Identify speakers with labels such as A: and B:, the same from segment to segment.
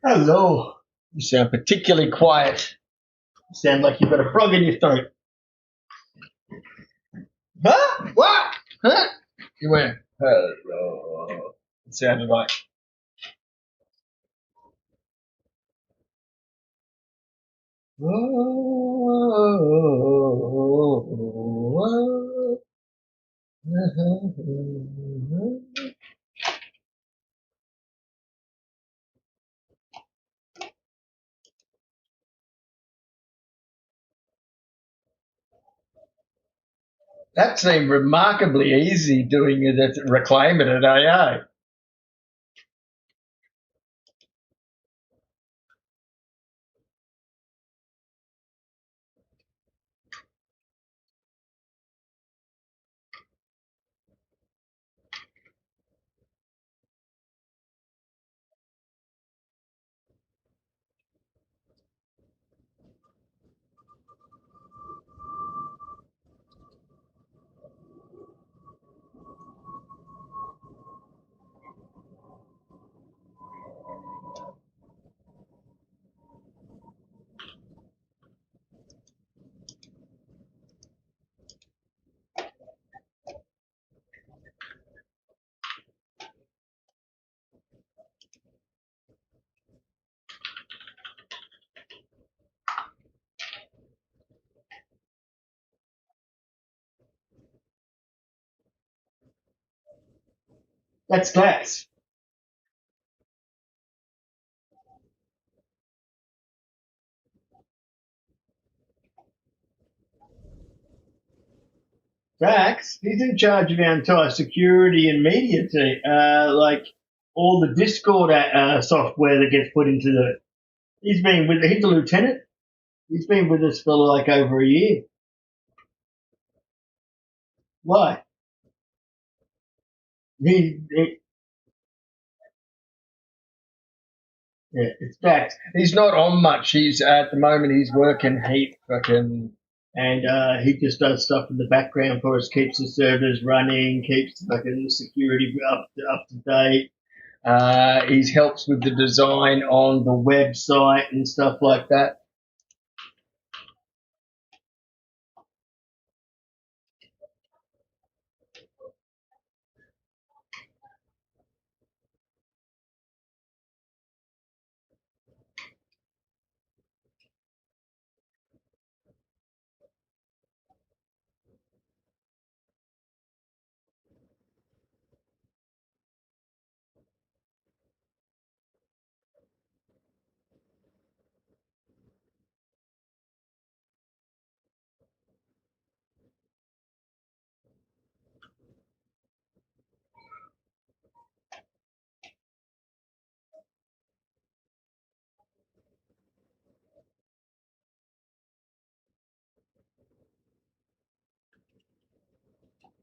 A: Hello. You sound particularly quiet. You sound like you've got a frog in your throat. Huh? What? Huh? You went, hello. It sounded like. That seemed remarkably easy doing it at Reclaim It at AA. That's glass. Dax, he's in charge of our entire security and media team, like all the Discord software that gets put into the. He's a lieutenant. He's been with us for like over a year. Why? He yeah, it's Dax. He's not on much. He's at the moment. He's working heat, fucking, and he just does stuff in the background for us. Keeps the servers running. Keeps fucking security up to date. He helps with the design on the website and stuff like that.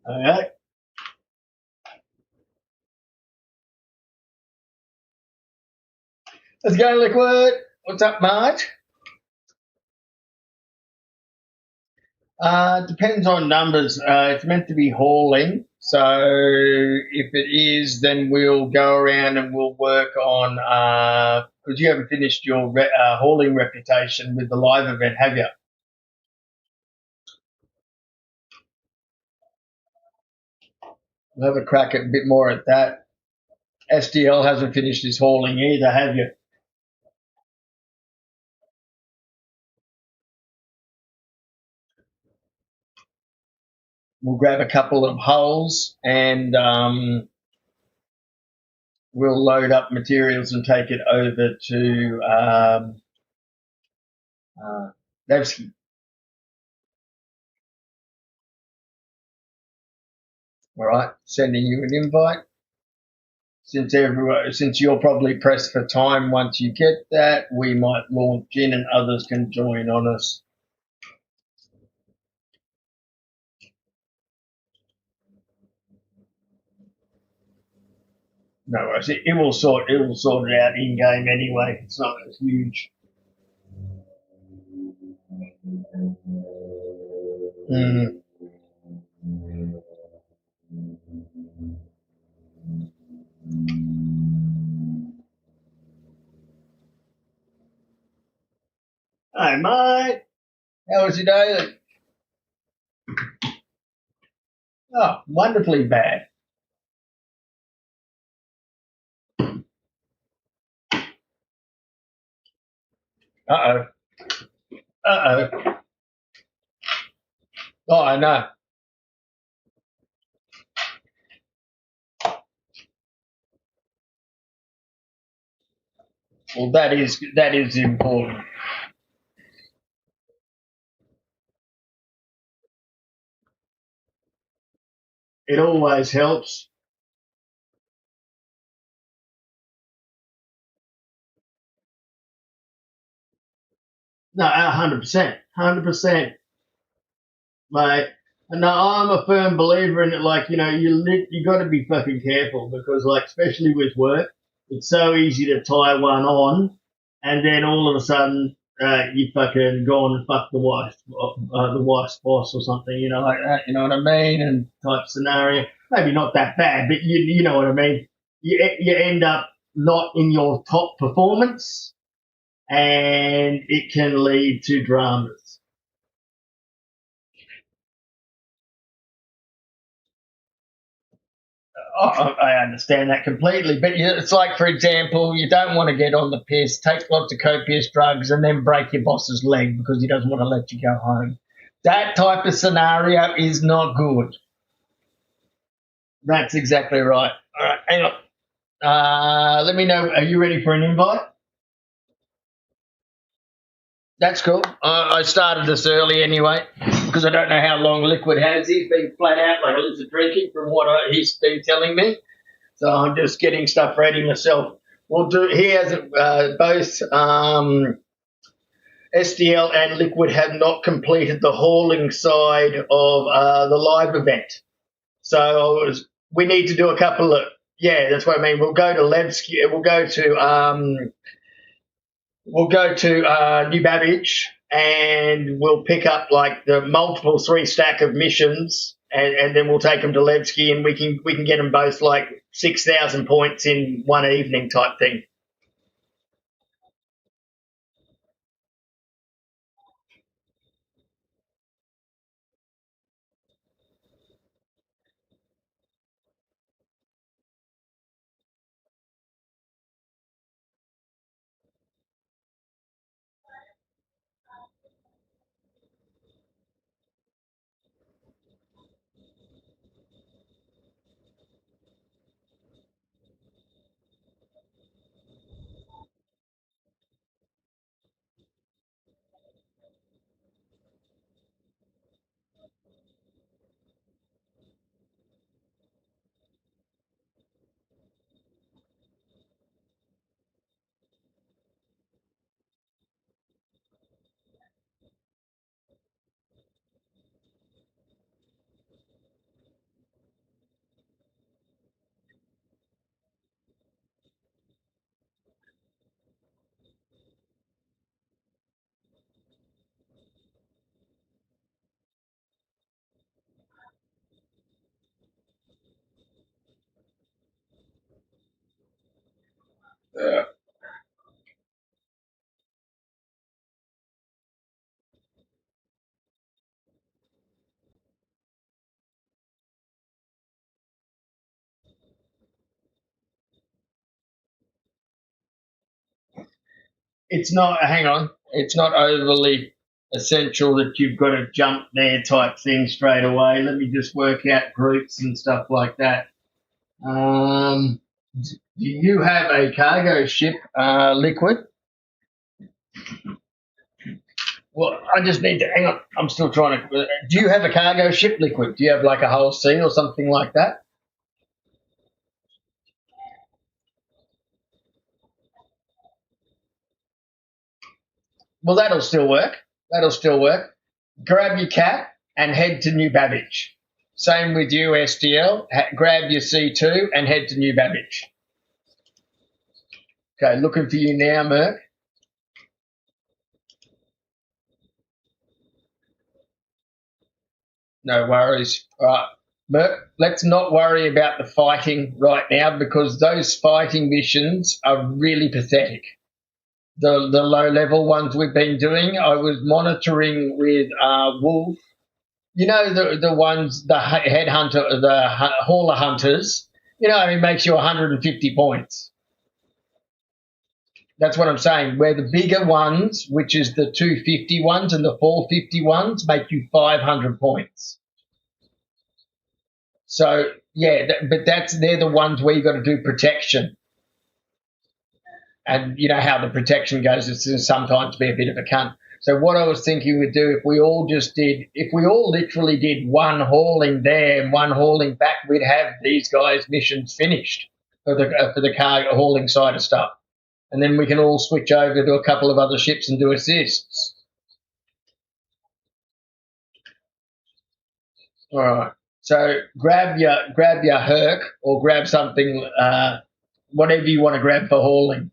A: All right. Let's go, Liquid. What's up, Marge? Depends on numbers. It's meant to be hauling. So if it is, then we'll go around and we'll work on, because you haven't finished your hauling reputation with the live event, have you? We'll have a crack at a bit more at that. SDL hasn't finished his hauling either, have you? We'll grab a couple of hulls and we'll load up materials and take it over to Nevsky. All right, sending you an invite. Since you're probably pressed for time, once you get that, we might launch in and others can join on us. No worries. It will sort it out in game anyway. It's not as huge. Mm. Hey, mate. How was your day? Oh, wonderfully bad. Uh-oh. Uh-oh. Oh, I know. Well, that is important. It always helps. No, 100%. 100%. Mate. No, I'm a firm believer in it. Like, you got to be fucking careful because, like, especially with work, it's so easy to tie one on, and then all of a sudden, you fucking go and fuck the wife's boss or something, like that. You know what I mean? And type scenario. Maybe not that bad, but you know what I mean. You end up not in your top performance, and it can lead to dramas. Oh, I understand that completely, but it's like, for example, you don't want to get on the piss, take lots of copious drugs, and then break your boss's leg because he doesn't want to let you go home. That type of scenario is not good. That's exactly right. All right, hang on. Let me know. Are you ready for an invite? That's cool. I started this early anyway because I don't know how long Liquid has. He's been flat out like a lizard drinking from what he's been telling me. So I'm just getting stuff ready myself. He has both SDL and Liquid have not completed the hauling side of the live event. So we need to do a couple of, yeah, that's what I mean. We'll go to Levski, we'll go to New Babbage, and we'll pick up like the multiple 3-stack of missions, and then we'll take them to Levski, and we can get them both like 6,000 points in one evening type thing. It's not, hang on, it's not overly essential that you've got to jump there type thing straight away. Let me just work out groups and stuff like that. Do you have a cargo ship, Liquid? Well, I just need to, hang on, I'm still trying to, do you have a cargo ship, Liquid? Do you have like a whole sea or something like that? Well, that'll still work. That'll still work. Grab your cat and head to New Babbage. Same with you, SDL. Grab your C2 and head to New Babbage. Okay, looking for you now, Merc. No worries. All right, Merc, let's not worry about the fighting right now because those fighting missions are really pathetic. the low level ones we've been doing. I was monitoring with Wolf. You know the ones, the headhunter, the hauler hunters. You know, it makes you 150 points. That's what I'm saying. Where the bigger ones, which is the 250 ones and the 450 ones, make you 500 points. So yeah, but they're the ones where you got to do protection, and you know how the protection goes. It's going to sometimes be a bit of a cunt. So what I was thinking we'd do if we all literally did one hauling there and one hauling back, we'd have these guys' missions finished for the cargo hauling side of stuff, and then we can all switch over to a couple of other ships and do assists. All right. So grab your Herc or grab something, whatever you want to grab for hauling.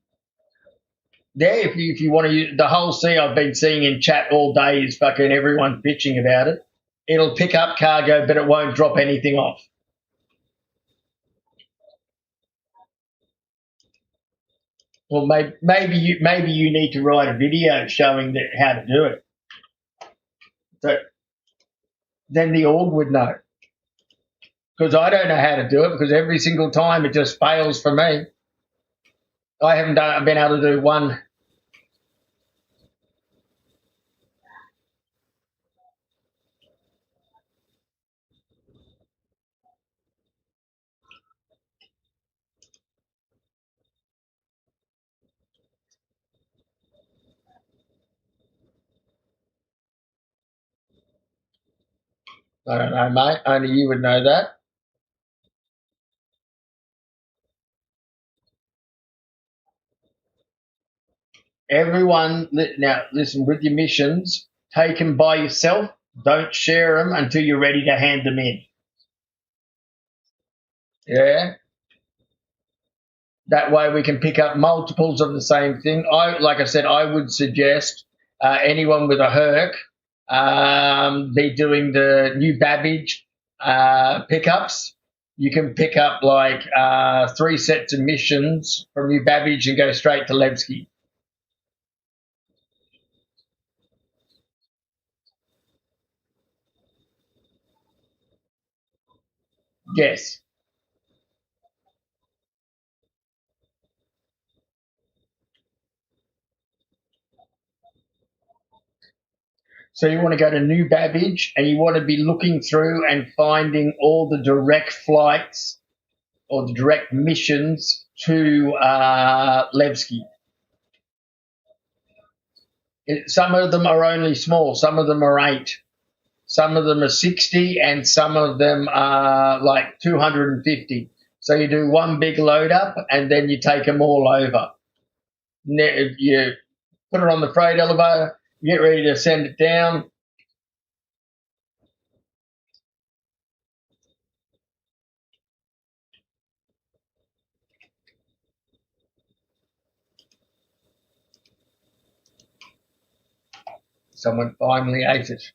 A: Yeah, if you want to use the whole sea, I've been seeing in chat all day is fucking everyone bitching about it. It'll pick up cargo, but it won't drop anything off. Well, maybe you need to write a video showing that how to do it. So then the org would know, because I don't know how to do it, because every single time it just fails for me. I haven't been able to do one. I don't know, mate. Only you would know that. Everyone, now listen, with your missions, take them by yourself. Don't share them until you're ready to hand them in. Yeah. That way we can pick up multiples of the same thing. Like I said, I would suggest anyone with a Herc be doing the new Babbage pickups. You can pick up like 3 sets of missions from New Babbage and go straight to Levski. Yes. So you want to go to New Babbage and you want to be looking through and finding all the direct flights or the direct missions to Levski. Some of them are only small. Some of them are 8. Some of them are 60, and some of them are like 250. So you do one big load up, and then you take them all over. You put it on the freight elevator, you get ready to send it down. Someone finally ate it.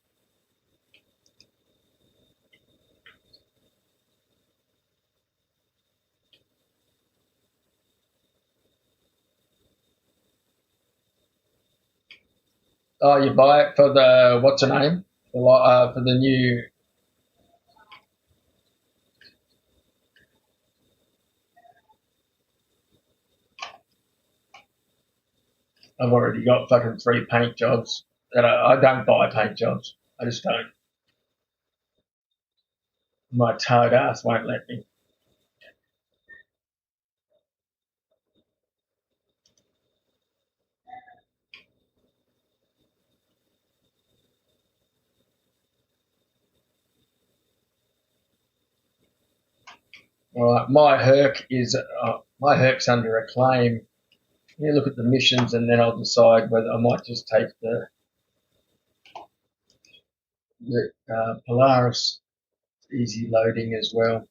A: Oh, you buy it for the, what's the name? For the new. I've already got fucking 3 paint jobs. That I don't buy paint jobs. I just don't. My tired ass won't let me. All right, my Herc's under a claim. Let me look at the missions and then I'll decide whether I might just take the Polaris easy loading as well.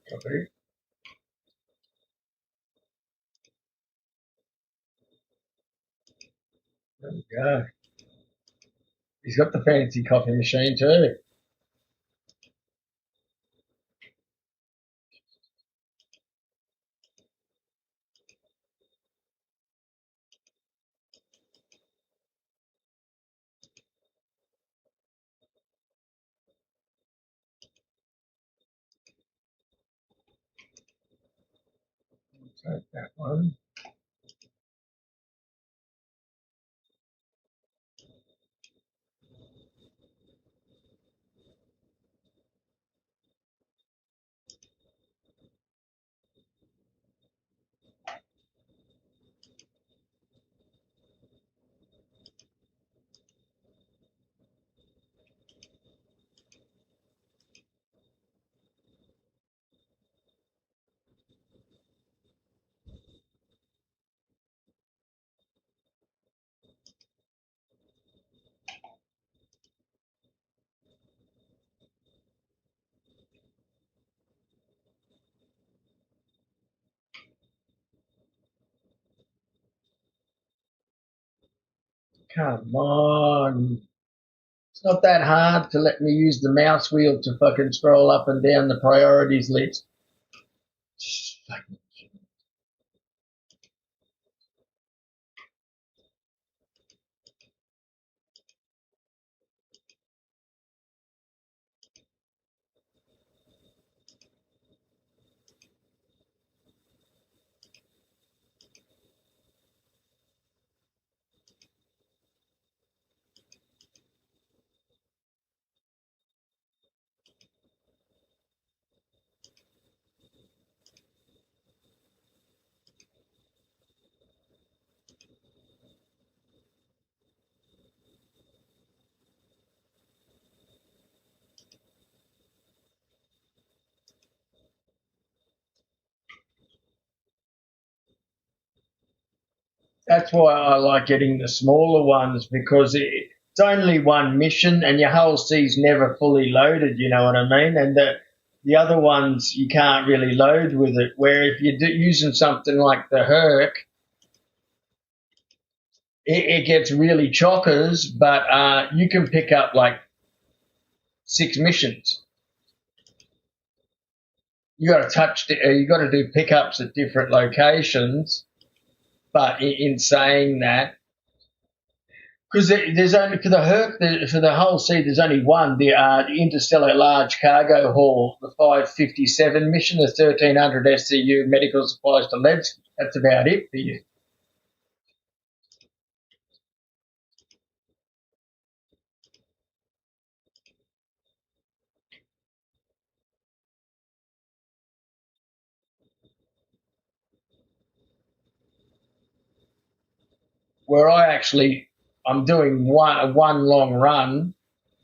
A: Copy. There we go. He's got the fancy coffee machine too. Take that one. Come on. It's not that hard to let me use the mouse wheel to fucking scroll up and down the priorities list. That's why I like getting the smaller ones because it's only one mission and your whole C's never fully loaded, you know what I mean? And the other ones you can't really load with it. Where if you're using something like the Herc, it gets really chockers, but you can pick up like 6 missions. You got to you got to do pickups at different locations. But in saying that, because there's only for the Herc for the whole sea, there's only one, the Interstellar Large Cargo Haul, the 557 mission, the 1300 SCU medical supplies to Levski. That's about it for you. Where I'm doing one long run,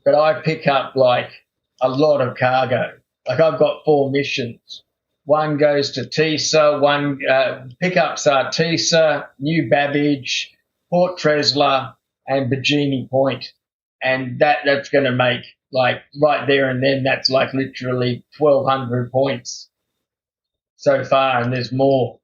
A: but I pick up like a lot of cargo. Like I've got 4 missions. One goes to Tisa, one pickups are Tisa, New Babbage, Port Tresla, and Virginia Point, and that's going to make like right there and then that's like literally 1,200 points so far, and there's more.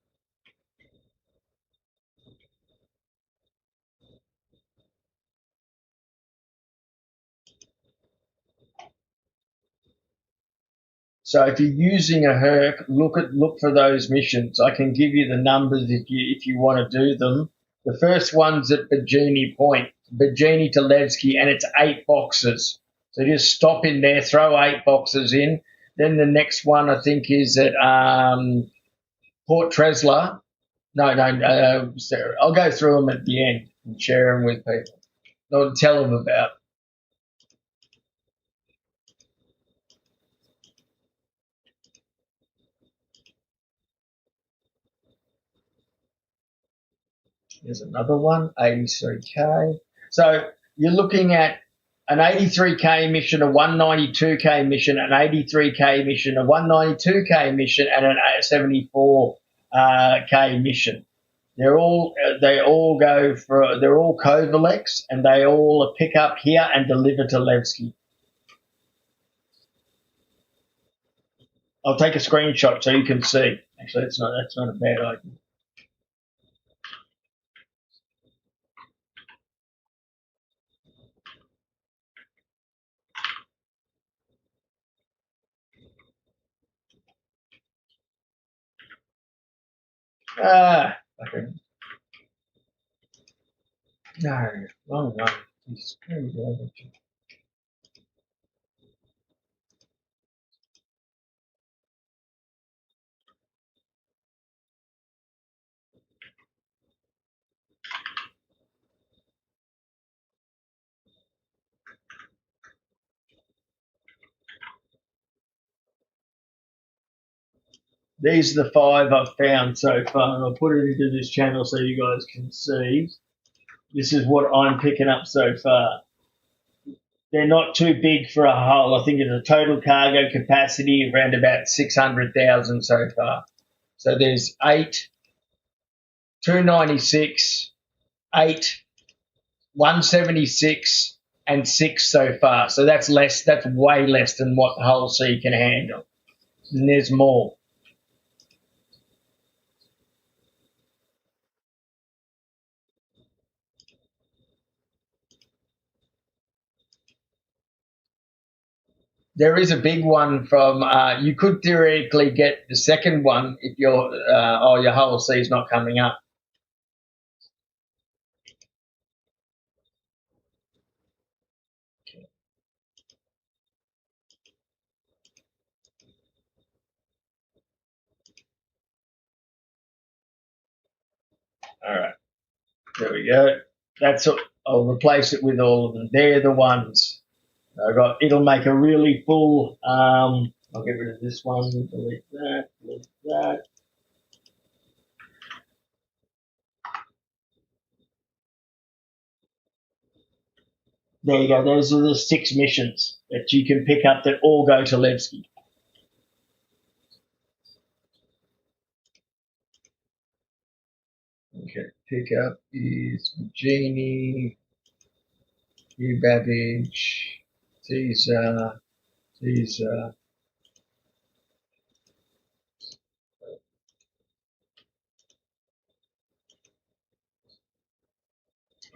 A: So if you're using a Herc, look for those missions. I can give you the numbers if you want to do them. The first one's at Virginia Point, Virginia to Levski, and it's 8 boxes. So just stop in there, throw 8 boxes in. Then the next one I think is at Port Tresla. No, I'll go through them at the end and share them with people. Or tell them about. There's another one, 83K. So you're looking at an 83K mission, a 192K mission, an 83K mission, a 192K mission, and an 74K mission. They're all Kovalex, and they all pick up here and deliver to Levski. I'll take a screenshot so you can see. Actually, that's not a bad idea. Okay. No, wrong one. These are the 5 I've found so far, and I'll put it into this channel so you guys can see. This is what I'm picking up so far. They're not too big for a hull. I think it's a total cargo capacity of around about 600,000 so far. So there's 8, 296, 8, 176, and 6 so far. So that's less. That's way less than what the Hull C can handle. And there's more. There is a big one from. You could theoretically get the second one if your Hull C is not coming up. All right, there we go. That's. I'll replace it with all of them. They're the ones. I got. It'll make a really full. I'll get rid of this one. Delete that. Delete that. There you go. Those are the 6 missions that you can pick up that all go to Levski. Okay, pick up is Genie, Hugh Babbage, Caesar, Caesar.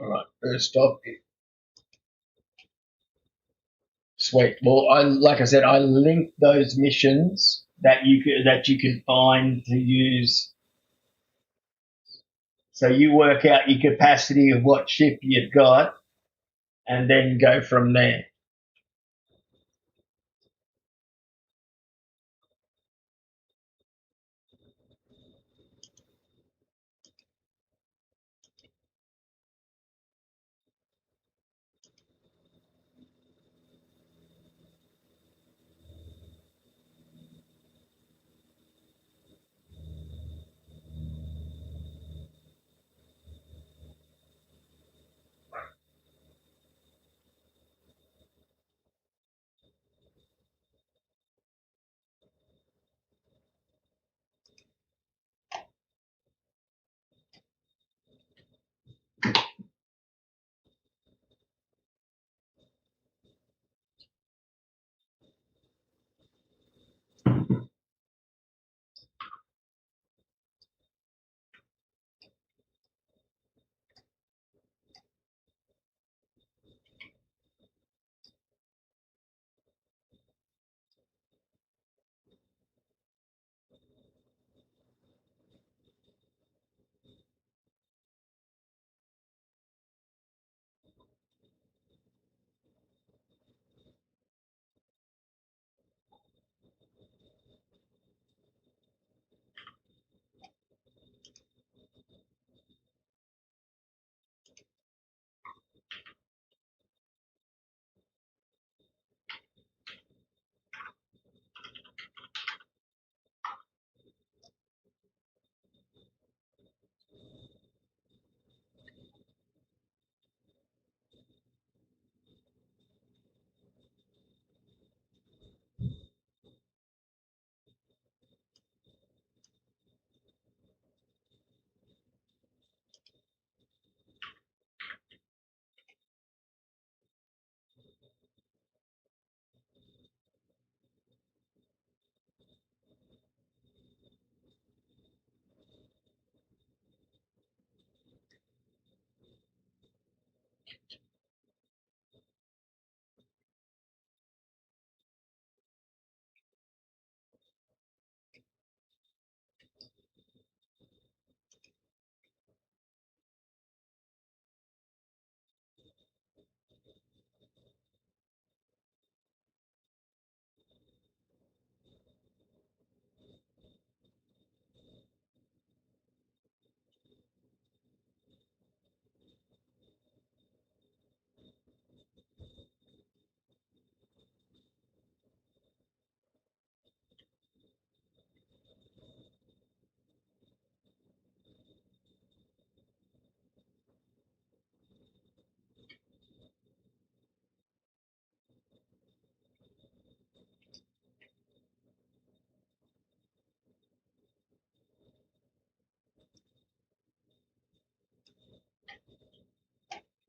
A: All right, first off, sweet. Well, like I said, I linked those missions that you can find to use. So you work out your capacity of what ship you've got, and then go from there.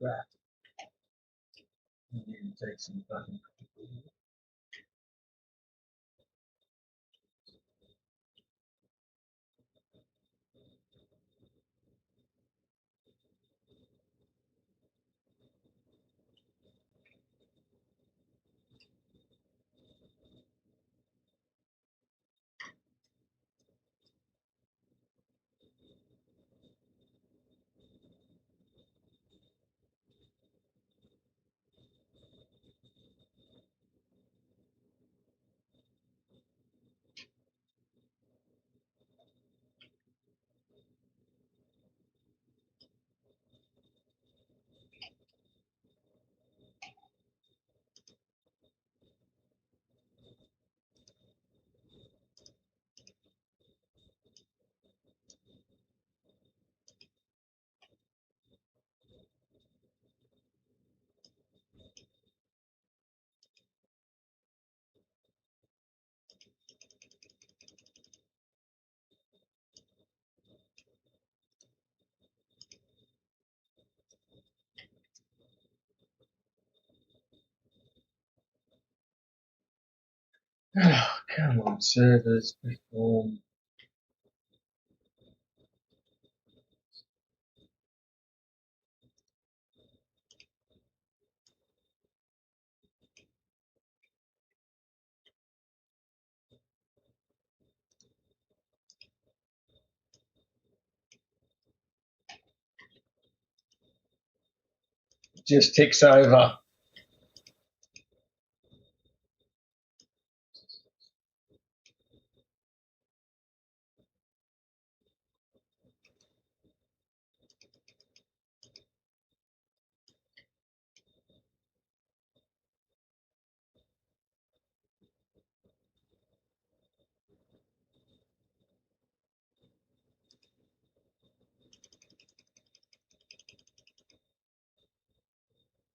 A: Crap. I need to take some fucking. Oh, come on, servers, perform. Just ticks over.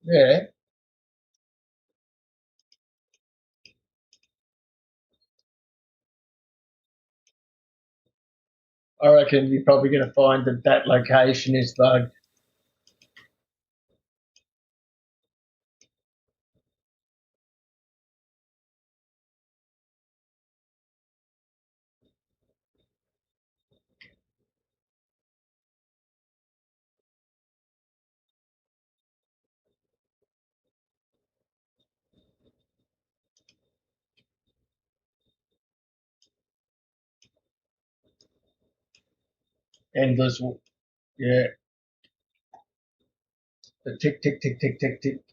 A: Yeah, I reckon you're probably going to find that that location is bugged. Endless, yeah, the tick, tick, tick, tick, tick, tick.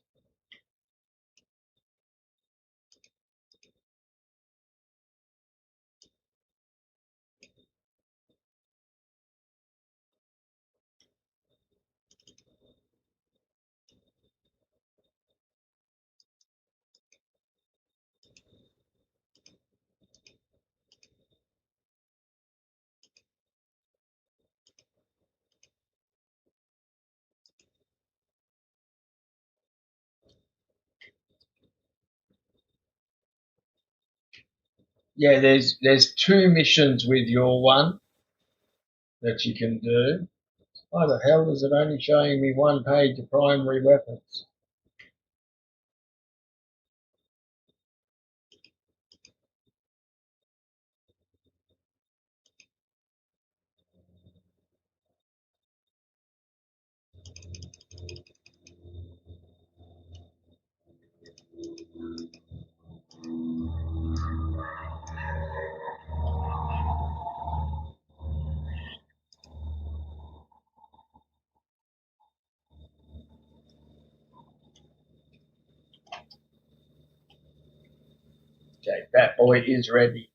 A: Yeah, there's two missions with your one that you can do. Why the hell is it only showing me one page of primary weapons? Okay, that boy is ready.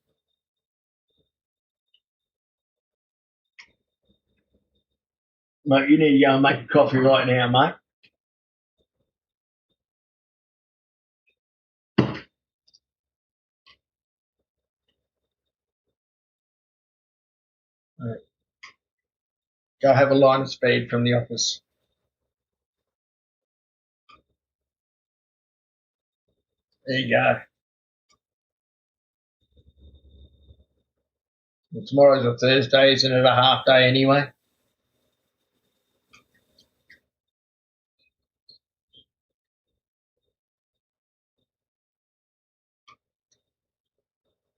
A: Mate, you need to go and make a coffee right now, mate. Right. Go have a line of speed from the office. There you go. Well, tomorrow's a Thursday, isn't it? A half day anyway.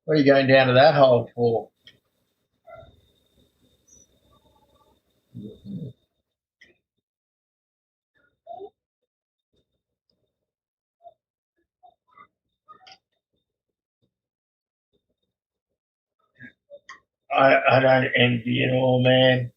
A: What are you going down to that hole for? I don't envy it all, man.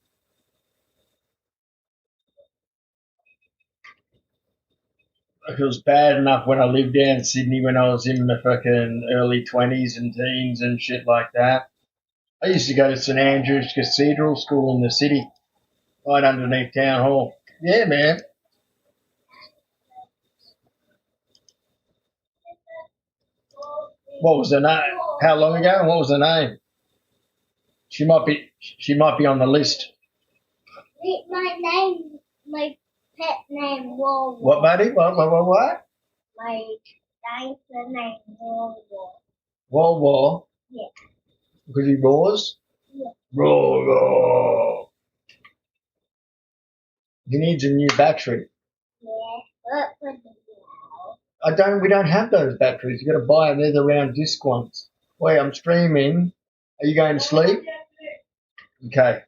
A: It was bad enough when I lived down in Sydney when I was in the fucking early 20s and teens and shit like that. I used to go to St Andrew's Cathedral School in the city, right underneath Town Hall. Yeah, man. What was her name? How long ago? What was her name? She might be on the list.
B: My name, my pet name, War.
A: What, buddy? What?
B: My dinosaur name, War.
A: World War.
B: Yeah.
A: Because he roars.
B: Yeah.
A: Roar. He needs a new battery.
B: Yeah. What for the
A: We don't have those batteries. You got to buy them. They're the round disc ones. Wait, I'm streaming. Are you going to sleep? Okay.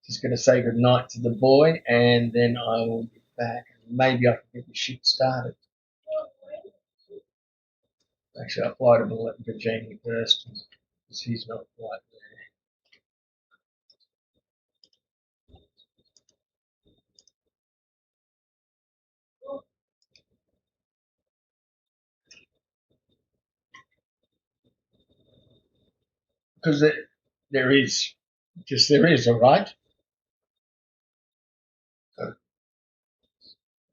A: Just going to say good night to the boy, and then I will be back. Maybe I can get the shit started. Actually, I'll fly to Virginia first, because he's not quite there. Because there is, just there is, all right?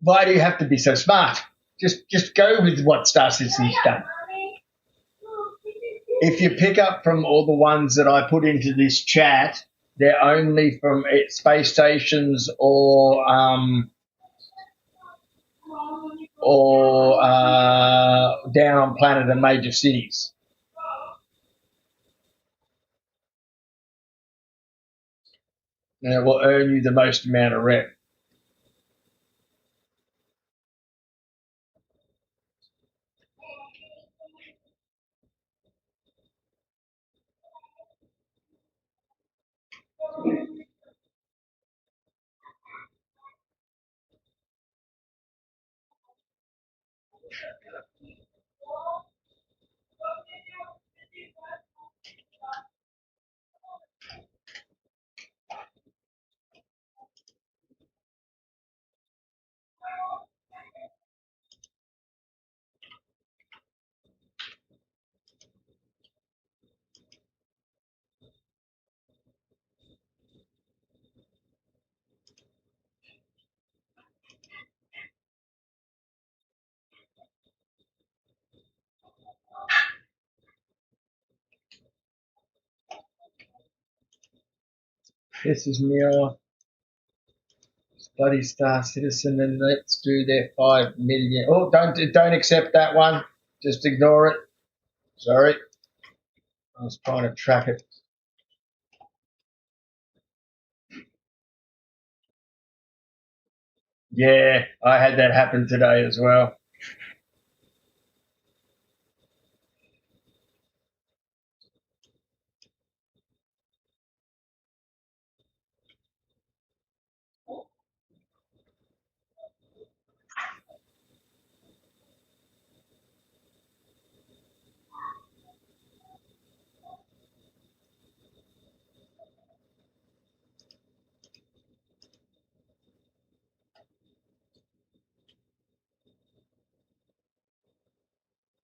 A: Why do you have to be so smart? Just go with what Star Citizen's done. If you pick up from all the ones that I put into this chat, they're only from space stations or down on planet and major cities. And it will earn you the most amount of rep. This is Mira, bloody Star Citizen, and let's do their 5 million. Oh, don't accept that one. Just ignore it. Sorry, I was trying to track it. Yeah, I had that happen today as well.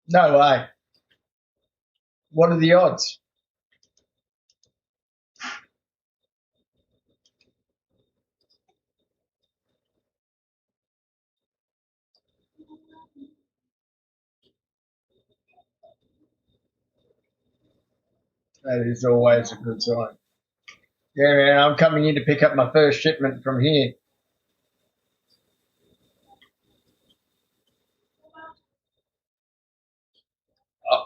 A: No way. What are the odds? That is always a good sign. Yeah, man, I'm coming in to pick up my first shipment from here. Oh,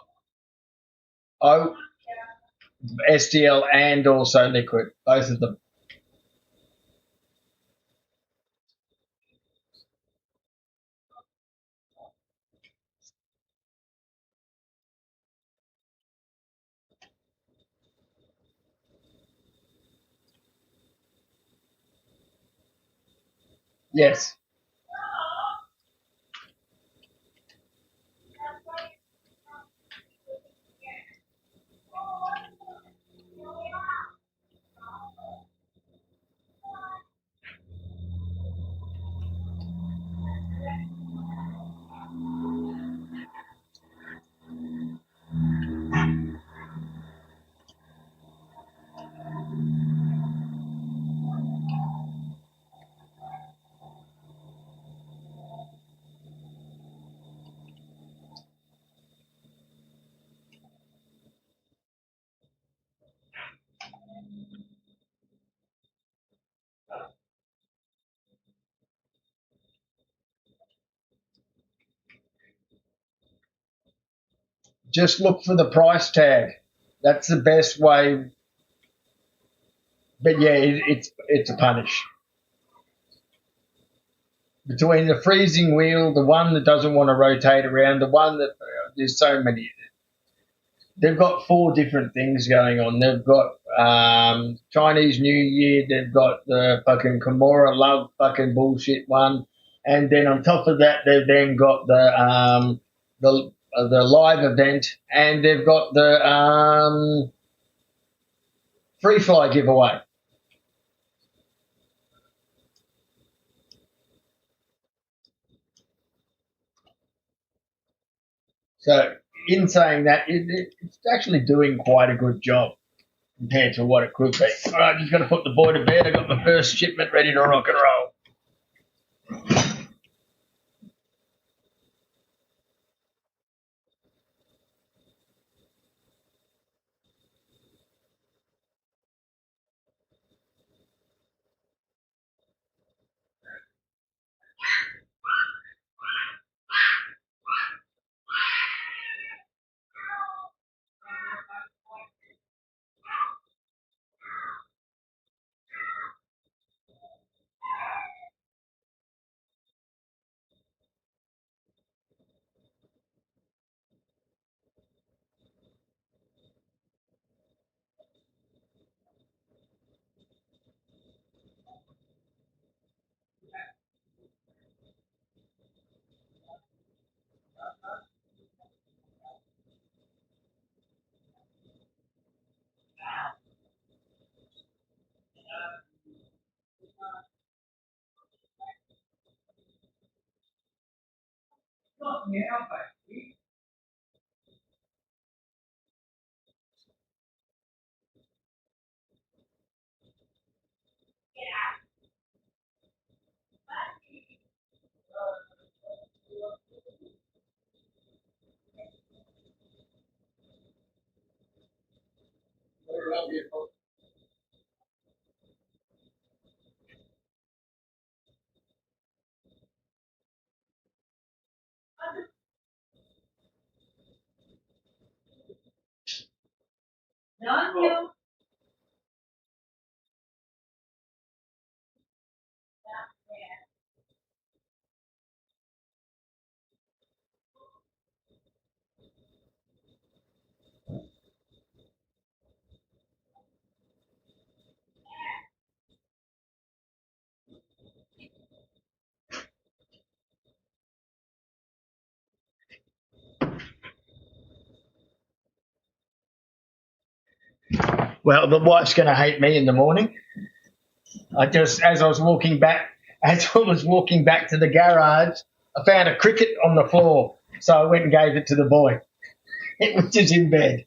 A: oh, STL and also liquid, both of them. Yes. Just look for the price tag. That's the best way. But yeah, it's a punish. Between the freezing wheel, the one that doesn't want to rotate around, the one that there's so many. They've got four different things going on. They've got Chinese New Year. They've got the fucking Kimura Love fucking bullshit one, and then on top of that, they've then got the live event, and they've got the free fly giveaway. So, in saying that, it's actually doing quite a good job compared to what it could be. All right, just got to put the boy to bed. I got my first shipment ready to rock and roll. Well, the wife's going to hate me in the morning. As I was walking back, as I was walking back to the garage, I found a cricket on the floor, so I went and gave it to the boy. It was just in bed.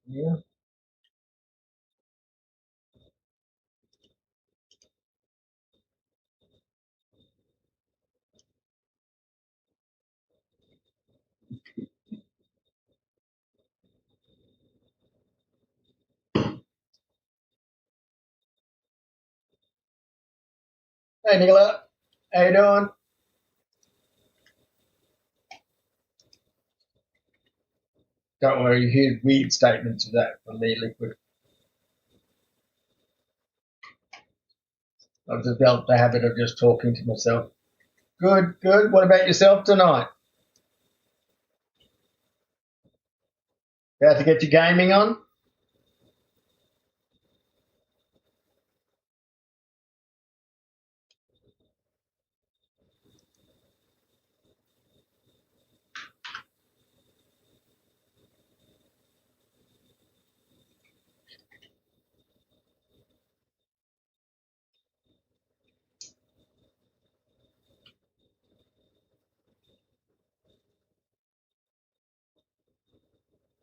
A: Yeah. Hey, Nicola. How you doing? Don't worry, you hear weird statements of that from me, Liquid. I've developed the habit of just talking to myself. Good, good. What about yourself tonight? About to get your gaming on?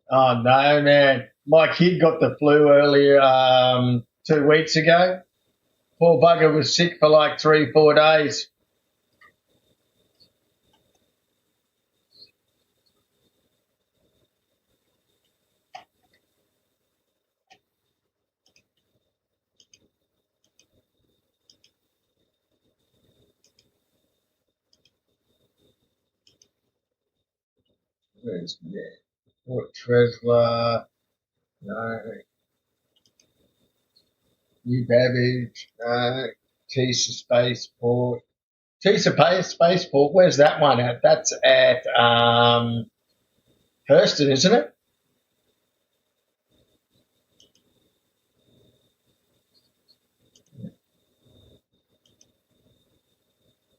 A: Oh no, man! My kid got the flu earlier 2 weeks ago. Poor bugger was sick for like 3, 4 days. Where's yeah? Port Tresla, no. New Babbage, no. Tisa Spaceport. Spaceport. Where's that one at? That's at Hurston, isn't it?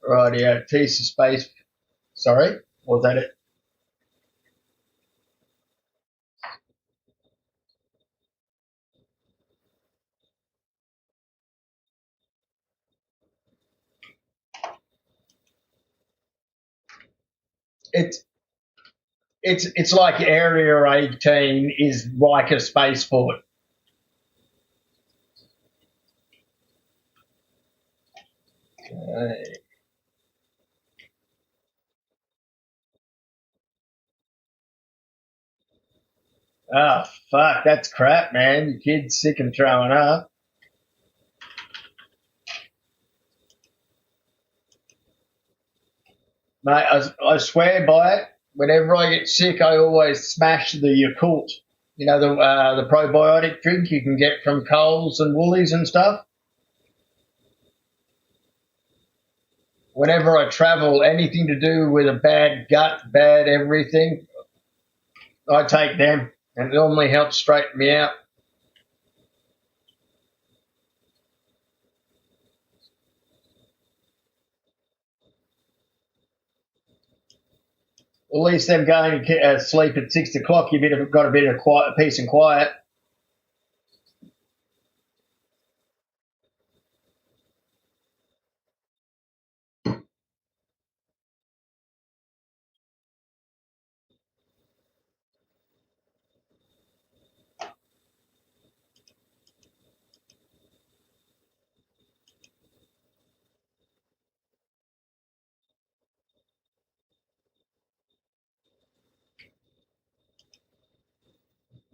A: Right, yeah. Tisa Space. Sorry, was that it? It's it's like Area 18 is like a spaceport. Oh fuck, that's crap, man. Your kid's sick and throwing up. Mate, I swear by it. Whenever I get sick, I always smash the Yakult. You know the probiotic drink you can get from Coles and Woolies and stuff. Whenever I travel, anything to do with a bad gut, bad everything, I take them, and it normally helps straighten me out. At least them going to sleep at 6 o'clock, you've got a bit of quiet, peace and quiet.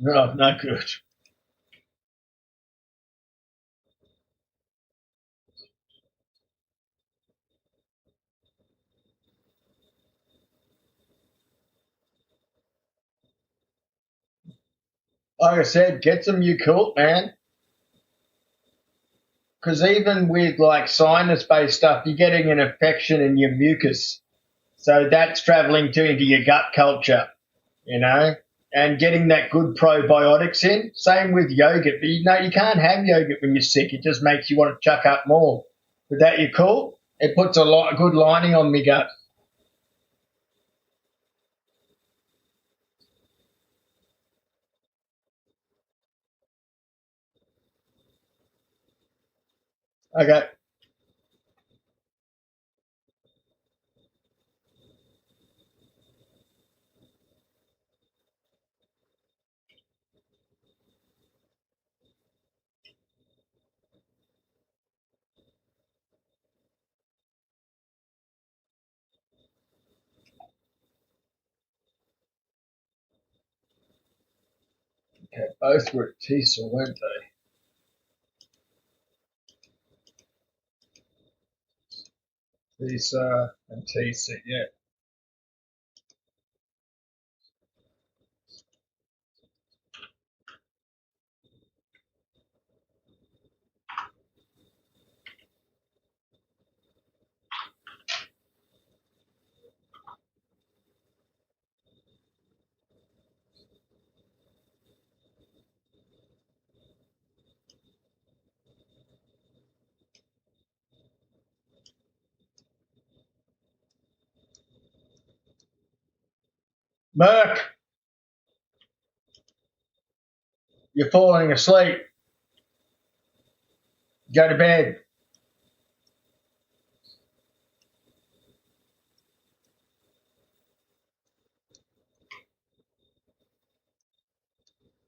A: No, no good. Like I said, get some Yakult, man. Because even with like sinus-based stuff, you're getting an infection in your mucus, so that's traveling into your gut culture, you know, and getting that good probiotics in. Same with yogurt, but you can't have yogurt when you're sick. It just makes you want to chuck up more. With that, you're cool. It puts a good lining on me gut. Okay. Okay, both were at TISA, weren't they? TISA and TISA, yeah. Merc, you're falling asleep. Go to bed.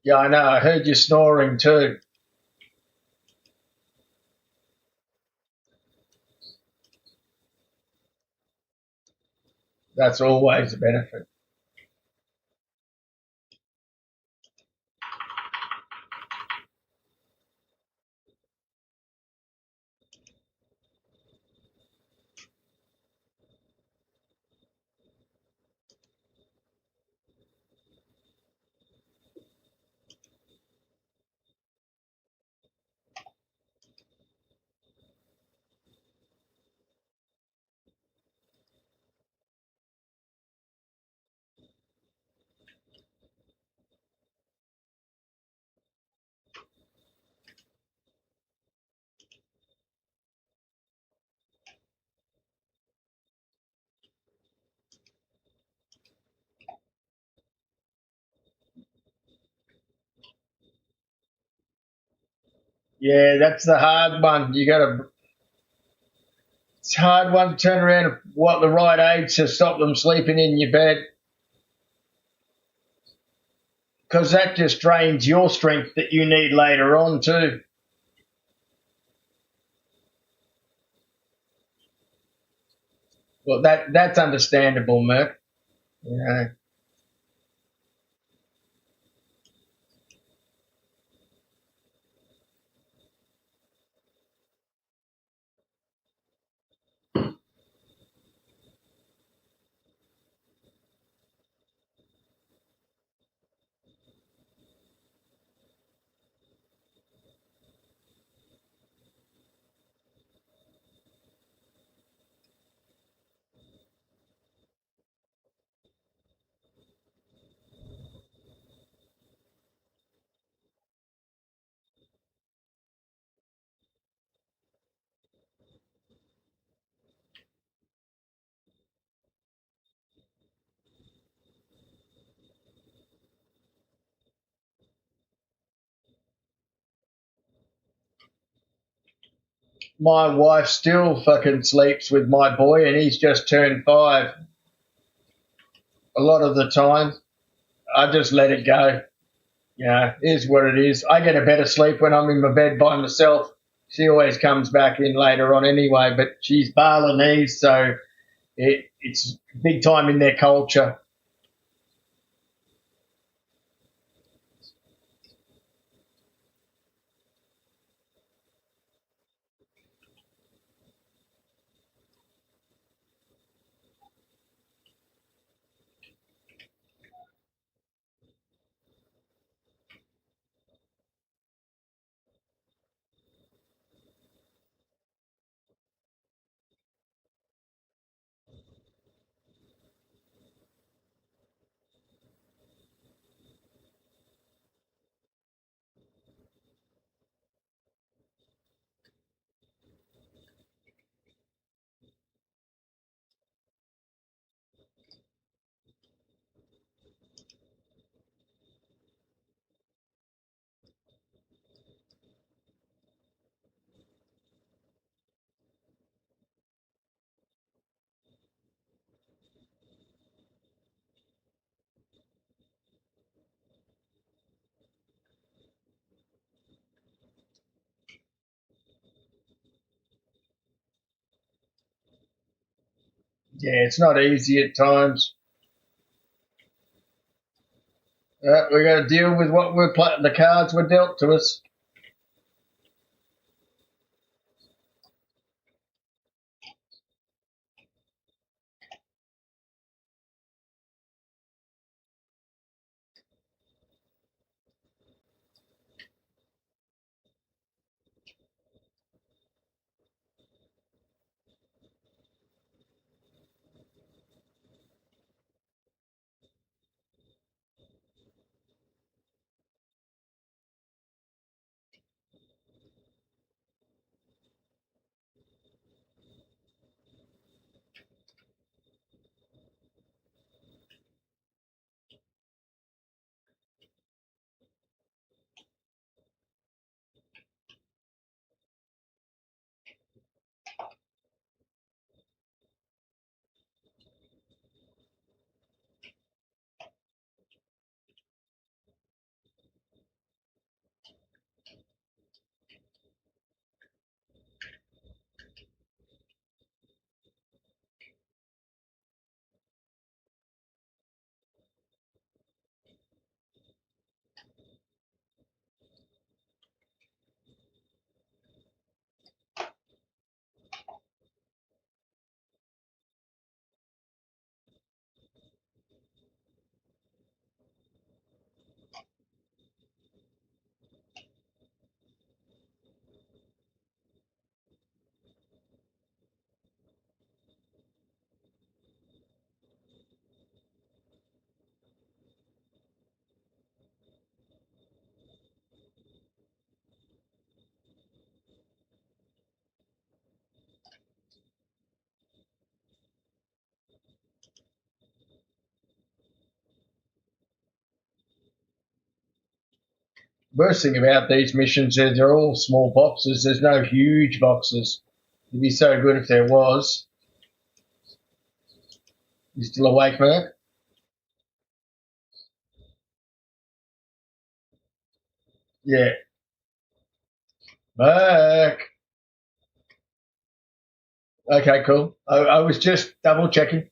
A: Yeah, I know. I heard you snoring too. That's always a benefit. Yeah, that's the hard one. It's a hard one to turn around at what the right age to stop them sleeping in your bed, because that just drains your strength that you need later on too. Well, that's understandable, Merc. Yeah. My wife still fucking sleeps with my boy, and he's just turned 5. A lot of the time, I just let it go. Yeah, it is what it is. I get a better sleep when I'm in my bed by myself. She always comes back in later on anyway, but she's Balinese, so it's big time in their culture. Yeah, it's not easy at times. We got to deal with what the cards were dealt to us. Worst thing about these missions is they're all small boxes. There's no huge boxes. It'd be so good if there was. You still awake, Merc? Yeah. Merc. Okay, cool. I was just double checking.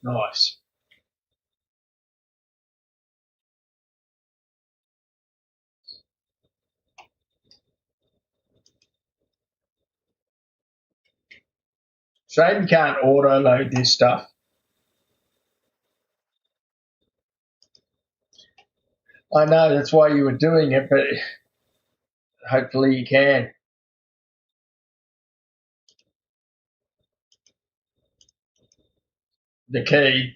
A: Nice. Shame you can't auto load this stuff. I know that's why you were doing it, but hopefully you can. The key,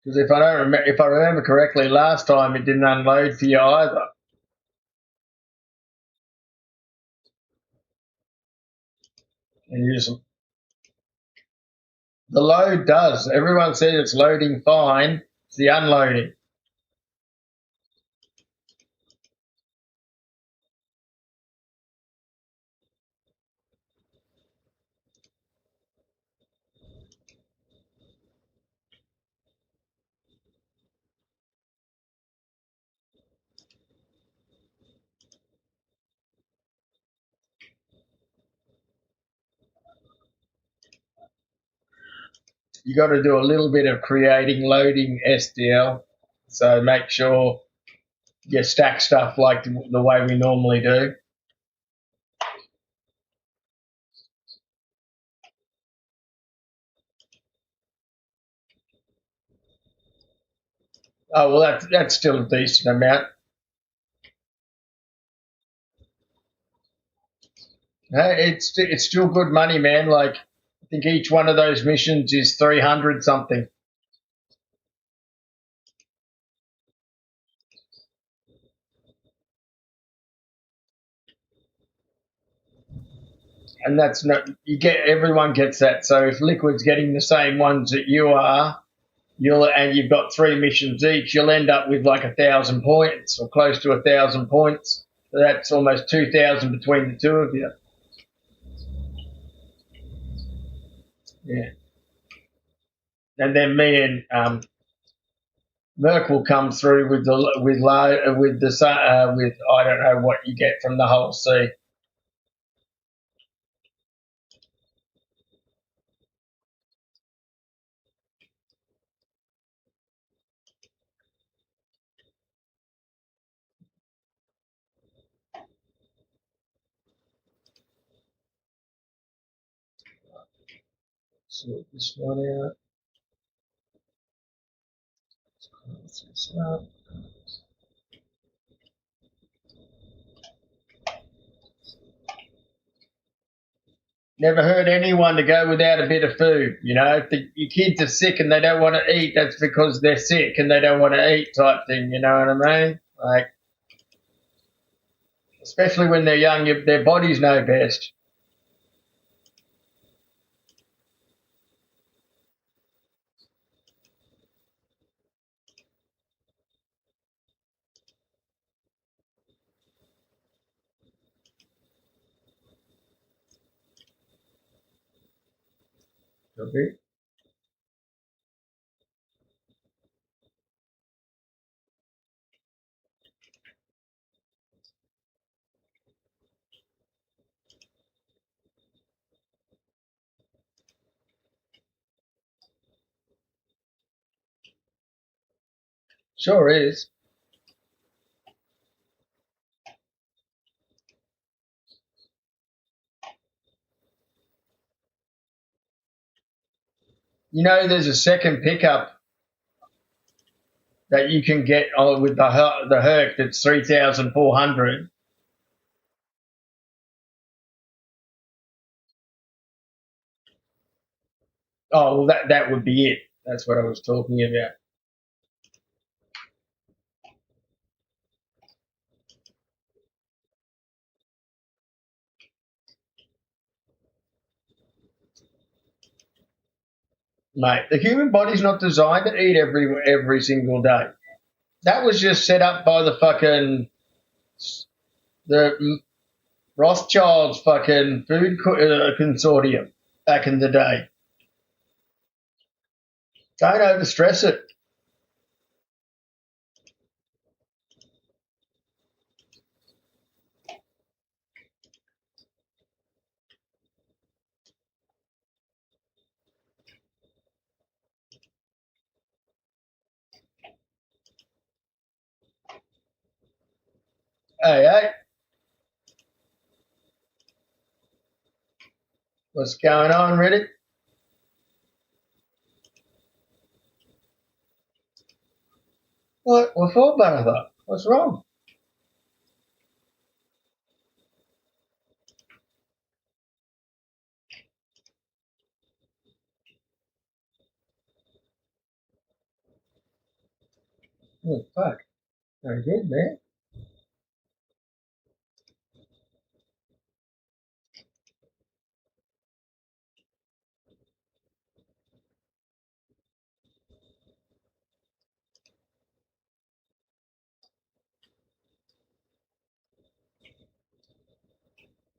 A: because if I remember correctly, last time it didn't unload for you either. And you just the load does. Everyone said it's loading fine. It's the unloading. You got to do a little bit of creating loading SDL. So make sure you stack stuff like the way we normally do. Oh well, that's still a decent amount. Hey, it's still good money, man. Like I think each one of those missions is 300 something, and that's not you get everyone gets that. So if Liquid's getting the same ones that you are, you've got 3 missions each, you'll end up with like 1,000 points or close to 1,000 points. So that's almost 2,000 between the two of you. Yeah, and then me and Merc will come through with with I don't know what you get from the whole sea. Sort this one out. Close this up. Never heard anyone to go without a bit of food. You know, if your kids are sick and they don't want to eat, that's because they're sick and they don't want to eat, type thing. You know what I mean? Like, especially when they're young, their bodies know best. Could be. Sure is. You know, there's a second pickup that you can get with the Herc that's 3,400. Oh, well, that would be it. That's what I was talking about. Mate, the human body's not designed to eat every single day. That was just set up by the Rothschild's fucking food consortium back in the day. Don't overstress it. Hey, hey, what's going on, Reddit? What for, brother? What's wrong? Oh, fuck. Very good, man.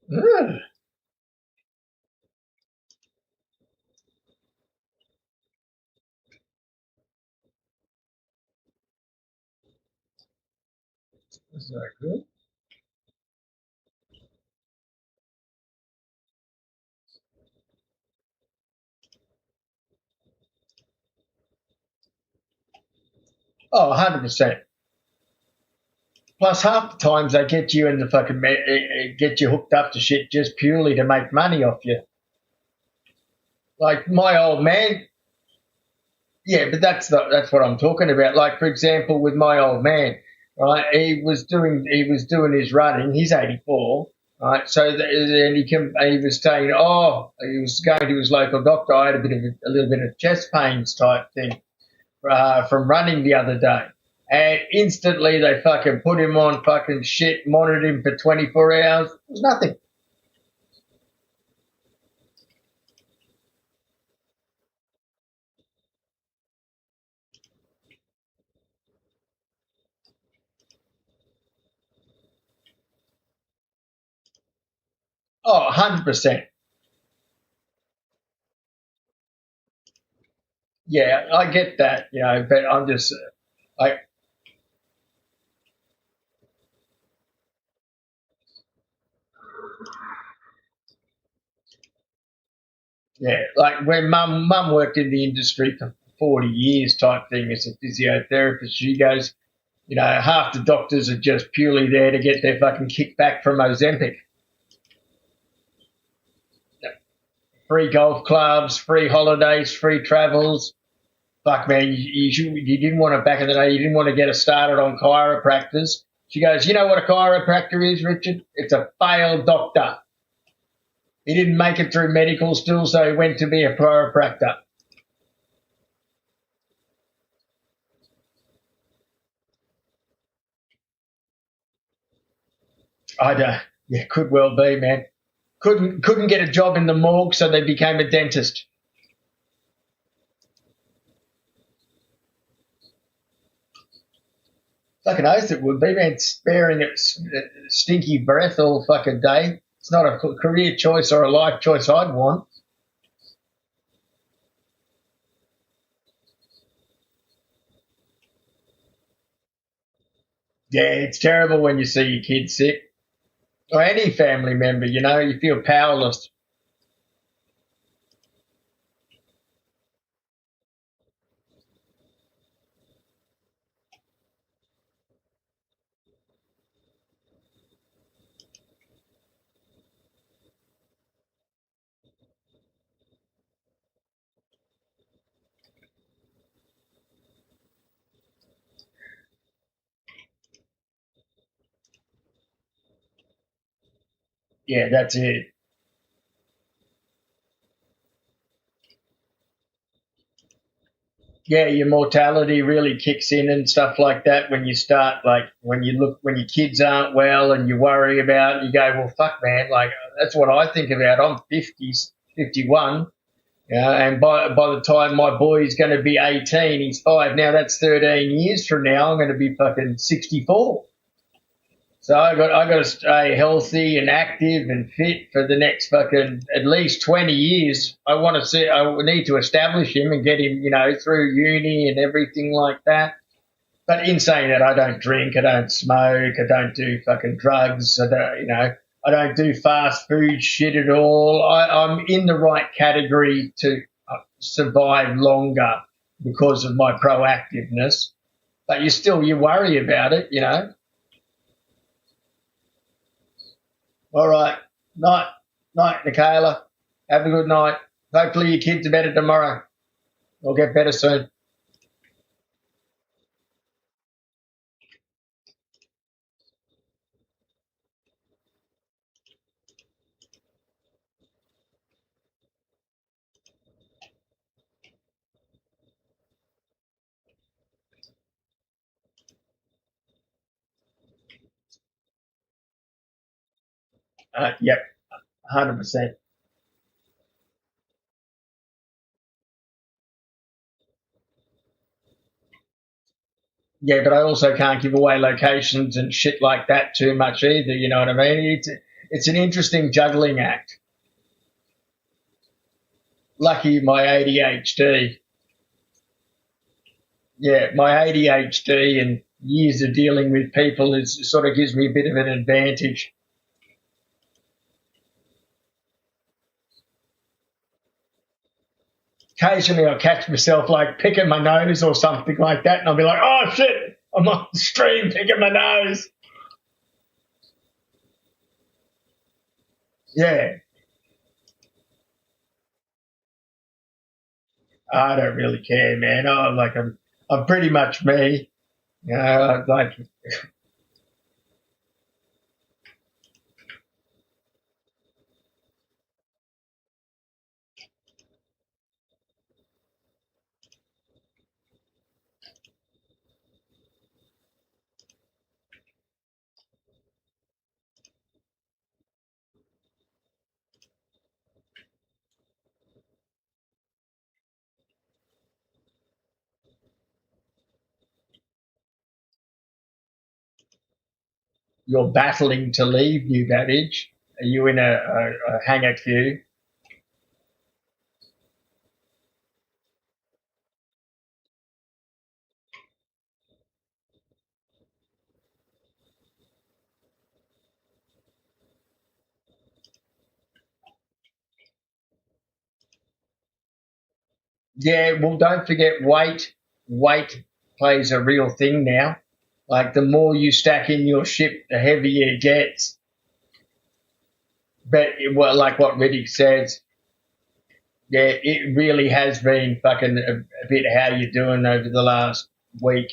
A: Ugh, that's not good. Oh, 100%. Plus, half the times they get you in the fucking get you hooked up to shit just purely to make money off you. Like my old man, yeah, but that's what I'm talking about. Like for example, with my old man, right? He was doing his running. He's 84, right? So and he was saying, oh, he was going to his local doctor. I had a little bit of chest pains type thing from running the other day. And instantly they fucking put him on fucking shit, monitored him for 24 hours. It was nothing. Oh, 100%. Yeah, I get that, but I'm just like, yeah, like when mum worked in the industry for 40 years type thing as a physiotherapist, she goes, half the doctors are just purely there to get their fucking kickback from Ozempic. free golf clubs, free holidays, free travels. Fuck, man, you didn't want to, back in the day, you didn't want to get us started on chiropractors. She goes, you know what a chiropractor is, Richard? It's a failed doctor. He didn't make it through medical school, so he went to be a chiropractor. I don't, yeah, could well be, man. Couldn't get a job in the morgue, so they became a dentist. Fucking oath it would be, man, sparing it stinky breath all fucking day. It's not a career choice or a life choice I'd want. Yeah, it's terrible when you see your kid sick or any family member, you feel powerless. Yeah, that's it. Yeah, your mortality really kicks in and stuff like that when you start, like when your kids aren't well and you worry about, you go, well, fuck, man, like that's what I think about. I'm 50, 51. Yeah, and by the time my boy's going to be 18, he's 5 now. That's 13 years from now. I'm going to be fucking 64. So I got to stay healthy and active and fit for the next fucking at least 20 years. I need to establish him and get him, through uni and everything like that. But in saying that, I don't drink, I don't smoke, I don't do fucking drugs, I don't do fast food shit at all. I'm in the right category to survive longer because of my proactiveness. But you worry about it. All right. Night. Night, Michaela. Have a good night. Hopefully your kids are better tomorrow. Or get better soon. Yep, 100%. Yeah, but I also can't give away locations and shit like that too much either. You know what I mean? It's an interesting juggling act. Lucky my ADHD. Yeah, my ADHD and years of dealing with people is sort of gives me a bit of an advantage. Occasionally I'll catch myself like picking my nose or something like that, and I'll be like, oh shit, I'm on the stream picking my nose. Yeah, I don't really care, man. I'm pretty much me. Like you're battling to leave New Babbage. Are you in a hanger queue? Yeah, well, don't forget weight. Weight plays a real thing now. Like the more you stack in your ship, the heavier it gets. But well, like what Riddick says, Yeah, it really has been fucking a bit how you're doing over the last week.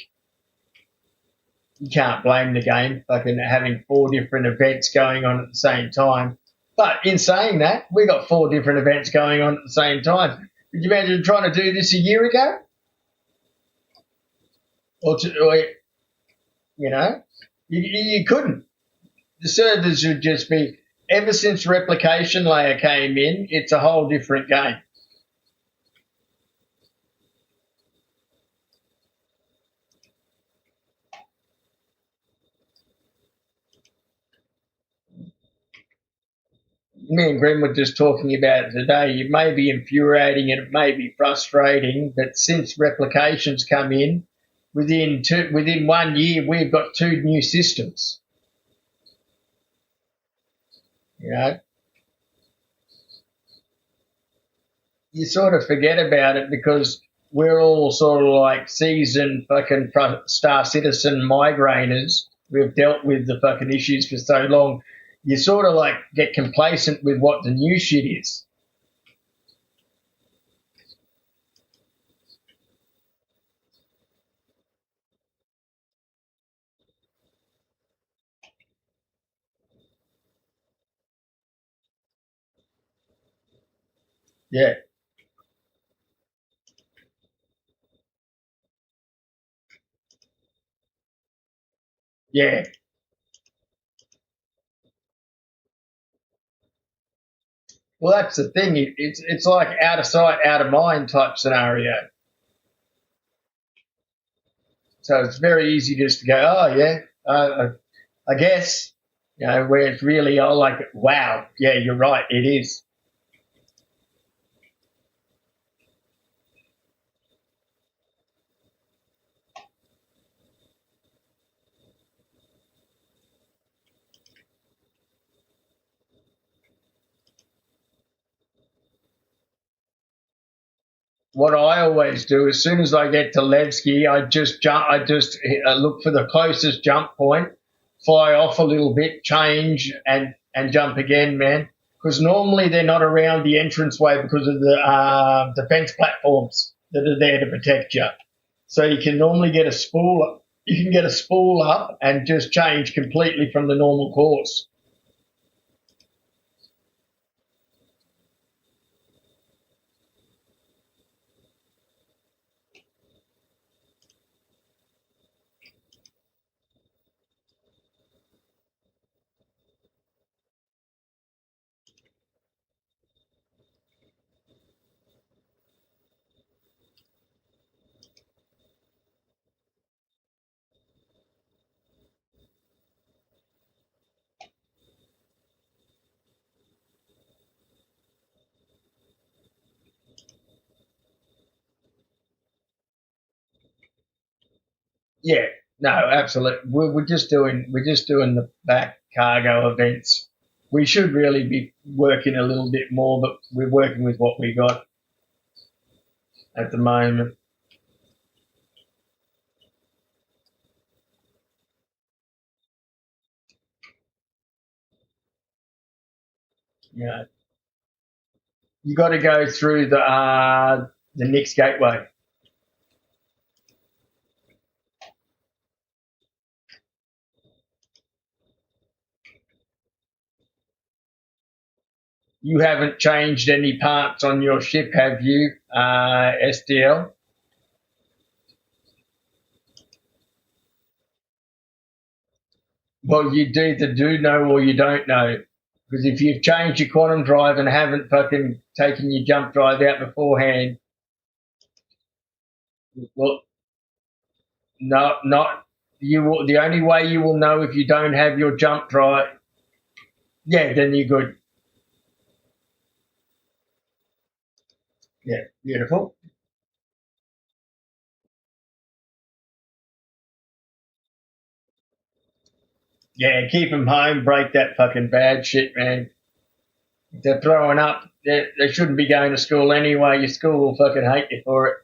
A: You can't blame the game fucking having four different events going on at the same time. But in saying that, we got four different events going on at the same time. Could you imagine trying to do this a year ago? Or you know, you couldn't. The servers would just be, ever since replication layer came in, it's a whole different game. Me and Gren were just talking about it today. It may be infuriating and it may be frustrating, but since replications come in, within 1 year we've got two new systems. You know, you sort of forget about it because we're all sort of like seasoned fucking Star Citizen migrainers. We've dealt with the fucking issues for so long. You sort of like get complacent with what the new shit is. Yeah, yeah. Well, that's the thing. It's like out of sight, out of mind type scenario. So it's very easy just to go, oh yeah, I guess, where it's really all like, wow, yeah, you're right, it is. What I always do, as soon as I get to Levski, I just jump. I just look for the closest jump point, fly off a little bit, change, and jump again, man. Because normally they're not around the entranceway because of the defense platforms that are there to protect you. So you can normally get a spool. You can get a spool up and just change completely from the normal course. Yeah, no, absolutely. We're just doing the back cargo events. We should really be working a little bit more, but we're working with what we got at the moment. You know, you got to go through the next gateway. You haven't changed any parts on your ship, have you, SDL? Well, you either do know or you don't know. Because if you've changed your quantum drive and haven't fucking taken your jump drive out beforehand, well, no, not you. Will, the only way you will know if you don't have your jump drive, yeah, then you're good. Yeah, beautiful. Yeah, keep them home. Break that fucking bad shit, man. If they're throwing up, they shouldn't be going to school anyway. Your school will fucking hate you for it.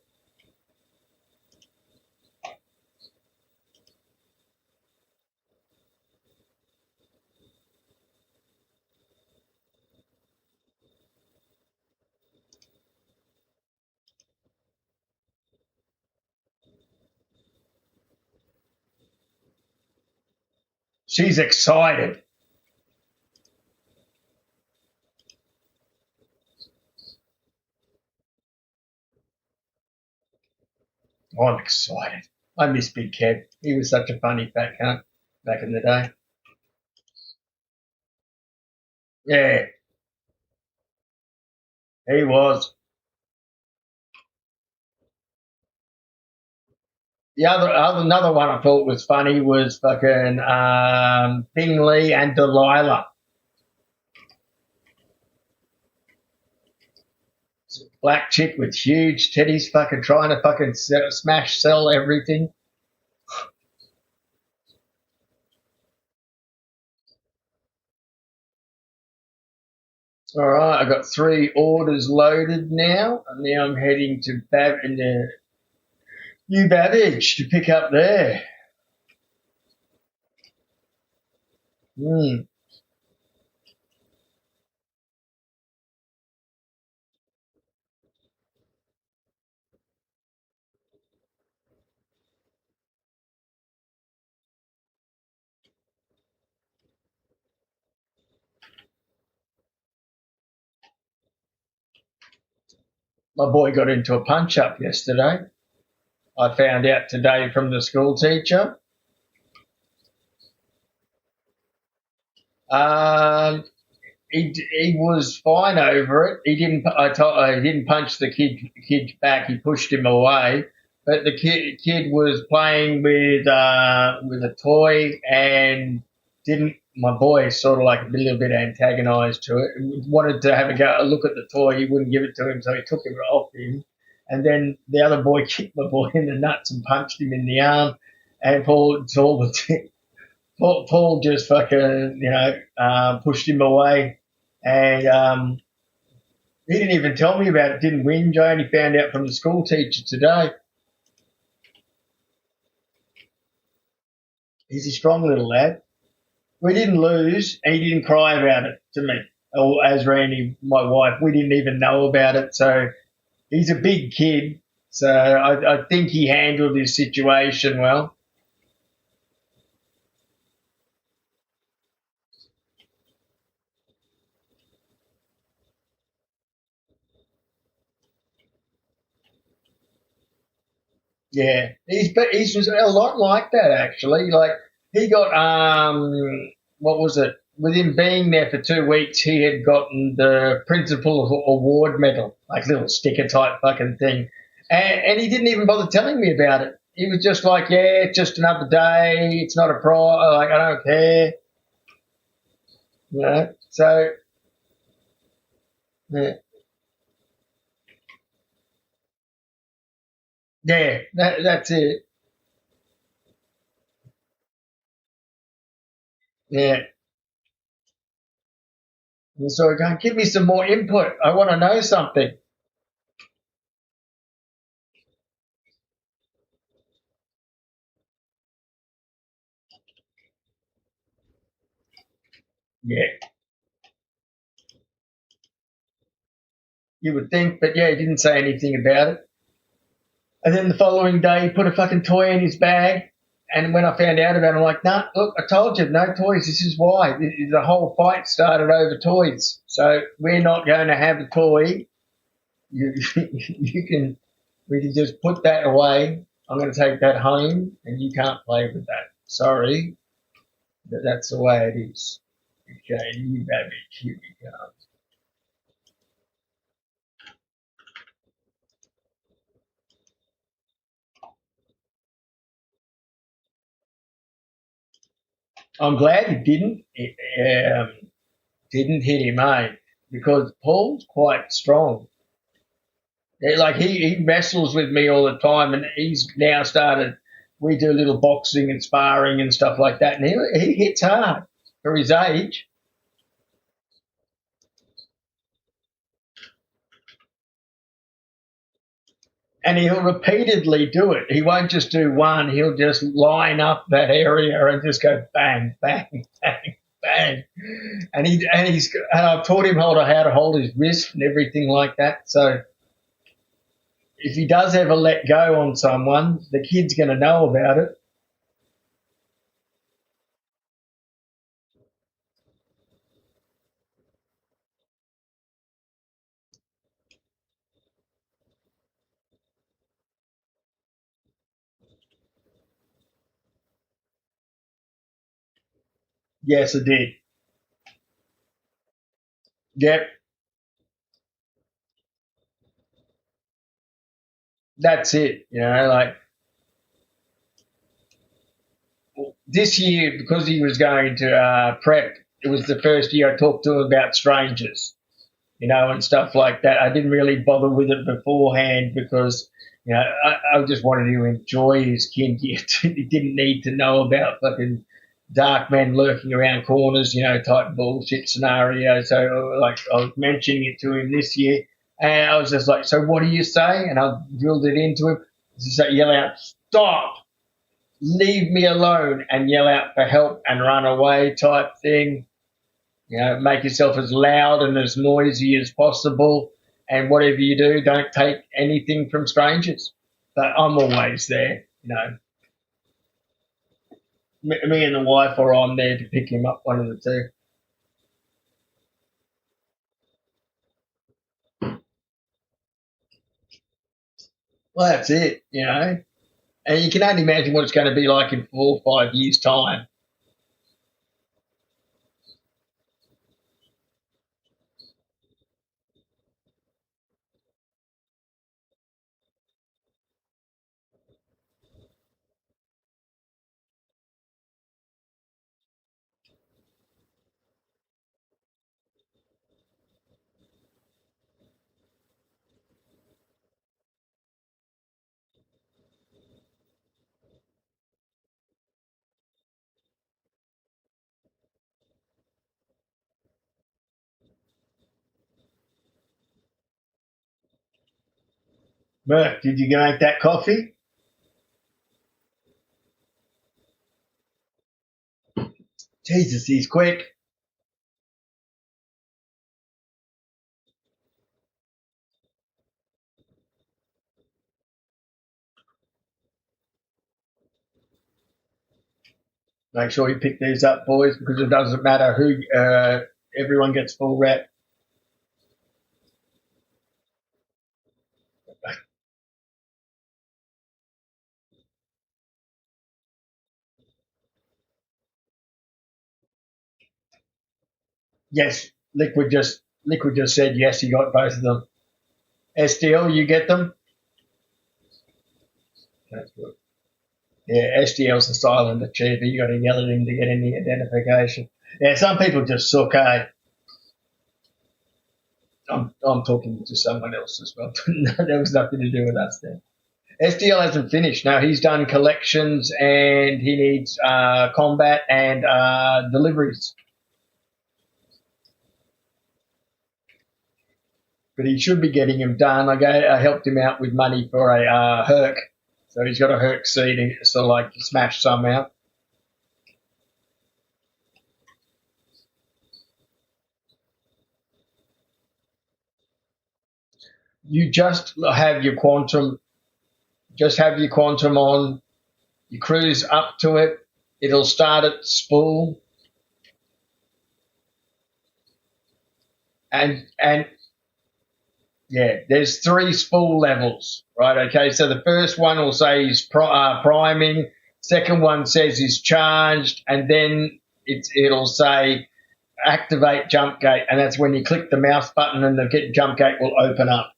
A: She's excited. I'm excited. I miss Big Kev. He was such a funny fat cunt back in the day. Yeah, he was. Another one I thought was funny was fucking Bingley and Delilah. Black chick with huge titties, fucking trying to fucking sell everything. All right, I got 3 orders loaded now, and now I'm heading to New Babbage to pick up there. Mm. My boy got into a punch up yesterday. I found out today from the school teacher. Um, he was fine over it. He didn't. He didn't punch the kid back. He pushed him away. But the kid was playing with a toy and didn't. My boy sort of like a little bit antagonised to it. Wanted to have a look at the toy. He wouldn't give it to him, so he took it off him. And then the other boy kicked my boy in the nuts and punched him in the arm. And Paul just fucking, pushed him away, and he didn't even tell me about it. Didn't whinge. I only found out from the school teacher today. He's a strong little lad. We didn't lose, and he didn't cry about it to me. Or as Randy, my wife, we didn't even know about it. So he's a big kid. So I think he handled his situation well. Yeah, he's just a lot like that actually. Like he got what was it? With him being there for 2 weeks, he had gotten the principal award medal, like little sticker type fucking thing, and he didn't even bother telling me about it. He was just like, "Yeah, it's just another day. It's not a prize. Like I don't care." So yeah, yeah, that's it. Yeah. And so going, give me some more input. I want to know something. Yeah. You would think, but yeah, he didn't say anything about it. And then the following day, he put a fucking toy in his bag. And when I found out about it, I'm like, nah, look, I told you, no toys. This is why. The whole fight started over toys. So we're not going to have a toy. You, we can just put that away. I'm going to take that home, and you can't play with that. Sorry, but that's the way it is. Okay, you baby, here we go. I'm glad it didn't. Didn't hit him, eh? Because Paul's quite strong. Like he wrestles with me all the time, and he's now started. We do a little boxing and sparring and stuff like that, and he hits hard for his age. And he'll repeatedly do it. He won't just do one. He'll just line up that area and just go bang, bang, bang, bang. And I've taught him how to hold his wrist and everything like that. So if he does ever let go on someone, the kid's going to know about it. Yes, I did. Yep, that's it. Like this year, because he was going to prep, it was the first year I talked to him about strangers, and stuff like that. I didn't really bother with it beforehand because, I just wanted to enjoy his kid. He didn't need to know about fucking dark men lurking around corners, type bullshit scenario. So, like, I was mentioning it to him this year, and I was just like, "So, what do you say?" And I drilled it into him. Just like, yell out, "Stop! Leave me alone!" and yell out for help and run away, type thing. Make yourself as loud and as noisy as possible. And whatever you do, don't take anything from strangers. But I'm always there. Me and the wife, or I'm there to pick him up, one of the two. Well, that's it. And you can only imagine what it's going to be like in 4 or 5 years' time. Murph, did you make that coffee? Jesus, he's quick. Make sure you pick these up, boys, because it doesn't matter who. Everyone gets full rep. Yes, Liquid just said yes. He got both of them. SDL, you get them. That's good. Yeah, SDL's the silent achiever. You got to yell at him to get any identification. Yeah, some people just suck. I'm talking to someone else as well. There was nothing to do with us there. SDL hasn't finished. No, he's done collections and he needs combat and deliveries. But he should be getting him done. I helped him out with money for a Herc, so he's got a Herc seat, so like smash some out. You just have your quantum on. You cruise up to it. It'll start at spool, and yeah, there's three spool levels, right? Okay, so the first one will say he's priming. Second one says he's charged, and then it'll say activate jump gate, and that's when you click the mouse button and the jump gate will open up.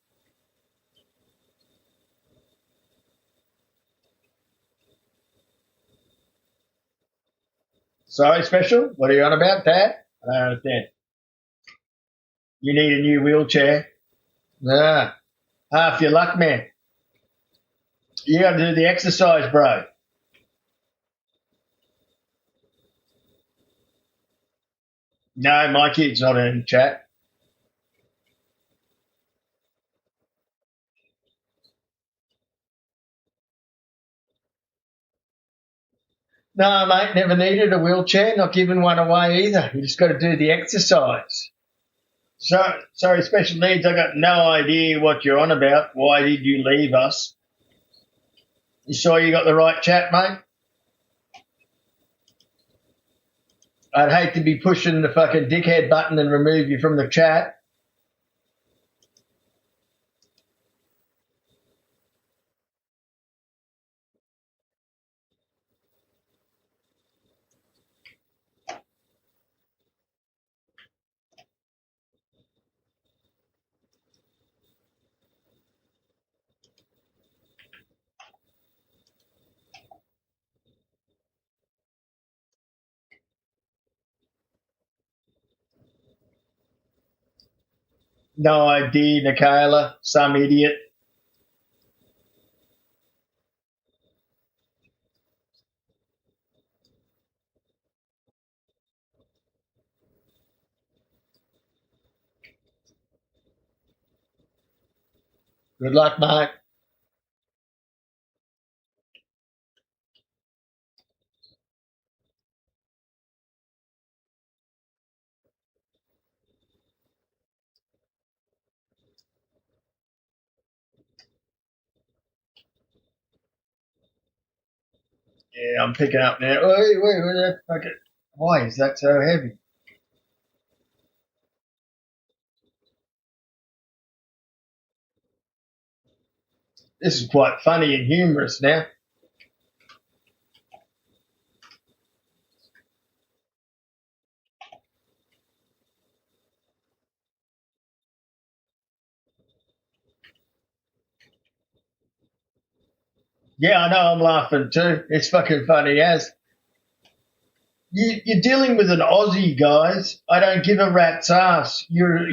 A: Sorry, special. What are you on about, Dad? I don't understand. You need a new wheelchair. Ah, half your luck, man. You got to do the exercise, bro. No, my kid's not in chat. No, mate, never needed a wheelchair, not giving one away either. You just got to do the exercise. So, sorry, special needs, I got no idea what you're on about. Why did you leave us? You sure you got the right chat, mate? I'd hate to be pushing the fucking dickhead button and remove you from the chat. No idea, Nicola. Some idiot. Good luck, mate. Yeah, I'm picking up now. Wait, that fucking. Why is that so heavy? This is quite funny and humorous now. Yeah, I know I'm laughing too. It's fucking funny as. You're dealing with an Aussie, guys. I don't give a rat's ass. You're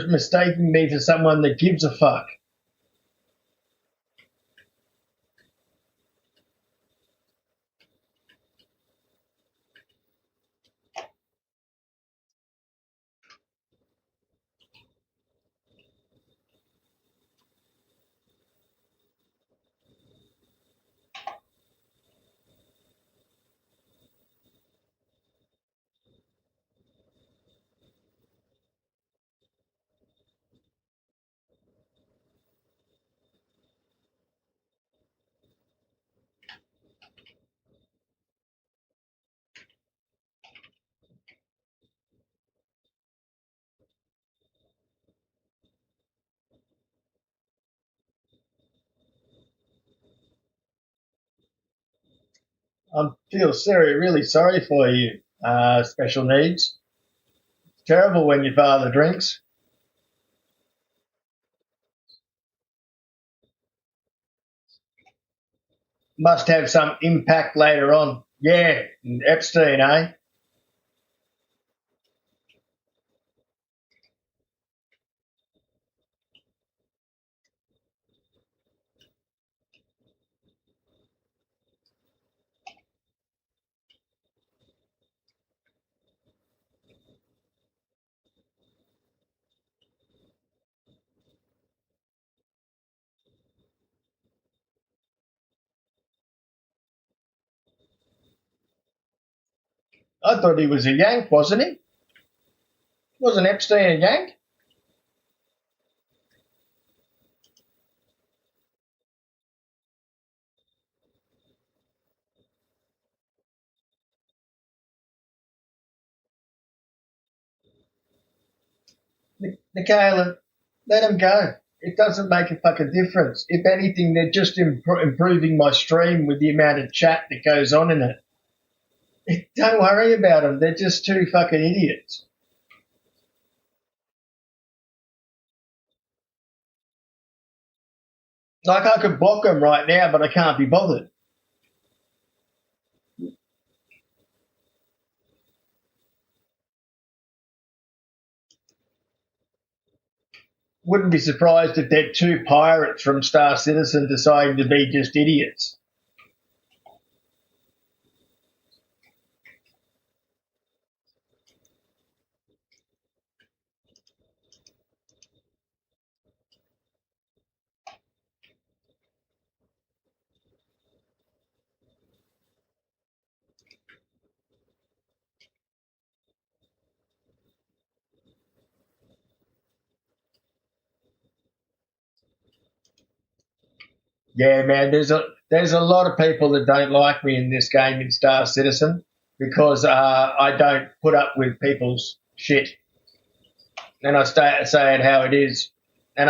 A: mistaking me for someone that gives a fuck. I feel really sorry for you. Special needs. Terrible when your father drinks. Must have some impact later on. Yeah, Epstein, eh? I thought he was a Yank, wasn't he? Wasn't Epstein a Yank? Nicola, let him go. It doesn't make a fucking difference. If anything, they're just improving my stream with the amount of chat that goes on in it. Don't worry about them. They're just two fucking idiots. Like I could block them right now, but I can't be bothered. Wouldn't be surprised if they're two pirates from Star Citizen deciding to be just idiots. Yeah, man. There's a lot of people that don't like me in this game in Star Citizen because I don't put up with people's shit, and I say it how it is. And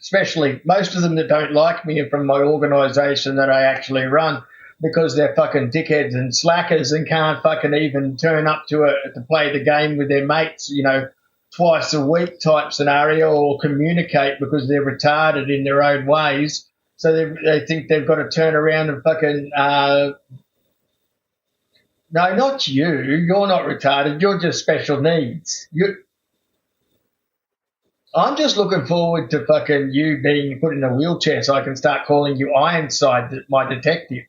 A: especially most of them that don't like me are from my organisation that I actually run because they're fucking dickheads and slackers and can't fucking even turn up to play the game with their mates, twice a week type scenario or communicate because they're retarded in their own ways. So they think they've got to turn around and fucking no, not you. You're not retarded. You're just special needs. I'm just looking forward to fucking you being put in a wheelchair so I can start calling you Ironside, my detective.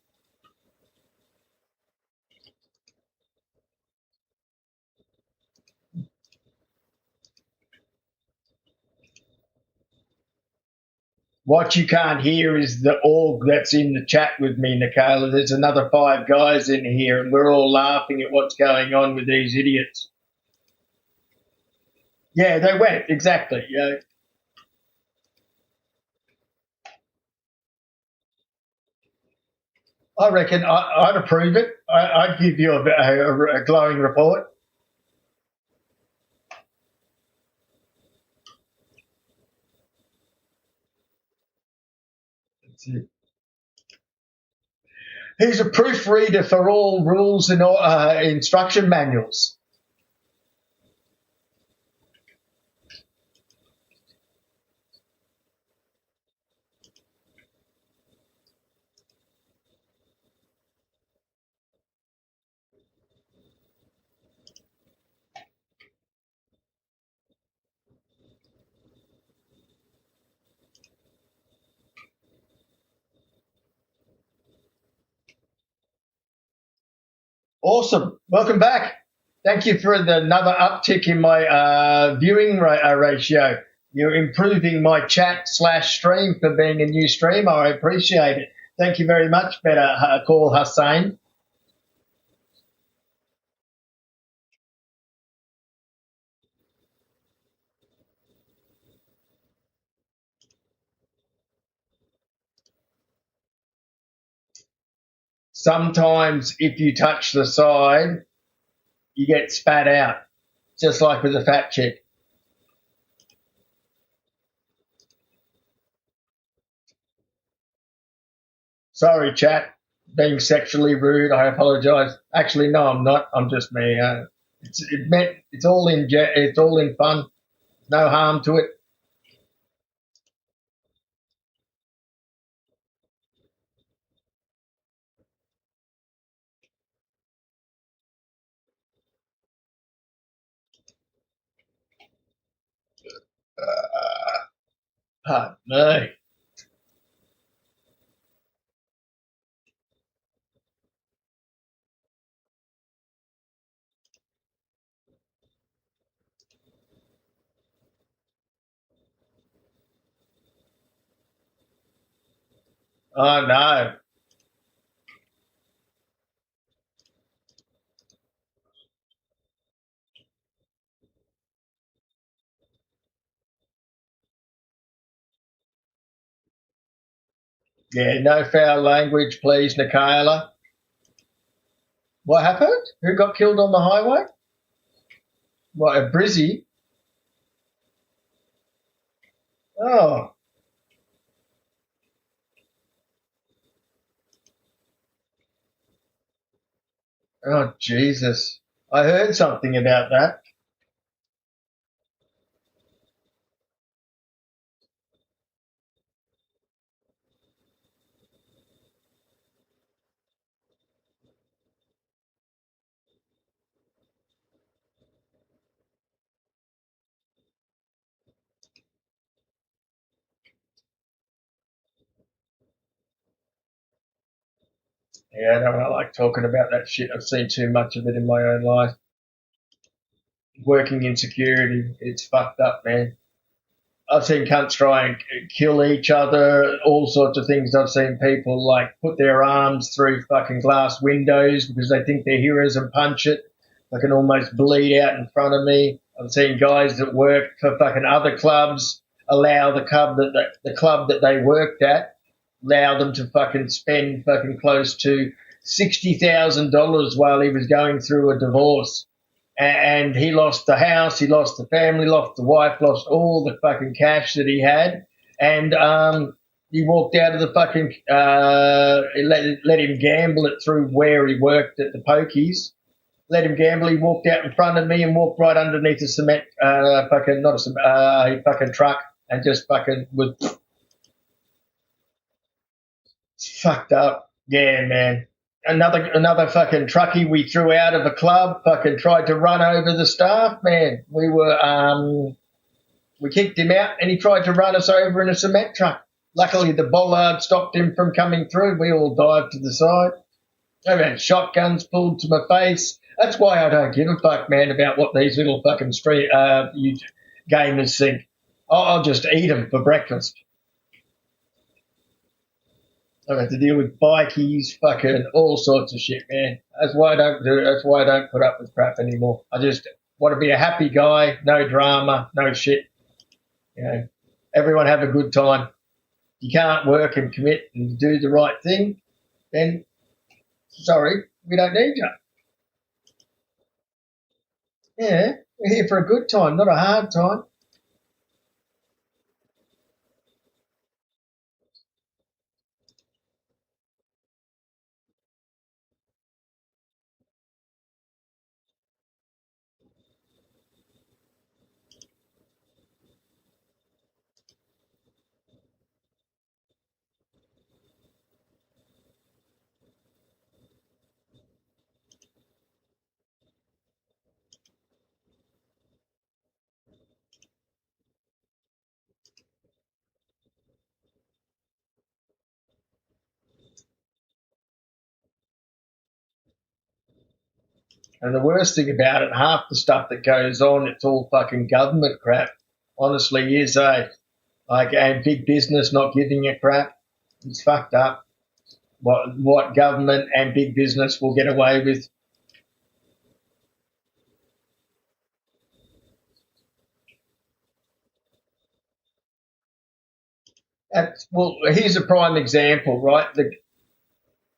A: What you can't hear is the org that's in the chat with me, Nicola. There's another 5 guys in here, and we're all laughing at what's going on with these idiots. Yeah, they went, exactly. Yeah. I reckon I'd approve it. I'd give you a glowing report. He's a proofreader for all rules and instruction manuals. Awesome. Welcome back. Thank you for another uptick in my viewing ratio. You're improving my chat/stream for being a new streamer. I appreciate it. Thank you very much. Better call Hussein. Sometimes if you touch the side, you get spat out, just like with a fat chick. Sorry, chat. Being sexually rude. I apologise. Actually, no, I'm not. I'm just me. It's all it's all in fun. No harm to it. Pardon me. Oh no. Yeah, no foul language, please, Nicola. What happened? Who got killed on the highway? What, a Brizzy? Oh, oh, Jesus. I heard something about that. Yeah, I don't like talking about that shit. I've seen too much of it in my own life. Working in security, it's fucked up, man. I've seen cunts try and kill each other, all sorts of things. I've seen people like put their arms through fucking glass windows because they think they're heroes and punch it. I can almost bleed out in front of me. I've seen guys that work for fucking other clubs allow the club that they worked at allow them to fucking spend fucking close to $60,000 while he was going through a divorce, and he lost the house, he lost the family, lost the wife, lost all the fucking cash that he had, and he walked out of the fucking let him gamble it through where he worked at the pokies. Let him gamble. He walked out in front of me and walked right underneath a cement fucking not a cement, fucking truck and just fucking was fucked up. Yeah, man. Another fucking truckie we threw out of a club fucking tried to run over the staff, man. We kicked him out, and he tried to run us over in a cement truck. Luckily, the bollard stopped him from coming through. We all dived to the side. I've had shotguns pulled to my face. That's why I don't give a fuck, man, about what these little fucking street gamers think. I'll just eat them for breakfast. I've had to deal with bikies, fucking all sorts of shit, man. That's why I don't do it. That's why I don't put up with crap anymore. I just want to be a happy guy, no drama, no shit. You know, everyone have a good time. You can't work and commit and do the right thing, then sorry, we don't need you. Yeah, we're here for a good time, not a hard time. And the worst thing about it, half the stuff that goes on, it's all fucking government crap. Honestly, is and big business not giving a crap. It's fucked up. What government and big business will get away with. Well, here's a prime example, right? The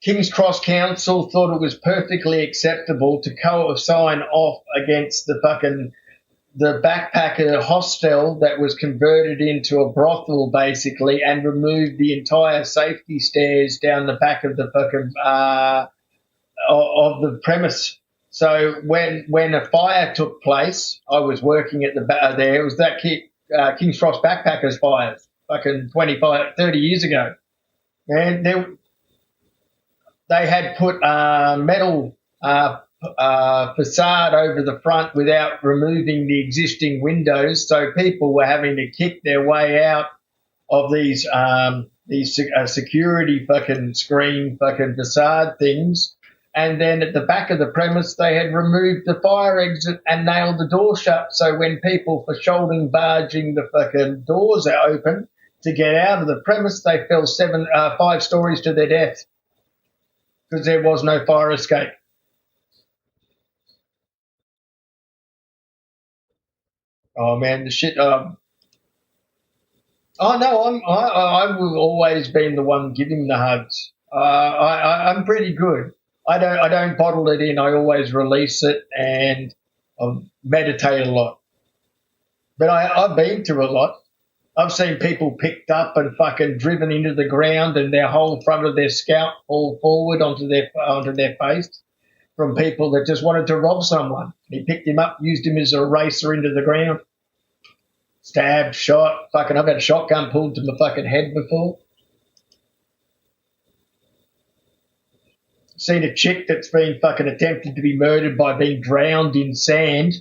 A: King's Cross Council thought it was perfectly acceptable to sign off against the backpacker hostel that was converted into a brothel, basically, and removed the entire safety stairs down the back of the of the premise. So when a fire took place, I was working at there. It was that King's Cross backpackers fires, fucking 25, 30 years ago. And they had put metal facade over the front without removing the existing windows, so people were having to kick their way out of these security fucking screen fucking facade things. And then at the back of the premise, they had removed the fire exit and nailed the door shut. So when people were shouldering, barging the fucking doors are open to get out of the premise, they fell 5 stories to their death because there was no fire escape. Oh man, the shit. Oh no, I've always been the one giving the hugs. I'm pretty good. I don't bottle it in. I always release it, and I meditate a lot. But I've been through a lot. I've seen people picked up and fucking driven into the ground, and their whole front of their scalp fall forward onto their face from people that just wanted to rob someone. He picked him up, used him as a racer into the ground. Stabbed, shot, fucking, I've had a shotgun pulled to my fucking head before. Seen a chick that's been fucking attempted to be murdered by being drowned in sand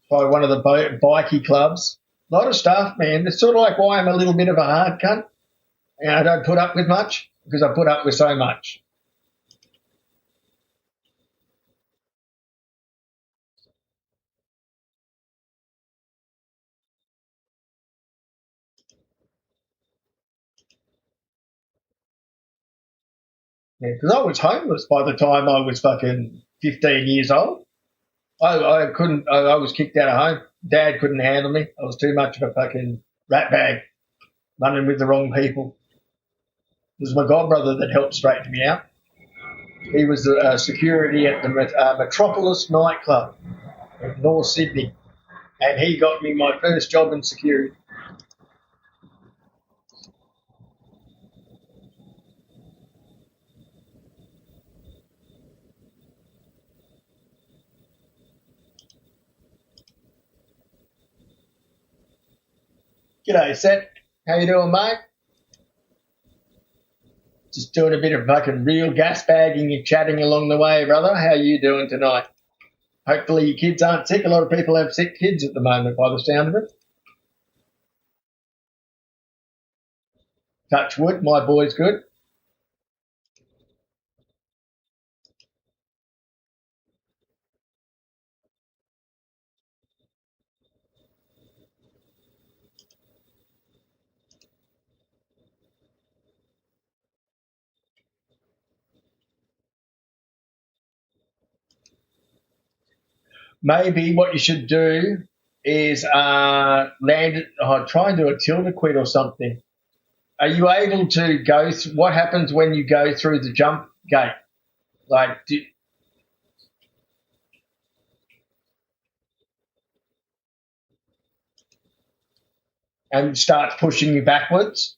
A: by one of the bikie clubs. A lot of stuff, man. It's sort of like why I'm a little bit of a hard cunt. And I don't put up with much because I put up with so much. Because I was homeless by the time I was fucking 15 years old. I couldn't. I was kicked out of home. Dad couldn't handle me. I was too much of a fucking rat bag, running with the wrong people. It was my godbrother that helped straighten me out. He was security at the Metropolis nightclub in North Sydney, and he got me my first job in security. G'day, Seth. How you doing, mate? Just doing a bit of fucking real gas bagging and chatting along the way, brother. How you doing tonight? Hopefully your kids aren't sick. A lot of people have sick kids at the moment by the sound of it. Touch wood, my boy's good. Maybe what you should do is land. Try and do a tilde quit or something. Are you able to go? What happens when you go through the jump gate? Like, and starts pushing you backwards?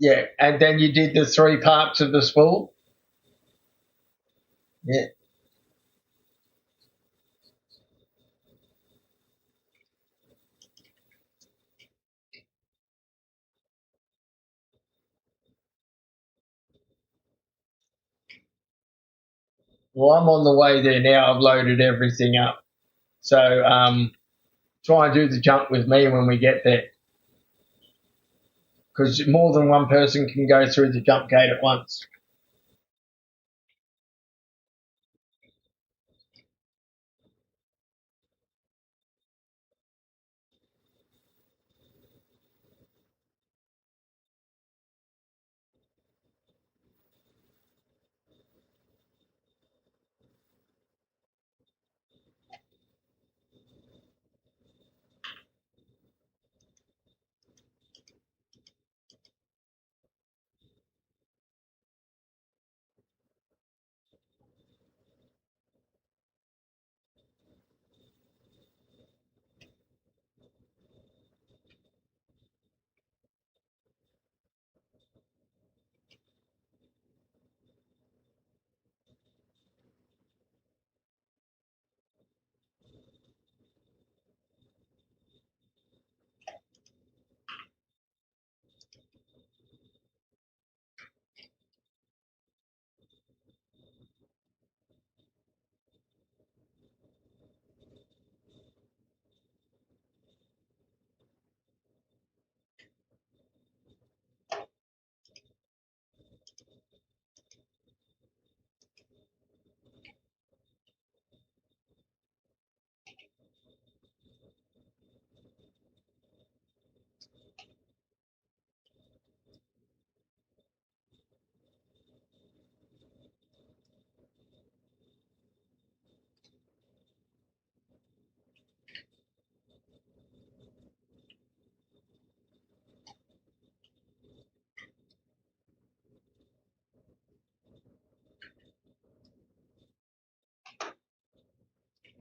A: Yeah, and then you did the 3 parts of the spool. Yeah. Well, I'm on the way there now. I've loaded everything up. So try and do the jump with me when we get there, because more than one person can go through the jump gate at once.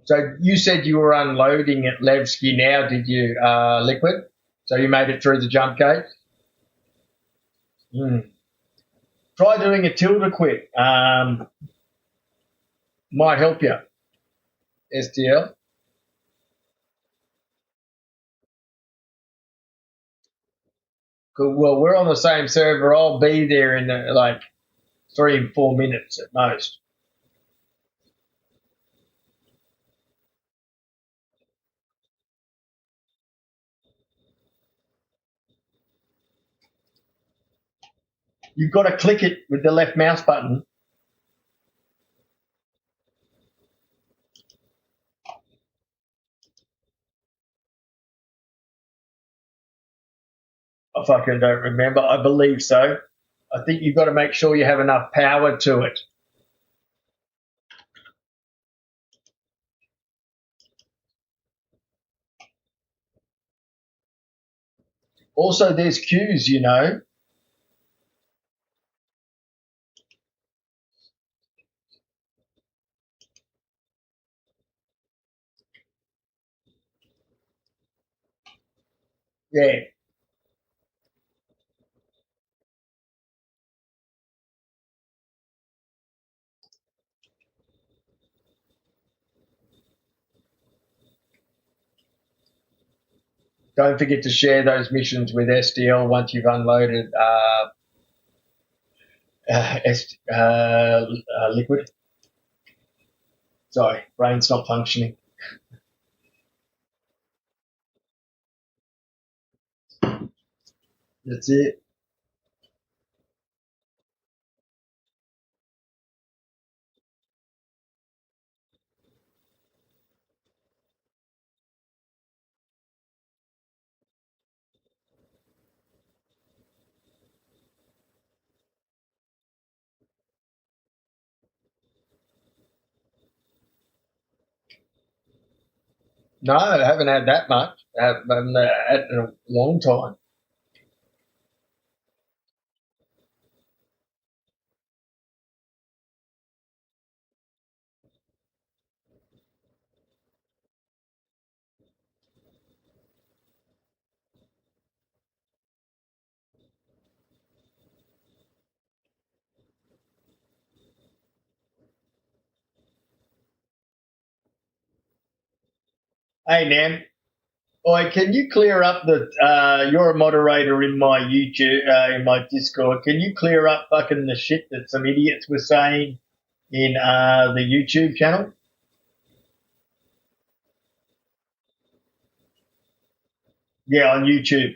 A: So you said you were unloading at Levski now, did you, Liquid? So you made it through the jump gate? Mm. Try doing a tilde quit. Might help you, STL. Well, we're on the same server. I'll be there in like 3 and 4 minutes at most. You've got to click it with the left mouse button. I fucking don't remember. I believe so. I think you've got to make sure you have enough power to it. Also, there's queues, you know. Yeah. Don't forget to share those missions with SDL once you've unloaded liquid. Sorry, brain's not functioning. That's it. No, I haven't had that much. I haven't had it in a long time. Hey, man. Oi, can you clear up the? You're a moderator in my YouTube, in my Discord. Can you clear up fucking the shit that some idiots were saying in the YouTube channel? Yeah, on YouTube.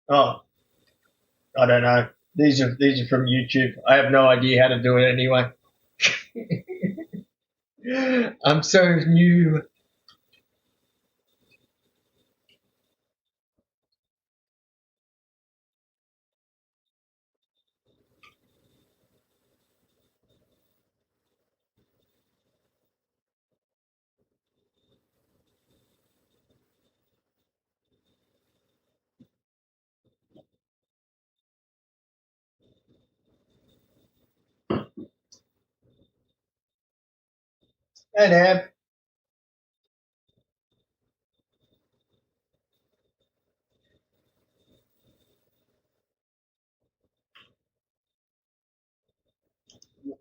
A: Oh, I don't know. These are from YouTube. I have no idea how to do it anyway. I'm so new. And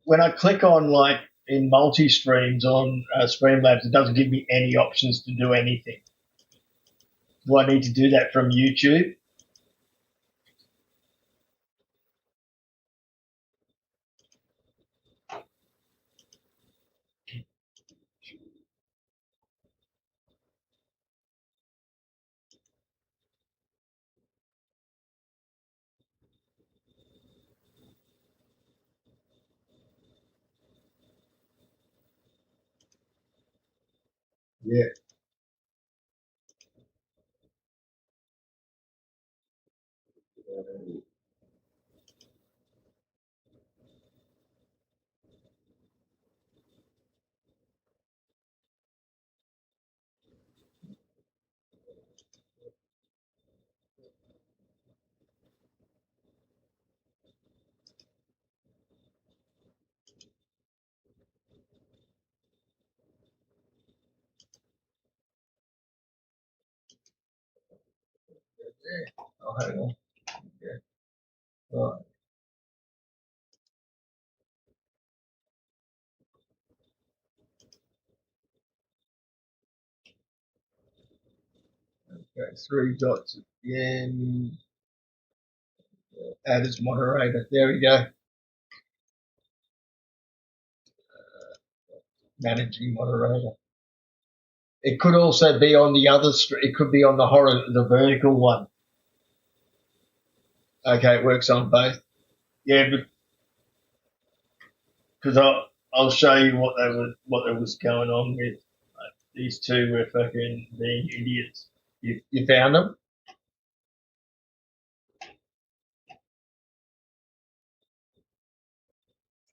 A: when I click on like in multi streams on Streamlabs, it doesn't give me any options to do anything. Do I need to do that from YouTube? Yeah. Oh, hang on. Yeah. Right. Okay. Three dots again. Add as moderator. There we go. Managing moderator. It could also be on the other. It could be on the vertical one. Okay, it works on both. Yeah, but because I'll show you what there was going on with these two were fucking being idiots. You found them?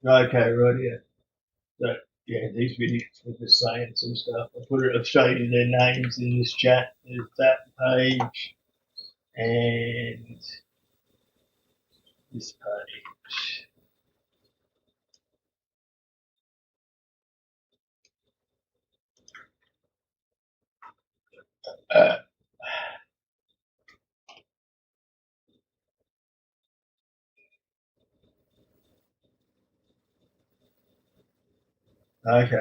A: Okay, right, yeah. So yeah, these idiots were just saying some stuff. I'll show you their names in this chat. There's that page and this page. Uh, okay.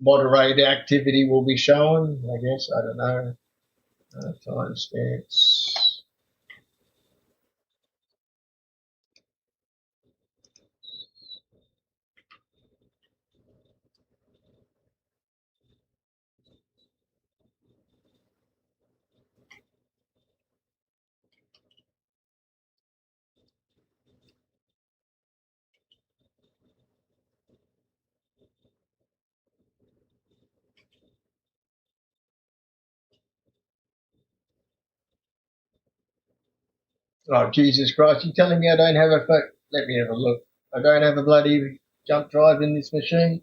A: moderate activity will be shown, I guess. I don't know. Timestamps. Oh, Jesus Christ, you telling me I don't have a let me have a look. I don't have a bloody jump drive in this machine?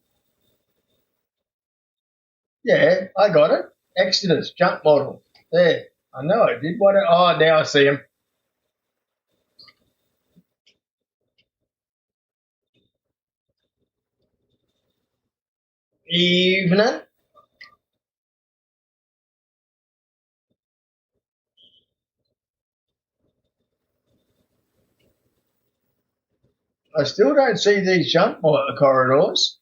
A: Yeah, I got it. Exodus, jump model. There. I know I did. Oh, now I see him. Evening. I still don't see these jump corridors,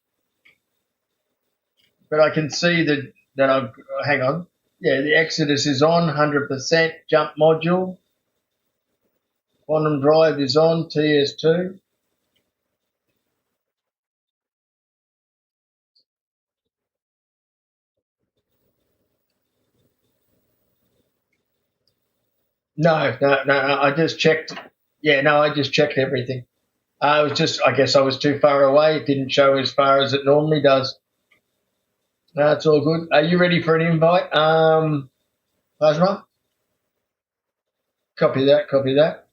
A: but I can see that I've, hang on. Yeah, the Exodus is on 100%. Jump module. Quantum drive is on TS2. No. I just checked. Yeah, no, I just checked everything. I was just, I guess I was too far away. It didn't show as far as it normally does. No, it's all good. Are you ready for an invite? Plasma? Copy that, copy that.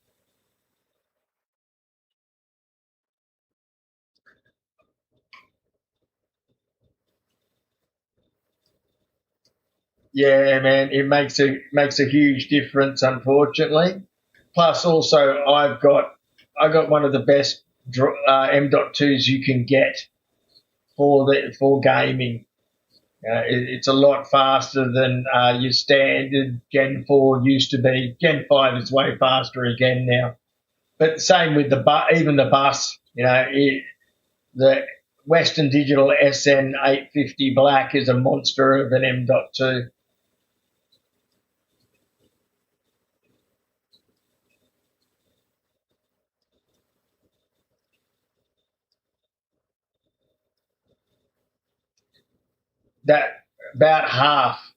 A: Yeah, man, it makes a huge difference, unfortunately. Plus, also, I got one of the best M.2s you can get for gaming. It's a lot faster than your standard Gen 4 used to be. Gen 5 is way faster again now. But same with even the bus. The Western Digital SN 850 Black is a monster of an M.2. That about half.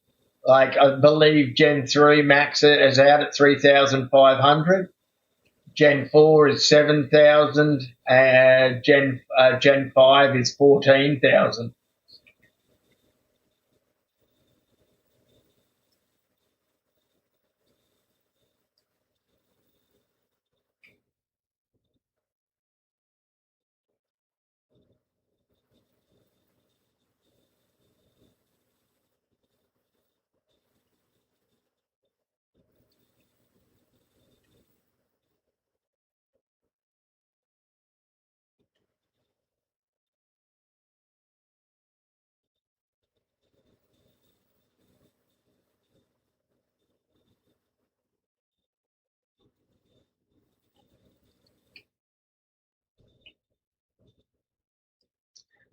A: Like I believe Gen 3 Max is out at 3,500. Gen 4 is 7,000, and Gen 5 is 14,000.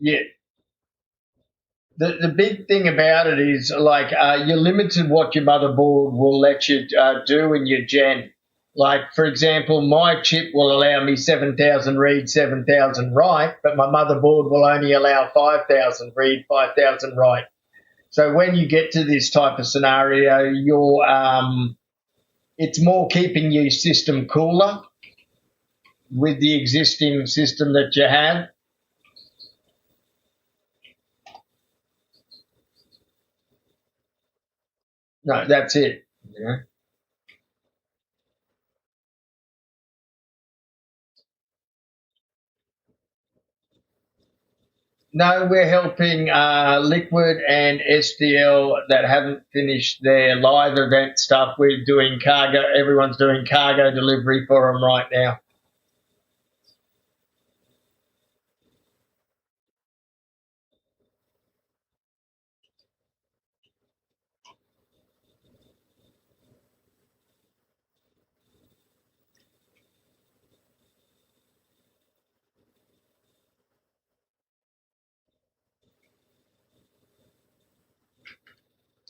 A: Yeah, the big thing about it is like you're limited what your motherboard will let you do in your gen. Like for example, my chip will allow me 7,000 read, 7,000 write, but my motherboard will only allow 5,000 read, 5,000 write. So when you get to this type of scenario, it's more keeping your system cooler with the existing system that you have. No, that's it. Yeah. No, we're helping Liquid and SDL that haven't finished their live event stuff. We're doing cargo. Everyone's doing cargo delivery for them right now.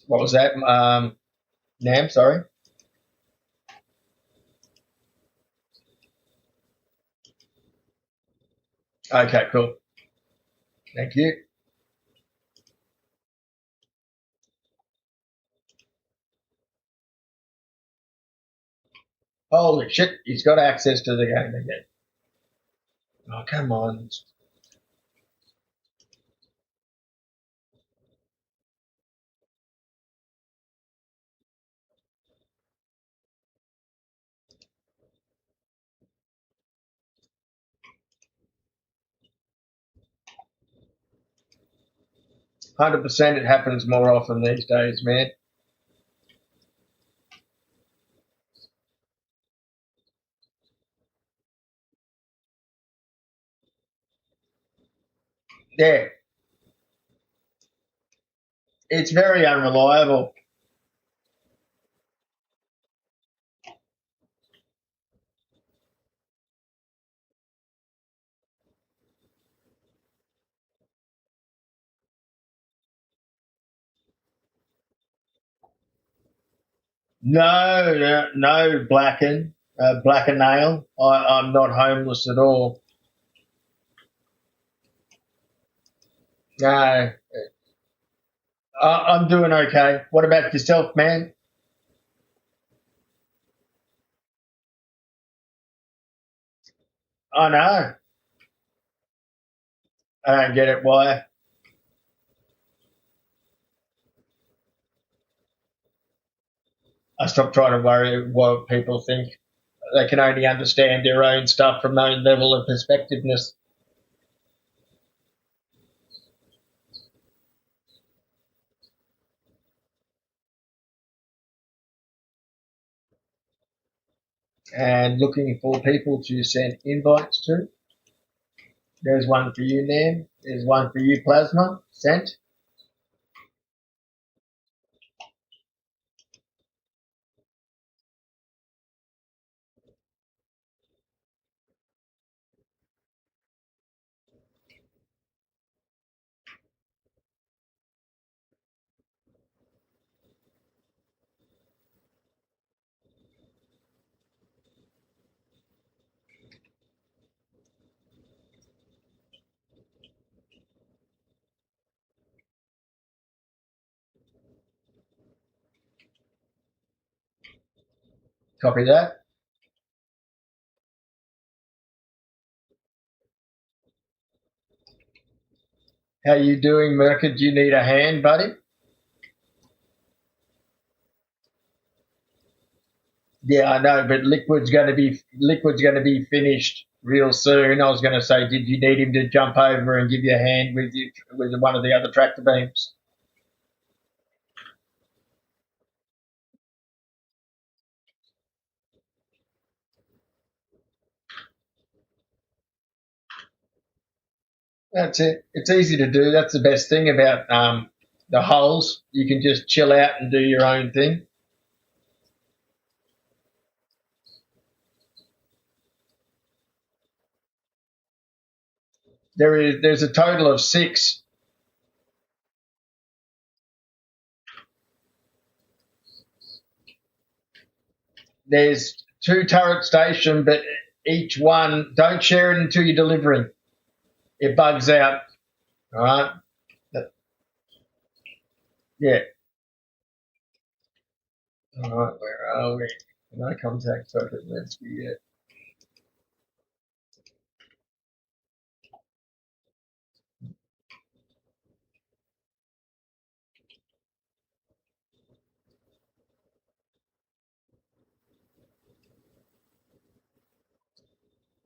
A: What was that? Nam, sorry. Okay, cool. Thank you. Holy shit, he's got access to the game again. Oh, come on. 100% it happens more often these days, man. Yeah, it's very unreliable. No, black and nail. I'm not homeless at all. No, I'm doing okay. What about yourself, man? I know. I don't get it. Why? I stopped trying to worry what people think. They can only understand their own stuff from their own level of perspectiveness. And looking for people to send invites to. There's one for you, Nam. There's one for you, Plasma. Sent. Copy that. How you doing, Merca? Do you need a hand, buddy? Yeah, I know, but Liquid's going to be finished real soon. I was going to say, did you need him to jump over and give you a hand with one of the other tractor beams? That's it. It's easy to do. That's the best thing about the holes. You can just chill out and do your own thing. There's a total of six. There's two turret station, but each one don't share it until you're delivering. It bugs out. All right. Yeah. All right. Where are we? No contact token. Let's be it.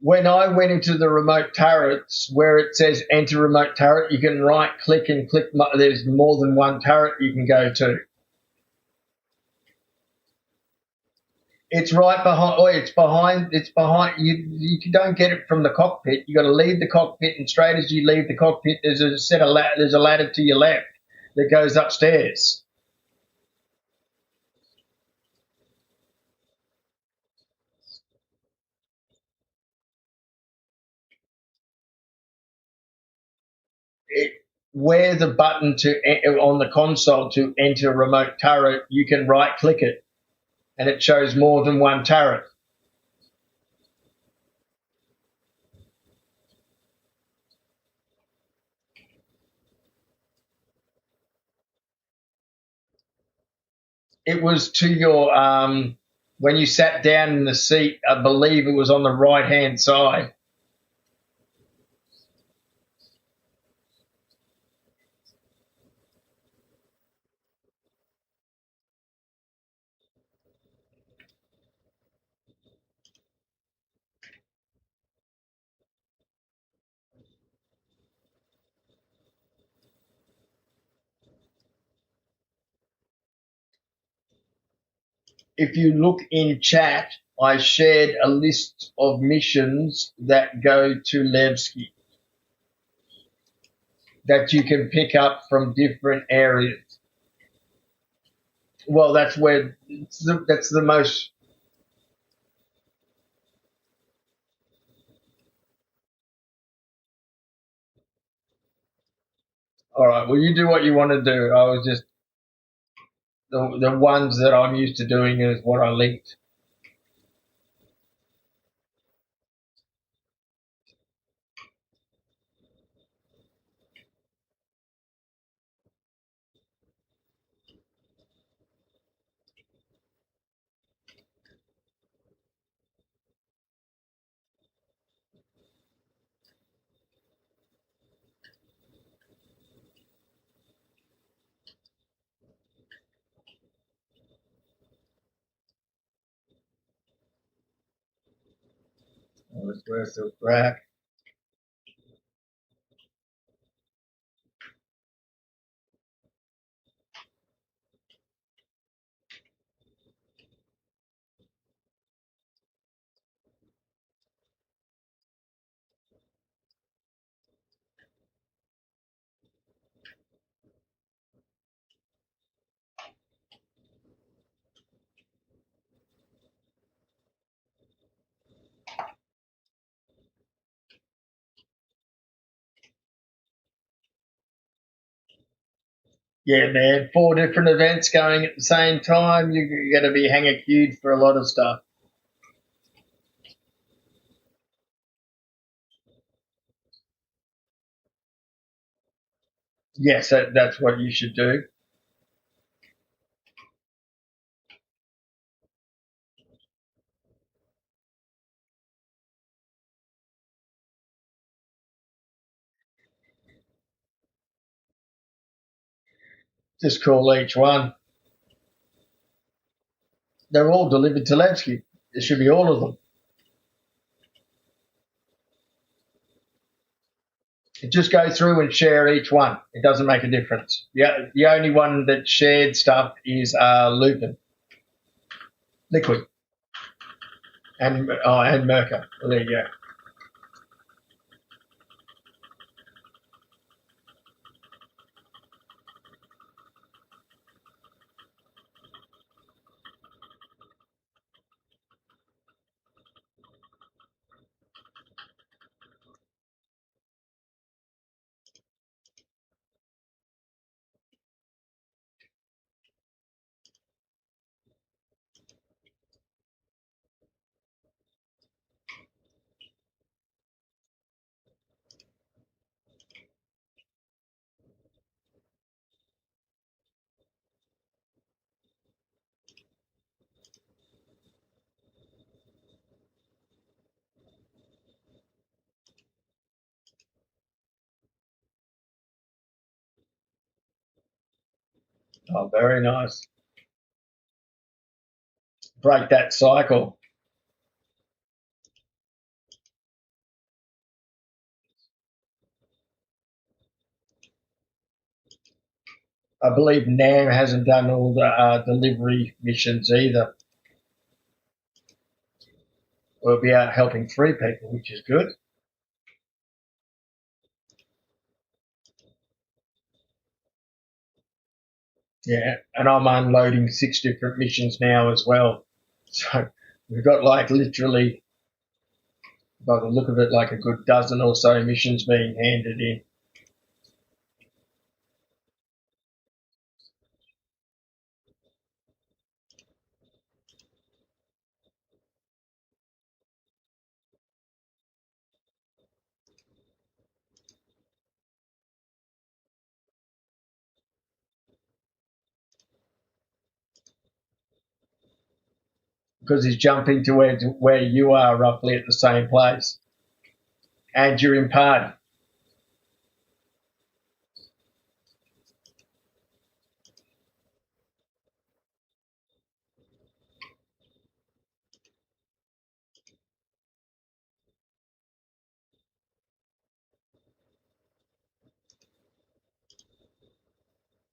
A: When I went into the remote turrets, where it says enter remote turret, you can right click and click. There's more than one turret you can go to. It's right behind. Oh, it's behind. It's behind. You don't get it from the cockpit. You got to leave the cockpit, and straight as you leave the cockpit, there's a ladder to your left that goes upstairs. It, where's a button on the console to enter a remote turret, you can right click it and it shows more than one turret. It was to your when you sat down in the seat, I believe it was on the right hand side. If you look in chat, I shared a list of missions that go to Levski that you can pick up from different areas. Well, that's where that's the most. All right. Well, you do what you want to do. I was just the ones that I'm used to doing is what I linked. Oh, that's where it's crack. Yeah, man. 4 different events going at the same time. You're going to be hang queued for a lot of stuff. Yes, that's what you should do. Just call each one. They're all delivered to Levski. It should be all of them. Just go through and share each one. It doesn't make a difference. Yeah, the only one that shared stuff is Lupin, Liquid, and Merca. Well, there you go. Oh, very nice. Break that cycle. I believe Nam hasn't done all the delivery missions either. We'll be out helping 3 people, which is good. Yeah, and I'm unloading 6 different missions now as well. So we've got like literally, by the look of it, like a good dozen or so missions being handed in. because he's jumping to where you are roughly at the same place. And you're in party.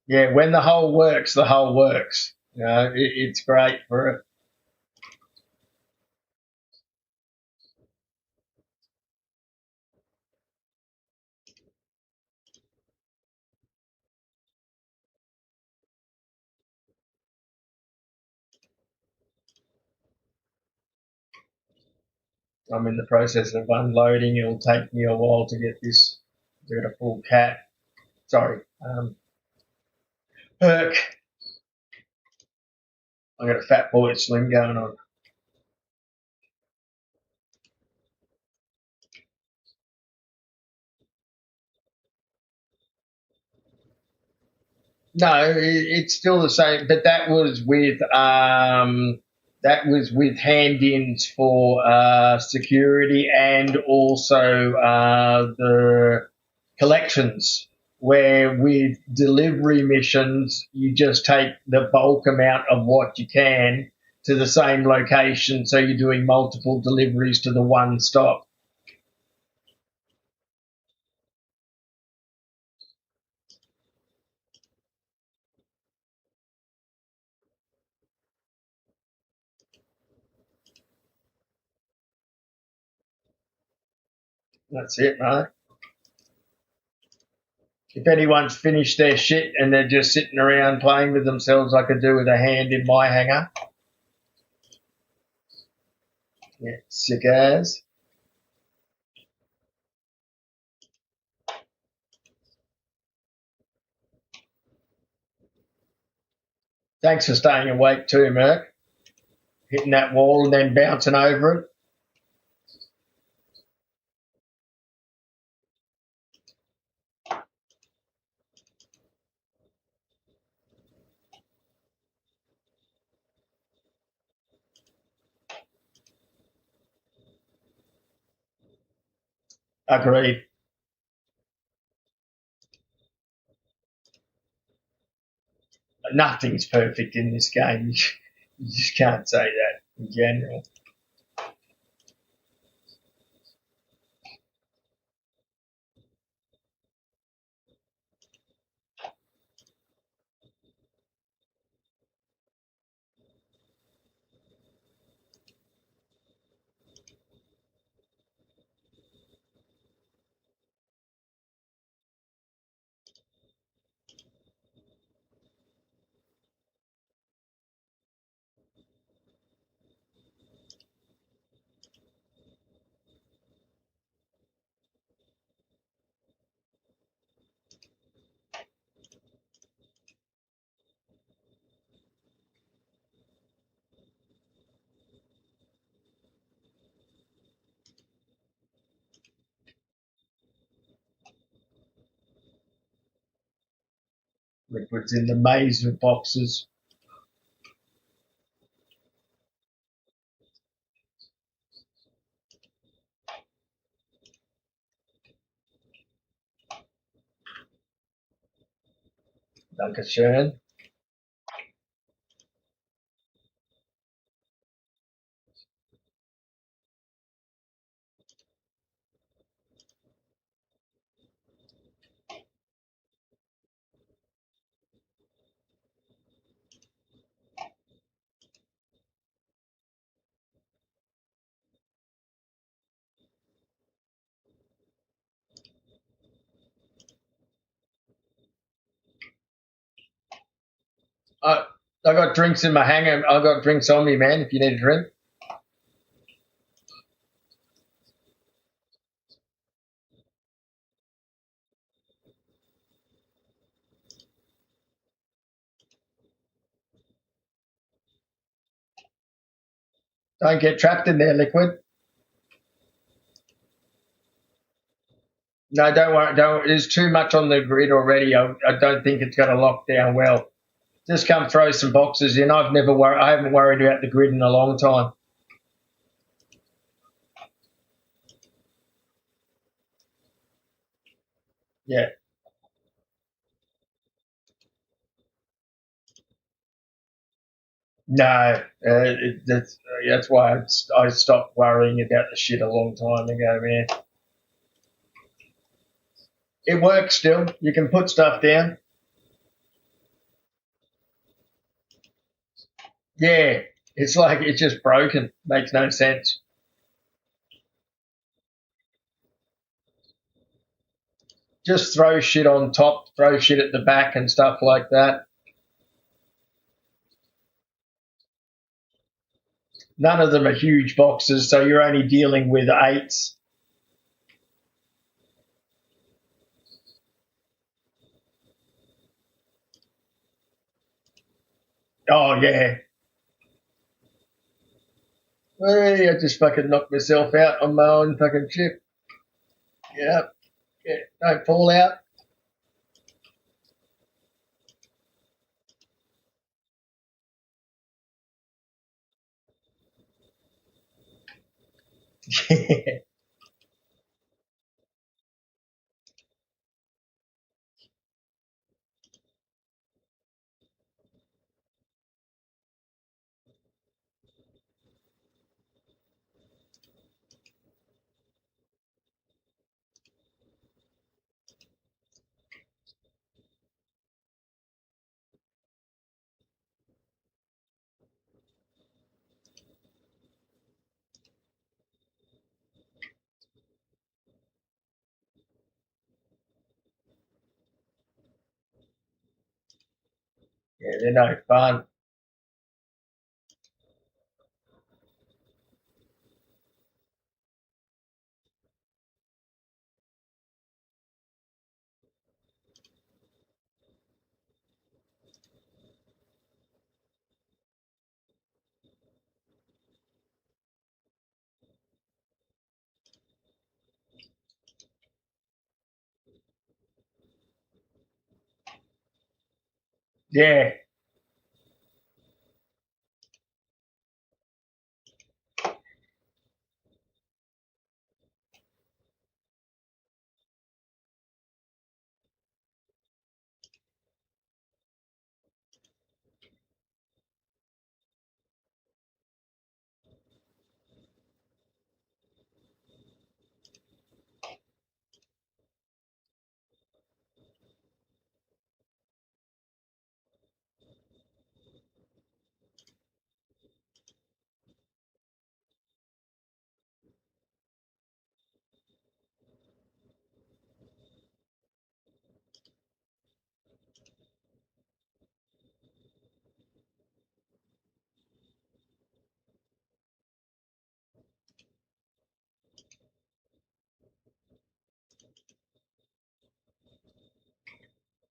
A: Yeah, when the whole works, the whole works. You know, it's great for it. I'm in the process of unloading. It'll take me a while to get this. To get a full cat. Sorry, perk. I got a fat boy slim going on. No, it's still the same, but that was with hand-ins for security and also the collections. Where with delivery missions, you just take the bulk amount of what you can to the same location, so you're doing multiple deliveries to the one stop. That's it, right? If anyone's finished their shit and they're just sitting around playing with themselves, I could do with a hand in my hanger. Yeah, sick as. Thanks for staying awake too, Merc. Hitting that wall and then bouncing over it. Agreed. Nothing's perfect in this game. You just can't say that in general. Liquids in the maze of boxes. Dankeschön. I, I got drinks in my hanger. I got drinks on me, man. If you need a drink, don't get trapped in there, liquid. No, don't worry. Don't. There's too much on the grid already. I don't think it's going to lock down well. Just come throw some boxes in. I haven't worried about the grid in a long time. Yeah. No, that's why I stopped worrying about the shit a long time ago, man. It works still. You can put stuff down. Yeah, it's like it's just broken. Makes no sense. Just throw shit on top, throw shit at the back and stuff like that. None of them are huge boxes, so you're only dealing with eights. Oh yeah. Hey, I just fucking knocked myself out on my own fucking chip. Yeah. Yeah. Don't fall out. Yeah, they're no fun. Yeah.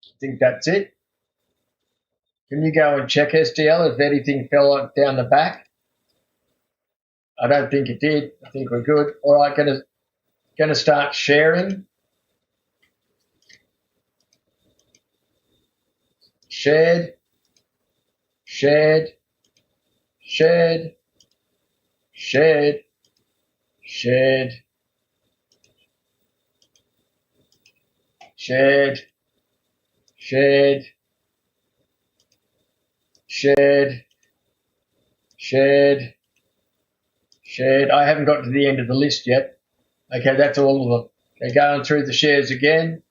A: I think that's it. Can you go and check SDL if anything fell down the back? I don't think it did. I think we're good. All right, gonna start sharing. Shared, shared, shared, shared, shared, shared, shared, shared, shared, shared. I haven't got to the end of the list yet. Okay, that's all of them. Okay, going through the shares again.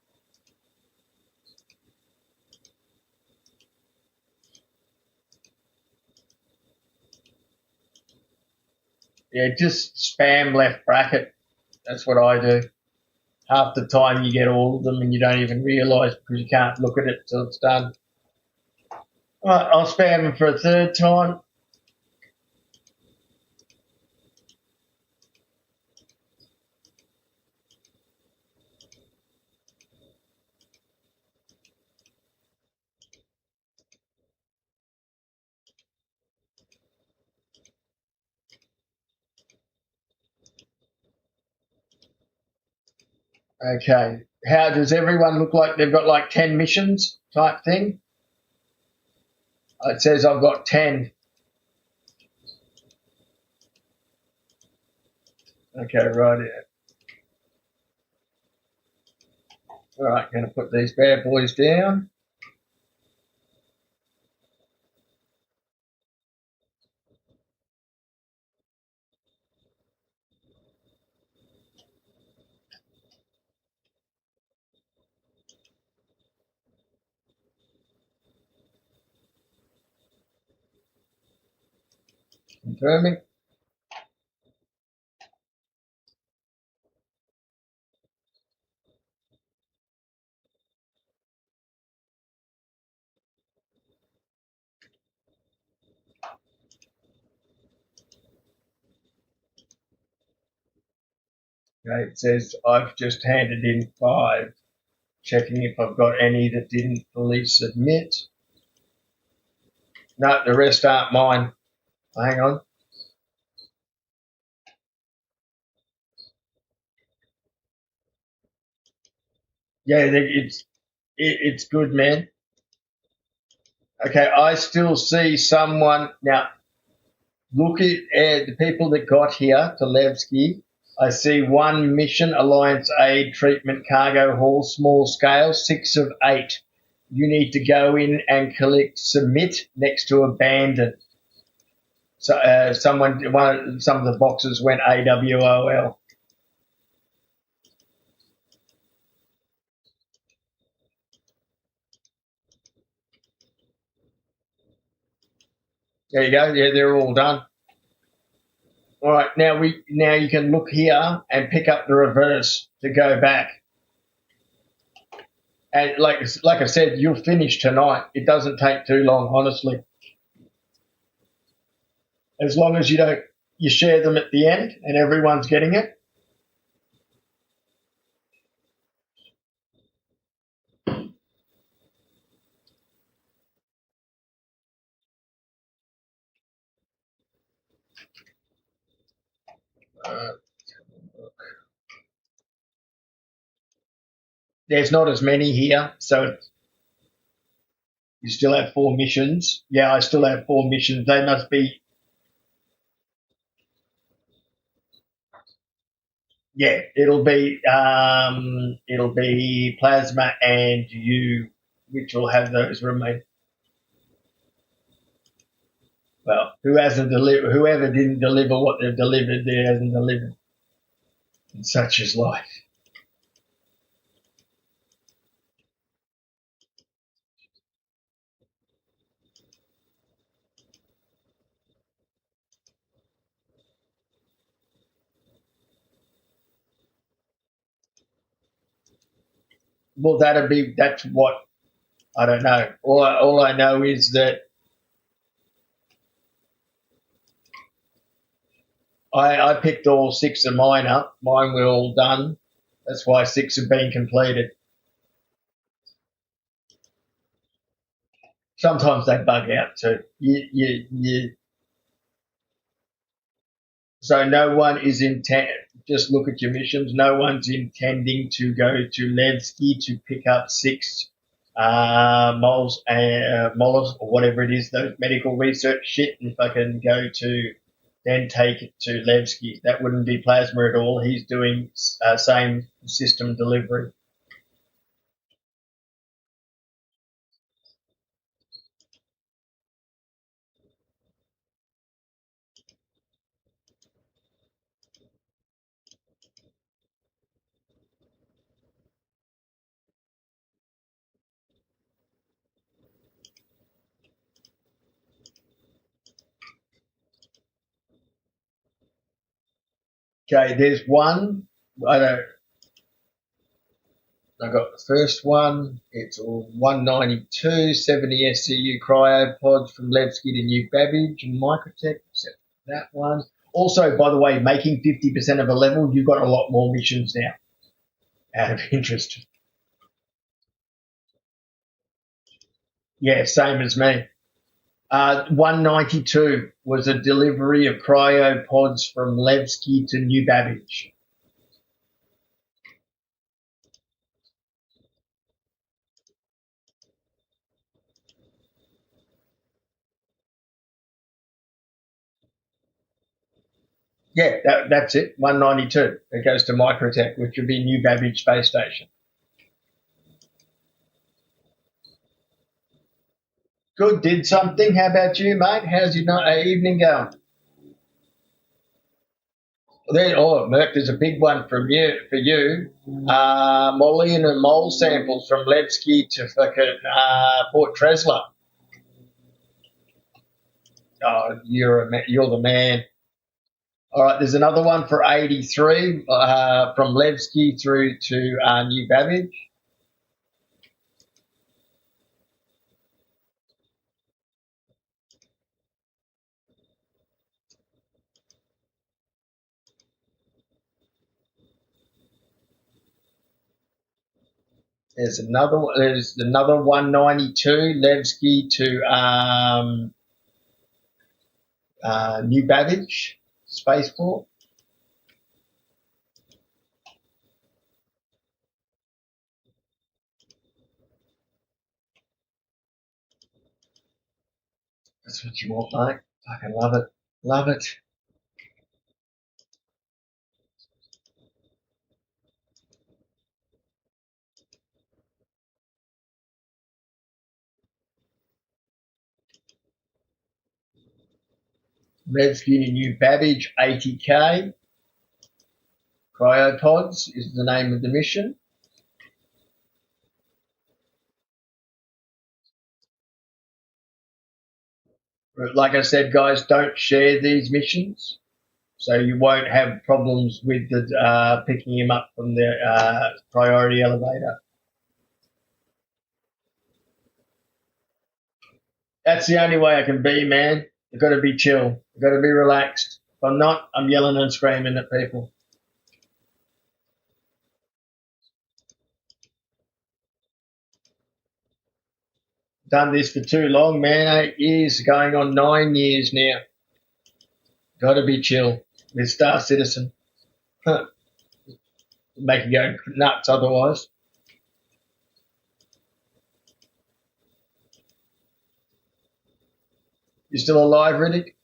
A: Yeah, just spam left bracket. That's what I do. Half the time you get all of them and you don't even realise because you can't look at it till it's done. All right, I'll spam them for a third time. Okay. How does everyone look like they've got like 10 missions type thing? It says I've got 10. Okay, right here. All right, going to put these bad boys down. Confirming. Okay, it says I've just handed in 5. Checking if I've got any that didn't fully submit. No, the rest aren't mine. Hang on. Yeah, it's good, man. Okay, I still see someone now. Look at the people that got here to Levski. I see one mission, Alliance Aid Treatment Cargo Haul, small scale, 6 of 8. You need to go in and collect submit next to abandon. So some of the boxes went AWOL. There you go. Yeah, they're all done. All right, now you can look here and pick up the reverse to go back. And like I said, you'll finish tonight. It doesn't take too long, honestly. As long as you share them at the end and everyone's getting it. Uh, there's not as many here, so you still have 4 missions. Yeah, I still have 4 missions. They must be. Yeah, it'll be plasma and you, which will have those remain. Well, whoever didn't deliver what they've delivered, there hasn't delivered. And such is life. Well, that's what I don't know. All I know is that I picked all 6 of mine up. Mine were all done. That's why 6 have been completed. Sometimes they bug out too. So no one is intent. Just look at your missions. No one's intending to go to Levski to pick up 6 moles or whatever it is, those medical research shit, and fucking go to then take it to Levski. That wouldn't be plasma at all. He's doing same system delivery. Okay, there's one. I don't. I got the first one. It's 192, 70 SCU cryopods from Levski to New Babbage and Microtech. Except that one. Also, by the way, making 50% of a level, you've got a lot more missions now. Out of interest. Yeah, same as me. 192 was a delivery of cryopods from Levski to New Babbage. Yeah, that's it. 192. It goes to Microtech, which would be New Babbage Space Station. Good, did something. How about you, mate? How's your evening going? Merc, there's a big one from you for you. Moline and mole samples from Levski to fucking Port Tresla. Oh, you're the man. All right, there's another one for 83 from Levski through to New Babbage. There's another 192 Levski to New Babbage Spaceport. That's what you want, mate. Fucking love it. Love it. Levski to New Babbage 80k. Cryopods is the name of the mission. Like I said, guys, don't share these missions, so you won't have problems with the picking him up from the priority elevator. That's the only way I can be, man. You've got to be chill. You've got to be relaxed. If I'm not, I'm yelling and screaming at people. Done this for too long, man. 8 years, going on 9 years now. Got to be chill with Star Citizen. Make you go nuts otherwise. You still alive, Riddick?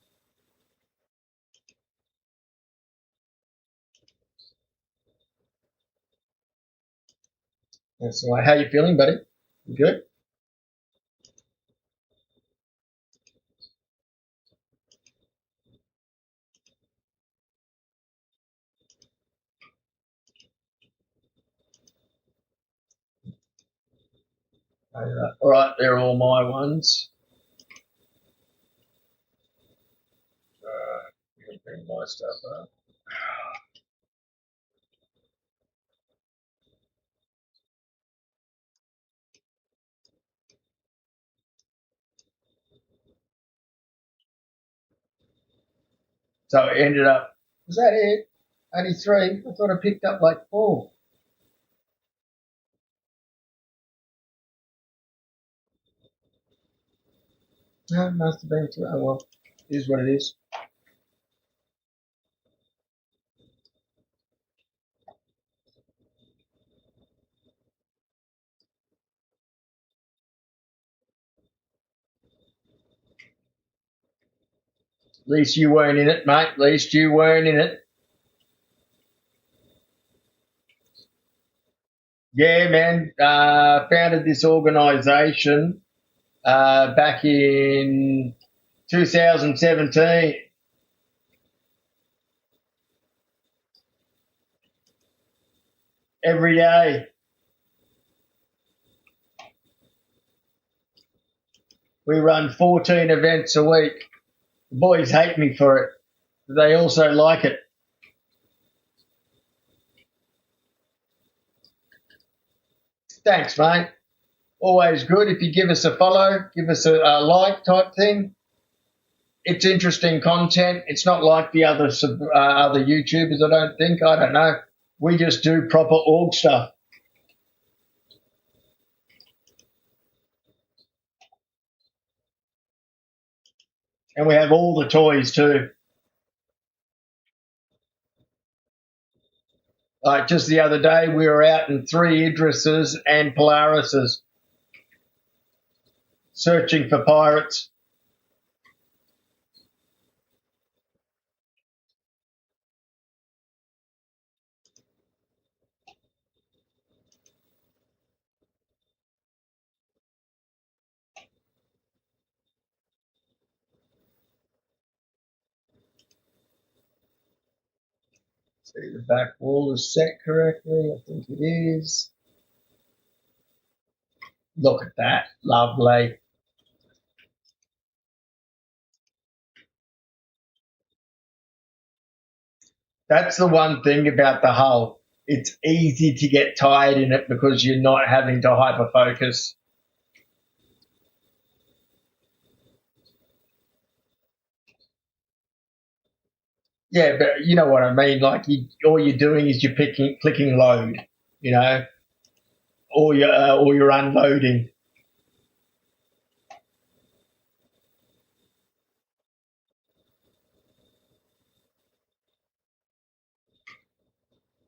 A: That's all right. How you feeling, buddy? You good? All right, they're all my ones. You can bring my stuff up. So it ended up, was that it? Only three? I thought I picked up like four. No, it must have been three. Oh, well, it is what it is. At least you weren't in it, mate. At least you weren't in it. Yeah, man. Founded this organisation back in 2017. Every day. We run 14 events a week. The boys hate me for it, but they also like it. Thanks, mate. Always good if you give us a follow, give us a like type thing. It's interesting content. It's not like the other YouTubers. I don't think. I don't know. We just do proper org stuff, and we have all the toys too. Like just the other day, we were out in 3 Idrises and Polarises searching for pirates. See, the back wall is set correctly. I think it is. Look at that. Lovely. That's the one thing about the hull. It's easy to get tired in it because you're not having to hyper focus. Yeah, but you know what I mean. Like all you're doing is you're clicking load. You know, or you're unloading.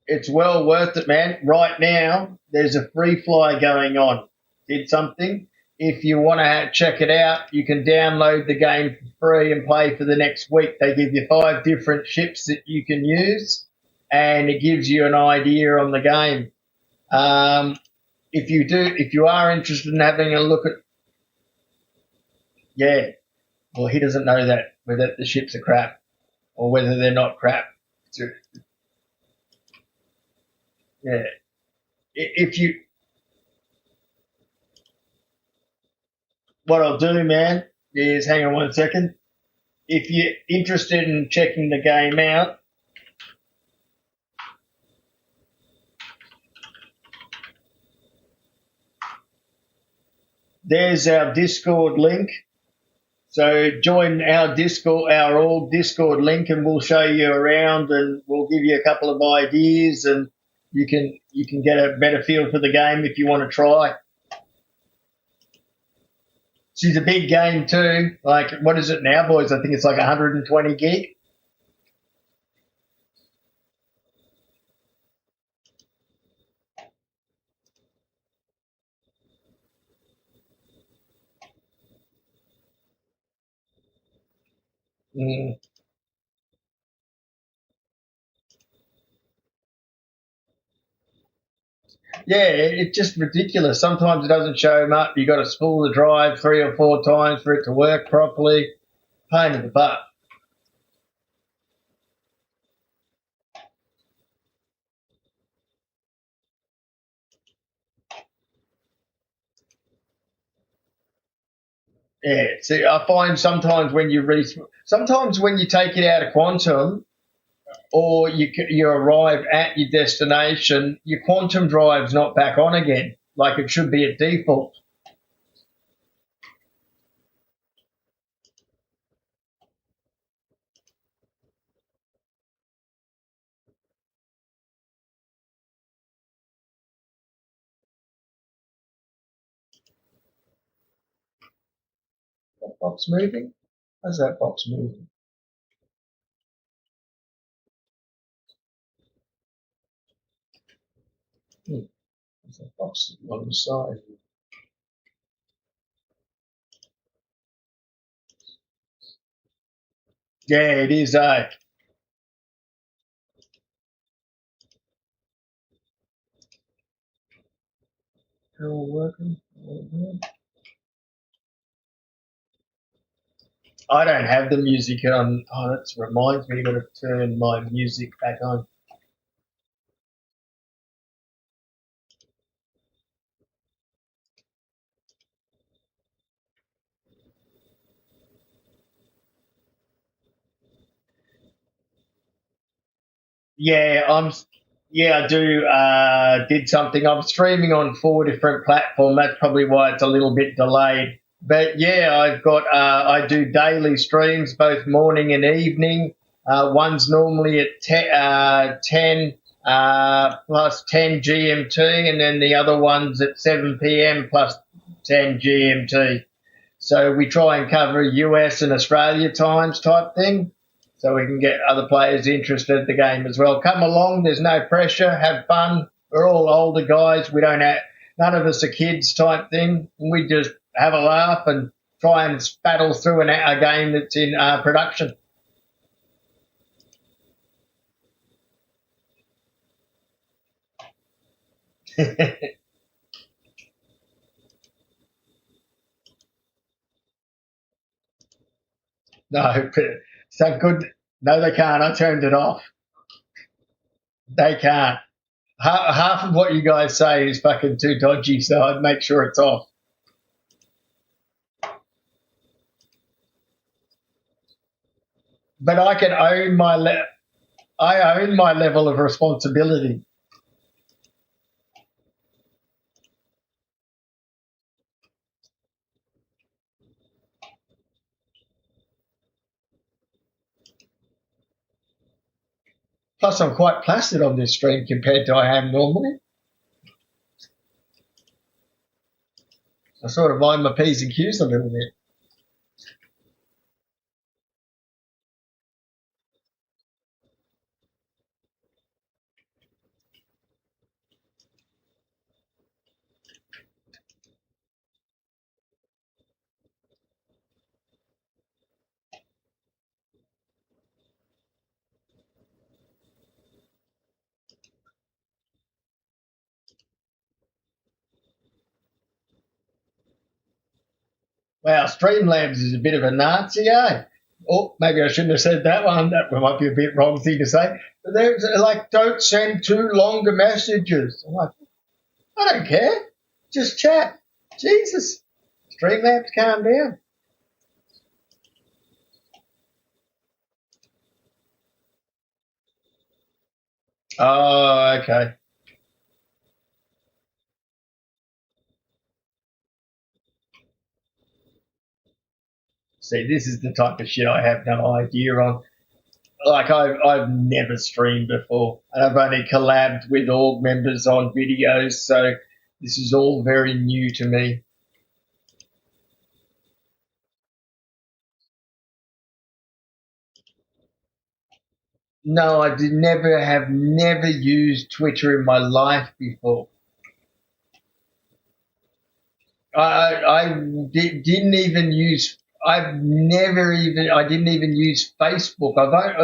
A: It's well worth it, man. Right now, there's a free fly going on. Did something. If you want to check it out, you can download the game for free and play for the next week. They give you 5 different ships that you can use, and it gives you an idea on the game. Um, if you are interested in having a look at, yeah, well, he doesn't know that whether the ships are crap or whether they're not crap. So, yeah, if you, what I'll do, man, is hang on 1 second. If you're interested in checking the game out, there's our Discord link. So join our Discord, our all Discord link, and we'll show you around, and we'll give you a couple of ideas, and you can get a better feel for the game if you want to try. She's a big game too. Like, what is it now, boys? I think it's like 120 gig. Mm. Yeah, it's just ridiculous. Sometimes it doesn't show them up. You got to spool the drive 3 or 4 times for it to work properly. Pain in the butt. Yeah, see, I find sometimes when sometimes when you take it out of quantum or you arrive at your destination, your quantum drive's not back on again, like it should be at default. That box moving? How's that box moving? Hmm, there's a box on the side. Yeah, it is. They're all working. All good. I don't have the music on. Oh, that reminds me. I've got to turn my music back on. Yeah, I do. Did something. I'm streaming on 4 different platforms. That's probably why it's a little bit delayed. But yeah, I do daily streams, both morning and evening. One's normally at 10 plus 10 GMT, and then the other one's at 7 p.m. plus 10 GMT. So we try and cover US and Australia times type thing, so we can get other players interested in the game as well. Come along, there's no pressure, have fun. We're all older guys. We don't have none of us are kids type thing. We just have a laugh and try and battle through a game that's in production. No, so good. No, they can't. I turned it off. They can't. Half of what you guys say is fucking too dodgy, so I'd make sure it's off. But I can own I own my level of responsibility. Plus, I'm quite placid on this stream compared to I am normally. I sort of mind my P's and Q's a little bit. Wow, Streamlabs is a bit of a Nazi, eh? Oh, maybe I shouldn't have said that one. That might be a bit wrong thing to say. But they're like, don't send too longer messages. I'm like, I don't care. Just chat. Jesus. Streamlabs, calm down. Oh, okay. See, this is the type of shit I have no idea on. Like, I've never streamed before, and I've only collabed with org members on videos, so this is all very new to me. No, I did never used Twitter in my life before. Didn't even use. I didn't even use Facebook.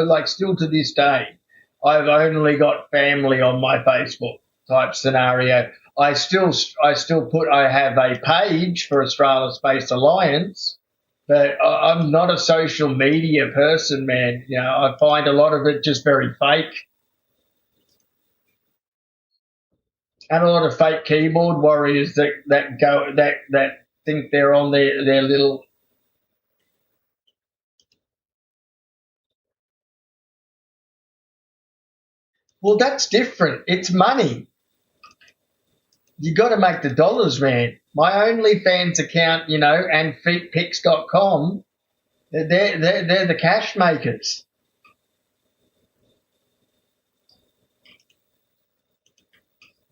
A: Like still to this day, I've only got family on my Facebook type scenario. I have a page for Australis Space Alliance, but I'm not a social media person, man. You know, I find a lot of it just very fake. And a lot of fake keyboard warriors that think they're on their little. Well, that's different. It's money. You got to make the dollars, man. My OnlyFans account, and feetpics.com, they're the cash makers.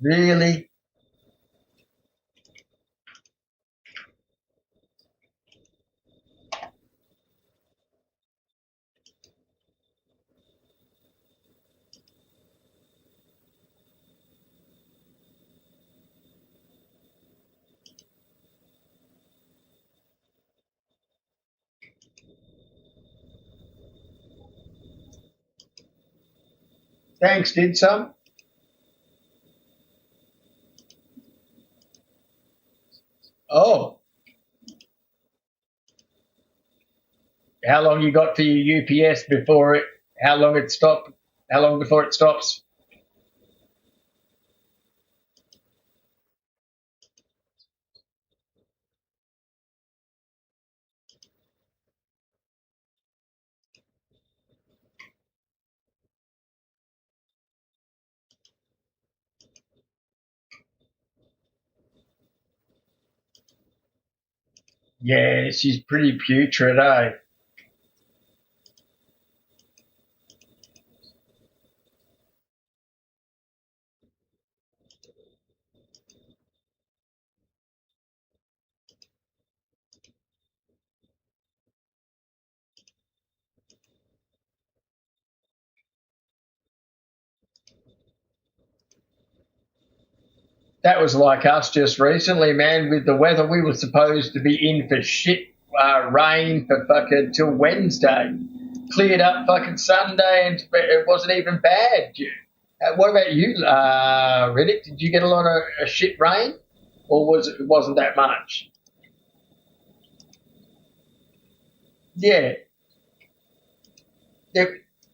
A: Really? Thanks, did some? Oh, how long you got for your UPS before it? How long it stopped? How long before it stops? Yeah, she's pretty putrid, eh? That was like us just recently, man, with the weather. We were supposed to be in for shit rain for fucking till Wednesday. Cleared up fucking Sunday, and it wasn't even bad. What about you, Riddick? Did you get a lot of shit rain, or wasn't that much? Yeah.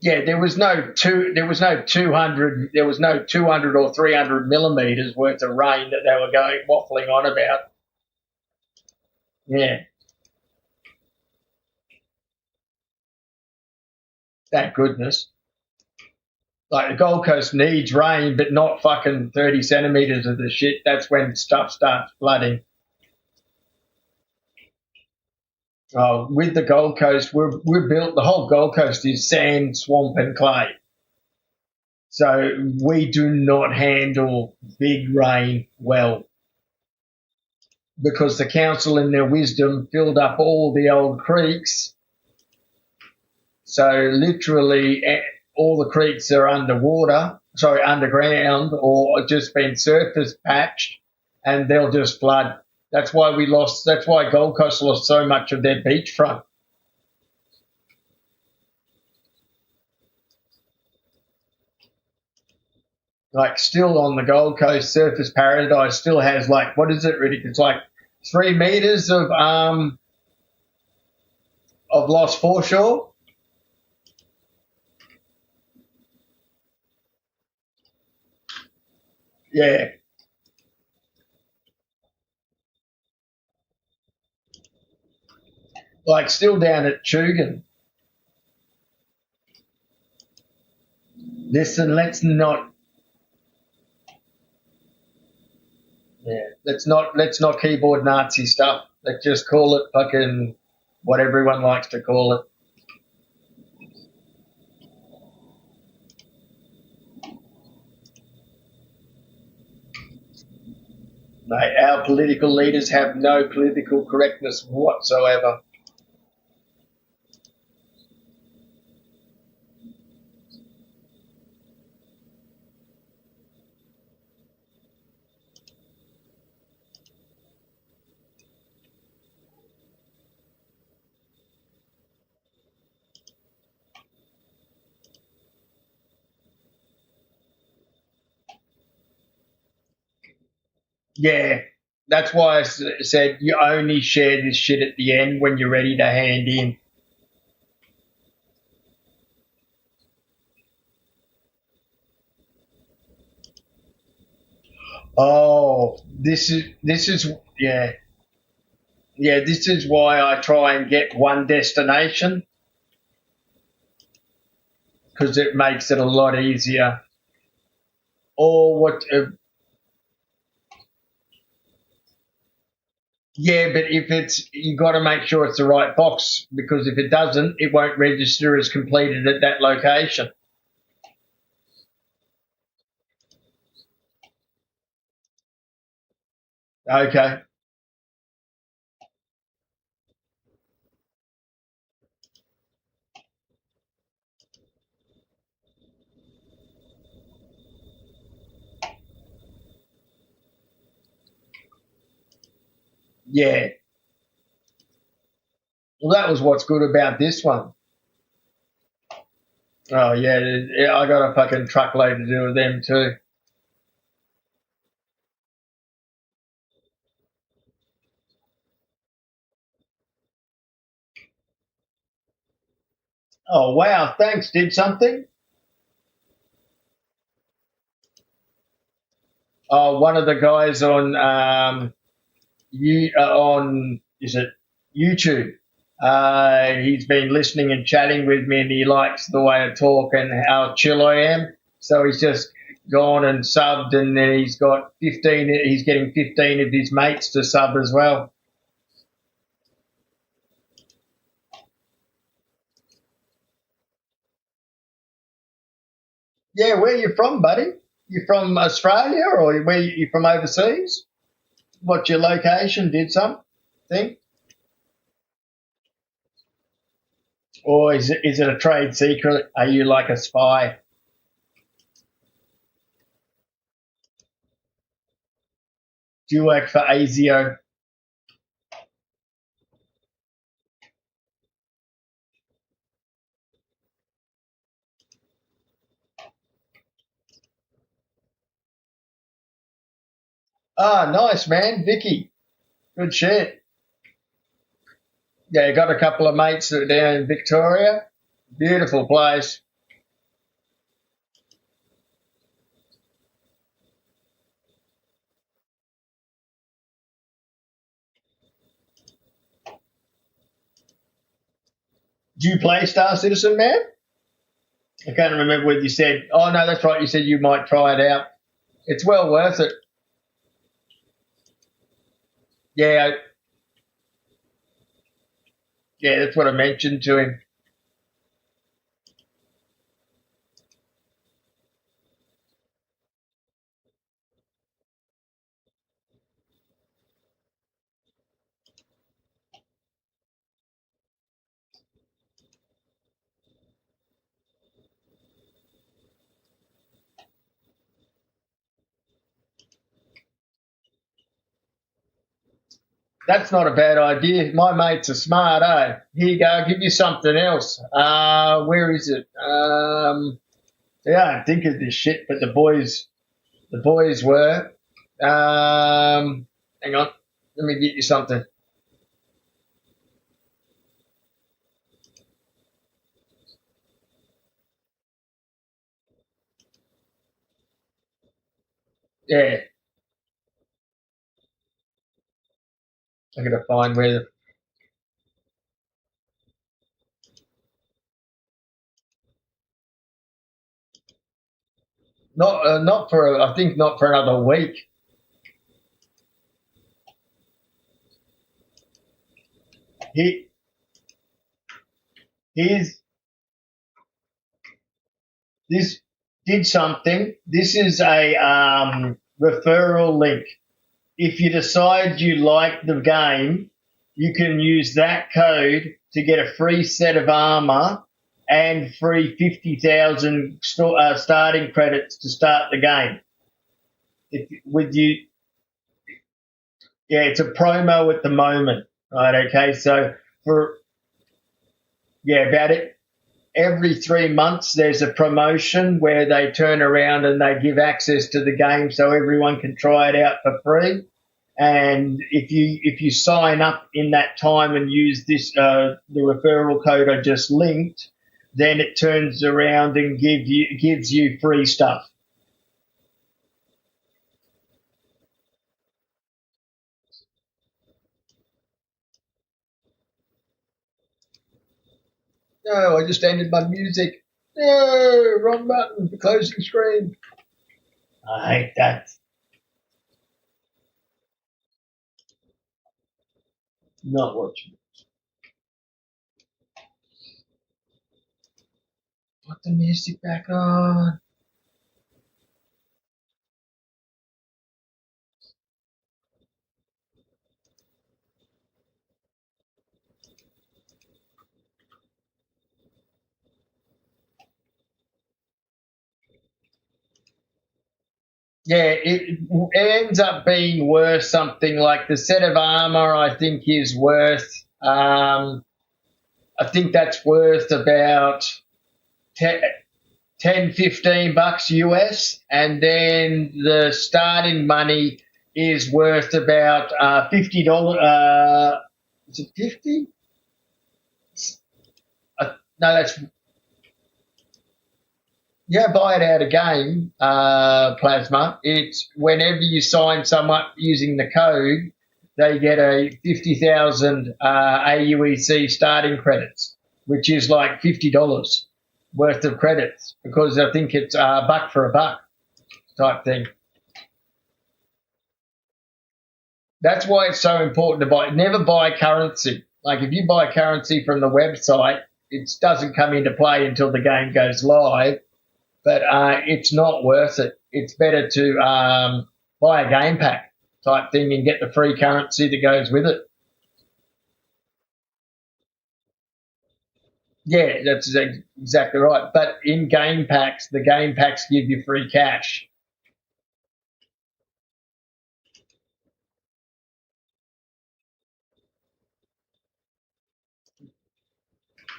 A: Yeah, there was no 200 or 300 millimeters worth of rain that they were going waffling on about. Yeah, thank goodness. Like the Gold Coast needs rain, but not fucking 30 centimeters of the shit. That's when stuff starts flooding. With the Gold Coast, we're built. The whole Gold Coast is sand, swamp, and clay. So we do not handle big rain well because the council, in their wisdom, filled up all the old creeks. So literally, all the creeks are underground, or just been surface patched, and they'll just flood. That's why we lost. That's why Gold Coast lost so much of their beachfront. Like still on the Gold Coast, Surface Paradise still has like, what is it, Riddick? It's like 3 meters of lost foreshore. Yeah, like still down at Chugan. Listen, let's not keyboard Nazi stuff. Let's just call it fucking what everyone likes to call it. Mate, our political leaders have no political correctness whatsoever. Yeah, that's why I said you only share this shit at the end when you're ready to hand in. Oh, this is yeah, this is why I try and get one destination because it makes it a lot easier. Or what? Yeah, but if it's you got to make sure it's the right box because if it doesn't, it won't register as completed at that location. Okay. Yeah. Well, that was what's good about this one. Oh yeah, I got a fucking truckload to do with them too. Oh wow, thanks. Did something? Oh, one of the guys on you on is it YouTube? He's been listening and chatting with me, and he likes the way I talk and how chill I am. So he's just gone and subbed, and then he's got 15. He's getting 15 of his mates to sub as well. Yeah, where you from, buddy? You from Australia or where you from overseas? What's your location? Did something? Or is it a trade secret? Are you like a spy? Do you work for ASIO? Ah, nice, man. Vicky. Good shit. Yeah, got a couple of mates that are down in Victoria. Beautiful place. Do you play Star Citizen, man? I can't remember whether you said. Oh no, that's right. You said you might try it out. It's well worth it. Yeah, yeah, that's what I mentioned to him. That's not a bad idea. My mates are smart, eh? Here you go. I'll give you something else. Where is it? Yeah, I don't think of this shit, but the boys were. Hang on. Let me get you something. Yeah, I gotta find where. Not for. I think not for another week. He he's this did something. This is a referral link. If you decide you like the game, you can use that code to get a free set of armor and free 50,000 starting credits to start the game. With you, yeah, it's a promo at the moment, right? Okay, so for about it every 3 months there's a promotion where they turn around and they give access to the game so everyone can try it out for free. And if you sign up in that time and use this the referral code I just linked, then it turns around and gives you free stuff. No, I just ended my music. No, wrong button. The closing screen. I hate that. Not watching. Put the music back on. Yeah, it ends up being worth something like the set of armor. I think is worth. I think that's worth about 10, $15 US, and then the starting money is worth about $50. Is it 50? No, that's buy it out of game, Plasma. It's whenever you sign someone up using the code, they get a 50,000 AUEC starting credits, which is like $50 worth of credits because I think it's a buck for a buck type thing. That's why it's so important to never buy currency. Like if you buy currency from the website, it doesn't come into play until the game goes live, but it's not worth it. It's better to buy a game pack type thing and get the free currency that goes with it. Yeah, that's exactly right. But in game packs, the game packs give you free cash.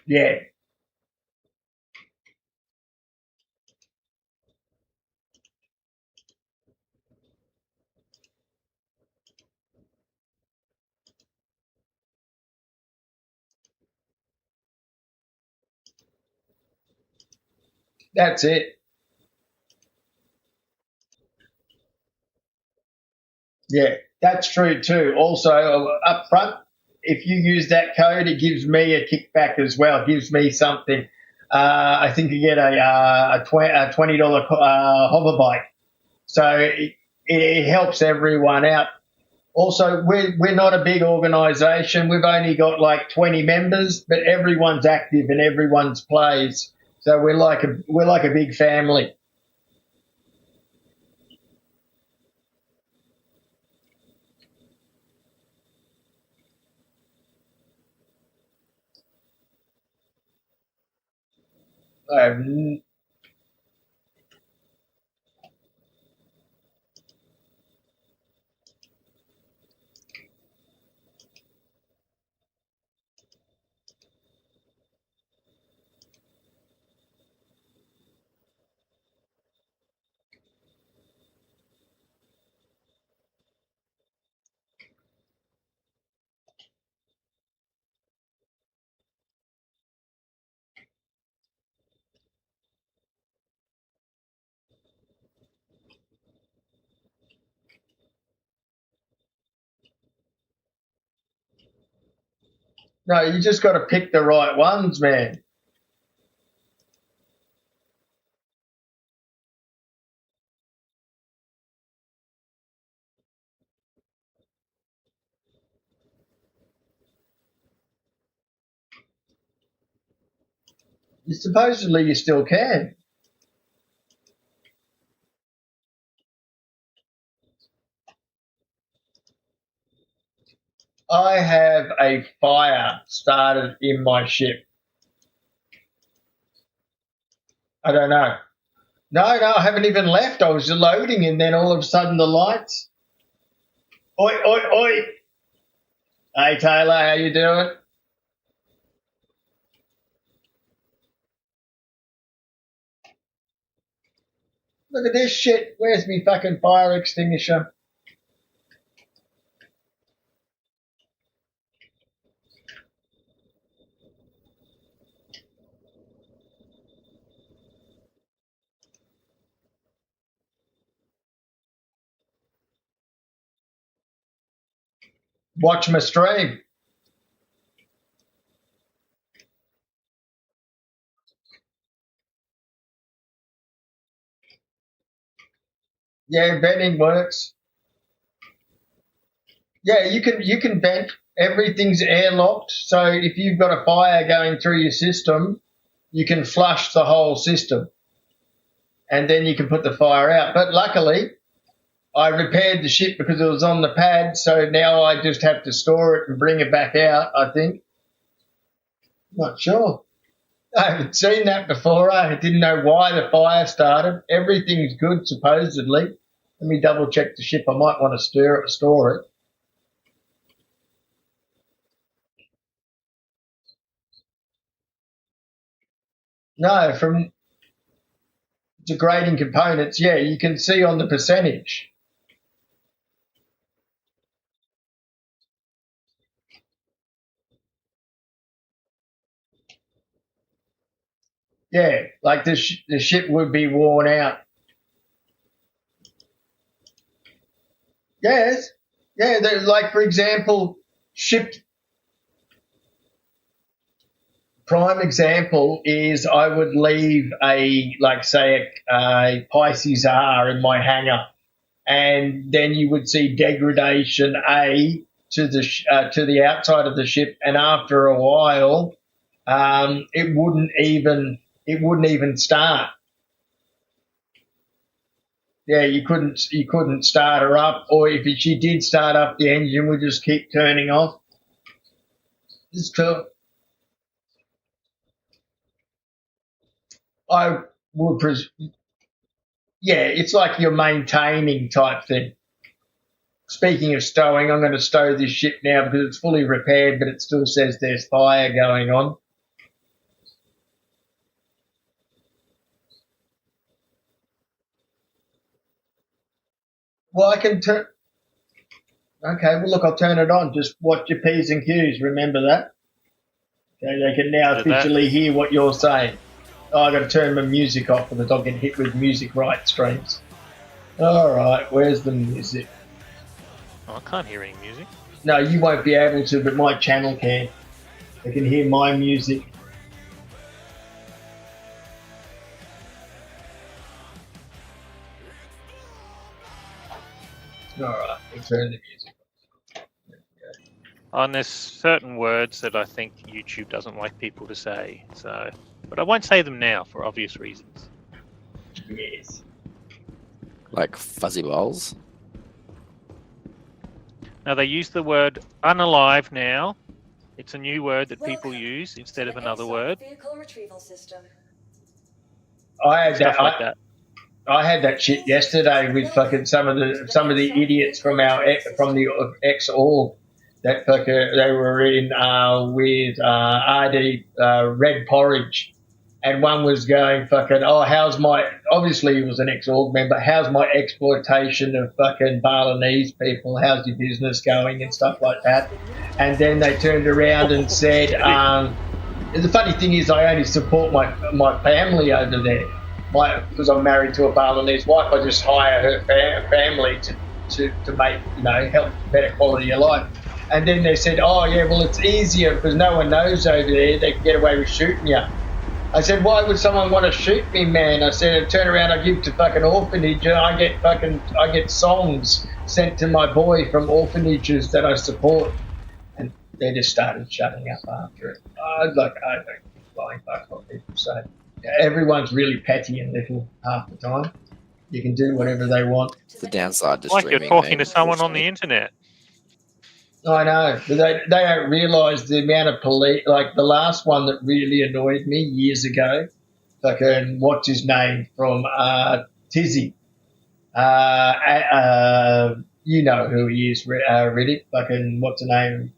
A: Yeah, that's it. Yeah, that's true too. Also, up front, if you use that code, it gives me a kickback as well. It gives me something. I think you get a $20 hover bike. So it helps everyone out. Also, we're not a big organisation. We've only got like 20 members, but everyone's active and everyone's plays. So we're like a big family. So, no, you just got to pick the right ones, man. Supposedly you still can. I have a fire started in my ship. I don't know. No, I haven't even left. I was loading, and then all of a sudden the lights. Oi, oi, oi! Hey Taylor, how you doing? Look at this shit. Where's me fucking fire extinguisher? Watch my stream. Yeah, venting works. Yeah, you can vent. Everything's airlocked, so if you've got a fire going through your system, you can flush the whole system, and then you can put the fire out. But luckily, I repaired the ship because it was on the pad, so now I just have to store it and bring it back out, I think. Not sure. I haven't seen that before. I didn't know why the fire started. Everything's good, supposedly. Let me double check the ship. I might want to store it. No, from degrading components, yeah, you can see on the percentage. Yeah, like the ship would be worn out. Yes, yeah. Like for example, ship prime example is I would leave a like say a Pisces R in my hangar, and then you would see degradation A to the outside of the ship, and after a while, it wouldn't even start. Yeah, you couldn't start her up, or if she did start up, the engine would just keep turning off. It's cool. I would, yeah, it's like you're maintaining type thing. Speaking of stowing, I'm going to stow this ship now because it's fully repaired, but it still says there's fire going on. Well, I can turn. Okay, well, look, I'll turn it on. Just watch your P's and Q's. Remember that. Okay, they can now
C: Did that.
A: officially hear what you're saying. Oh, I've got to turn my music off because I'll get hit with music right streams. All right, where's the music?
C: Oh, I can't hear any music.
A: No, you won't be able to, but my channel can. They can hear my music. Alright, we'll turn the music
C: And there's certain words that I think YouTube doesn't like people to say. So, but I won't say them now for obvious reasons.
A: on. Yes.
D: Like fuzzy balls.
C: Now they use the word unalive now. It's a new word that people use instead of another word.
E: Vehicle retrieval system.
A: I had
C: Stuff
A: that.
C: like that.
A: I had that shit yesterday with fucking some of the idiots from the ex-org that fucker they were in with RD Red Porridge, and one was going fucking, oh, how's my, obviously he was an ex-org member, how's my exploitation of fucking Balinese people, how's your business going and stuff like that. And then they turned around and said, the funny thing is I only support my family over there. Because I'm married to a Balinese wife, I just hire her family to make, help better quality of life. And then they said, oh yeah, well it's easier because no one knows over there, they can get away with shooting you. I said, why would someone want to shoot me, man? I said, I turn around, I give to fucking orphanage, and I get songs sent to my boy from orphanages that I support. And they just started shutting up after it. I don't give flying fuck what people say. Everyone's really petty and little half the time. You can do whatever they want.
D: It's the downside to
C: Like
D: streaming.
C: you're talking
D: mate,
C: to someone on the
D: unfortunately.
C: internet.
A: I know, but they don't realise the amount of police. Like the last one that really annoyed me years ago, fucking what's his name from Tizzy. You know who he is, Riddick. Fucking what's the name?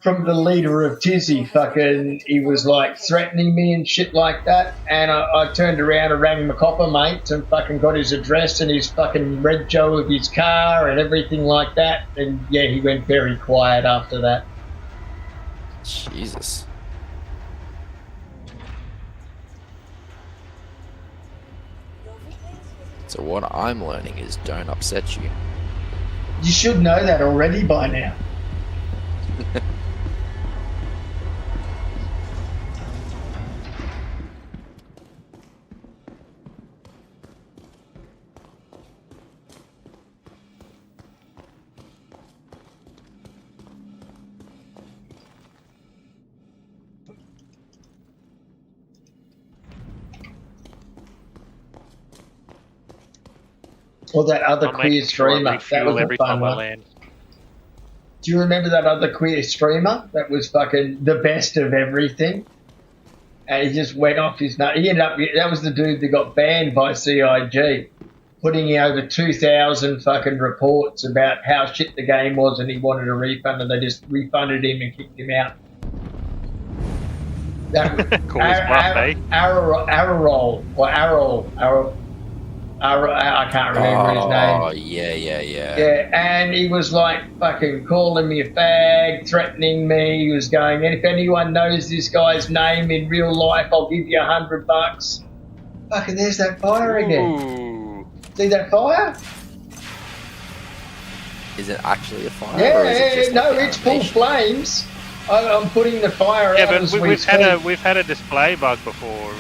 A: From the leader of Tizzy, fucking, he was like threatening me and shit like that. And I turned around and rang my copper mates and fucking got his address and his fucking red Joe of his car and everything like that. And yeah, he went very quiet after that.
D: Jesus. So what I'm learning is don't upset you.
A: You should know that already by now. Or that other
C: I'm
A: queer
C: making sure I
A: streamer. That
C: refuel
A: was a
C: every
A: fun
C: time I
A: one.
C: land.
A: Do you remember that other queer streamer that was fucking the best of everything? And he just went off his nut. He ended up, that was the dude that got banned by CIG, putting in over 2,000 fucking reports about how shit the game was and he wanted a refund and they just refunded him and kicked him out. That
C: Cool as buff, eh?
A: Arrow. I can't remember his name.
D: Oh, yeah.
A: Yeah, and he was like fucking calling me a fag, threatening me. He was going, and if anyone knows this guy's name in real life, I'll give you $100. Fucking, there's that fire again.
C: Ooh.
A: See that fire?
D: Is it actually a fire? or is it
A: Yeah,
D: just
A: no,
D: like
A: it's full
D: animation?
A: flames. I'm putting the fire
C: Yeah,
A: out
C: but
A: as
C: we've had
A: speak.
C: a display bug before.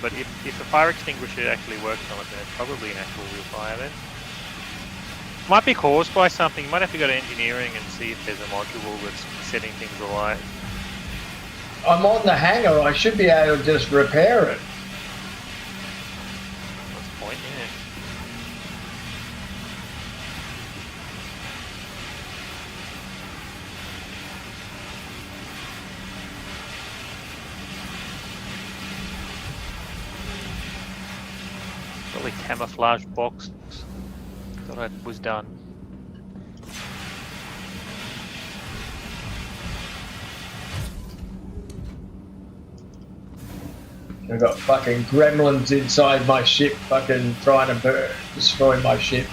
C: But if a fire extinguisher actually works on it, then it's probably an actual real fire then. Might be caused by something. You might have to go to engineering and see if there's a module that's setting things alight.
A: I'm on the hangar. I should be able to just repair it.
C: That's the point, yeah. Probably camouflage box. Thought I was done.
A: I've got fucking gremlins inside my ship fucking trying to destroy my ship.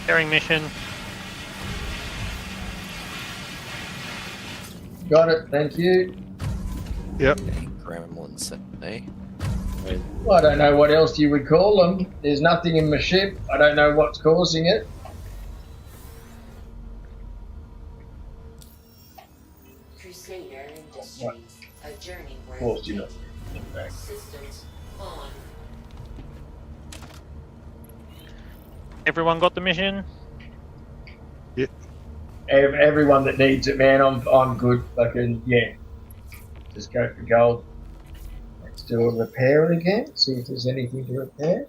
C: Pairing mission.
A: Got it, thank you.
F: Yep.
D: Dang, gremlins, eh?
A: Well, I don't know what else you would call them. There's nothing in my ship. I don't know what's causing it.
E: Crusader Industries, a journey
A: Of
E: worth
A: course, you're not.
E: taking. Systems on.
C: Everyone got the mission?
A: Everyone that needs it, man, I'm good. Fucking yeah. Just go for gold. Let's do a repair again. See if there's anything to repair.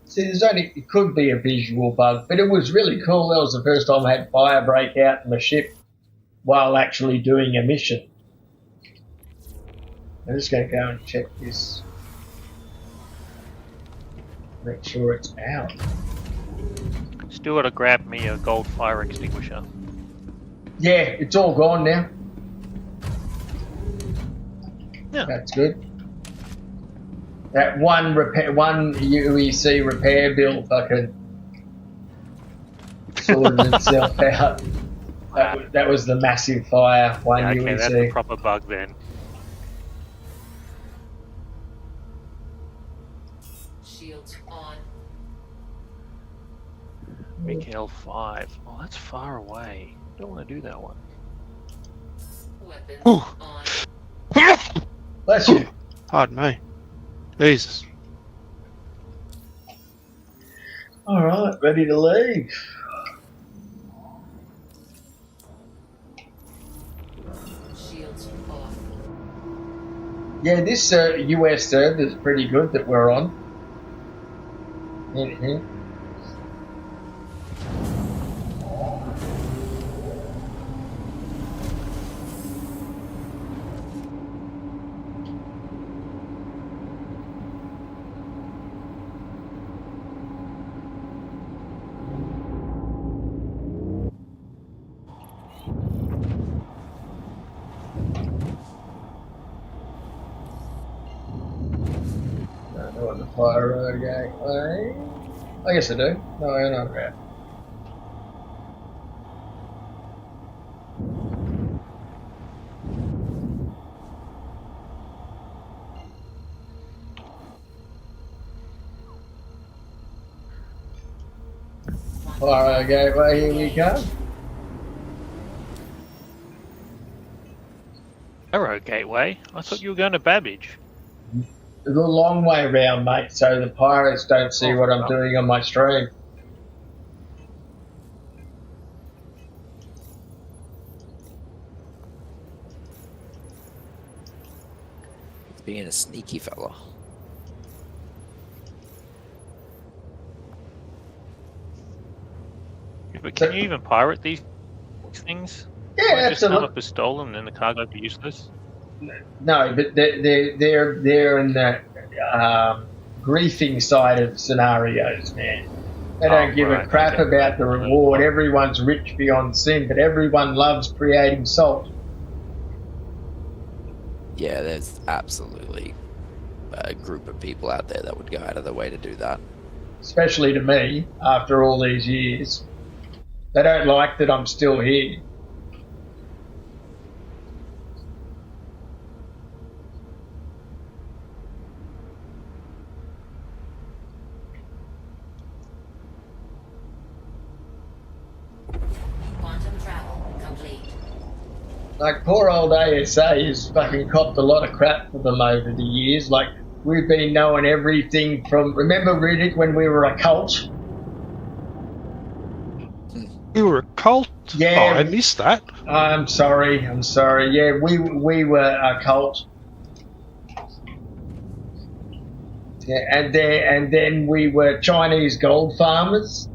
A: See, it could be a visual bug, but it was really cool. That was the first time I had fire break out in the ship while actually doing a mission. I'm just going to go and check this. Make sure it's out.
C: Still got to grab me a gold fire extinguisher.
A: Yeah, it's all gone now.
C: Yeah.
A: That's good. That one UEC repair bill fucking sorted itself out. That was the massive fire one
C: Yeah, okay,
A: UEC.
C: that's a proper bug then.
E: Shields on.
C: Mikael 5. Oh, that's far away. Don't want to do that one.
E: Weapons
F: Ooh.
E: on.
A: Bless you.
F: Pardon me. Jesus.
A: All right, ready to leave.
E: Shields off.
A: Yeah, this US server is pretty good that we're on. Mm-hmm. I know what the fire road gateway. I guess I do. No, I know that. Fire road gateway, here we come.
C: Arrow Gateway? I thought you were going to Babbage.
A: It's a long way around, mate, so the pirates don't see what I'm doing on my stream.
D: Being a sneaky fella.
C: But can you even pirate these things?
A: Yeah,
C: Might just come
A: absolutely.
C: up as stolen and then the cargo be useless?
A: No, but they're in the griefing side of scenarios, man. They don't give a
C: right,
A: crap
C: okay.
A: about the reward. Everyone's rich beyond sin, but everyone loves creating salt.
D: Yeah, there's absolutely a group of people out there that would go out of their way to do that.
A: Especially to me, after all these years. They don't like that I'm still here.
E: Quantum travel complete.
A: Like, poor old ASA has fucking copped a lot of crap for them over the years. Like, we've been knowing everything from... Remember, Riddick, when we were a cult?
F: You were a cult?
A: Yeah.
F: Oh, I missed that.
A: I'm sorry. Yeah, we were a cult. Yeah, and then we were Chinese gold farmers.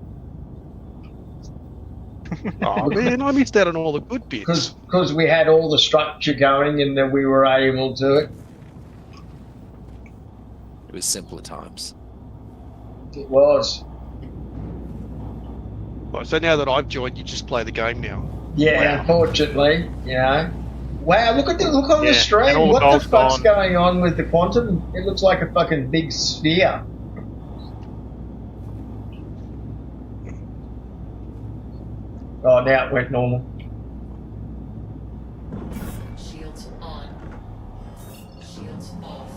F: Oh, man, I missed out on all the good bits.
A: Because we had all the structure going and then we were able to it.
D: It was simpler times.
A: It was.
F: Right, so now that I've joined, you just play the game now.
A: Yeah,
F: Wow.
A: unfortunately, you know. Wow, look on
C: Yeah,
A: the
C: and
A: stream.
C: all
A: What the
C: gold's
A: fuck's
C: gone.
A: going on with the quantum? It looks like a fucking big sphere. Oh, now it went normal.
E: Shields on. Shields off.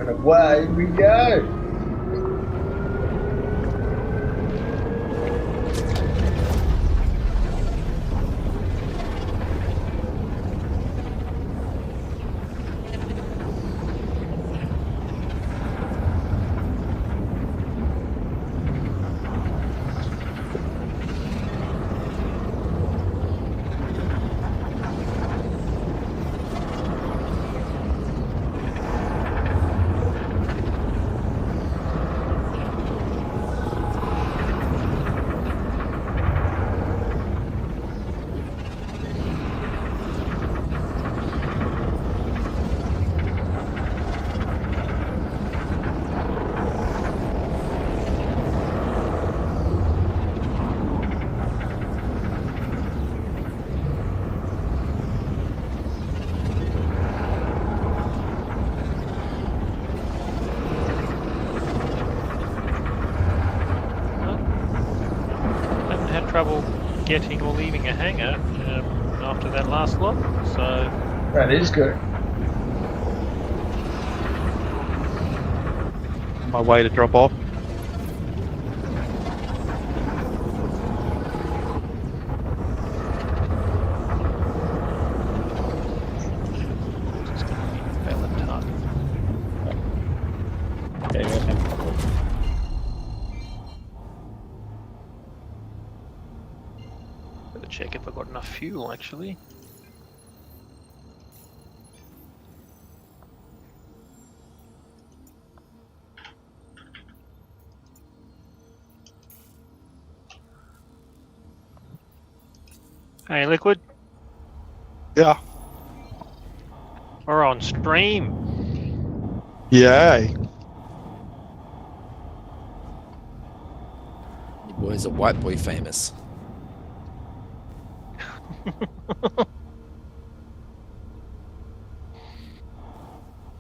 A: And away we go.
C: Haven't had trouble getting or leaving a hangar after that last lot, so
A: That is good.
F: My way to drop off.
C: it's going to be fairly tough. Better check if I've got enough fuel actually. Hey, Liquid,
F: Yeah.
C: we're on stream.
F: Yay.
D: Your boy's a white boy famous.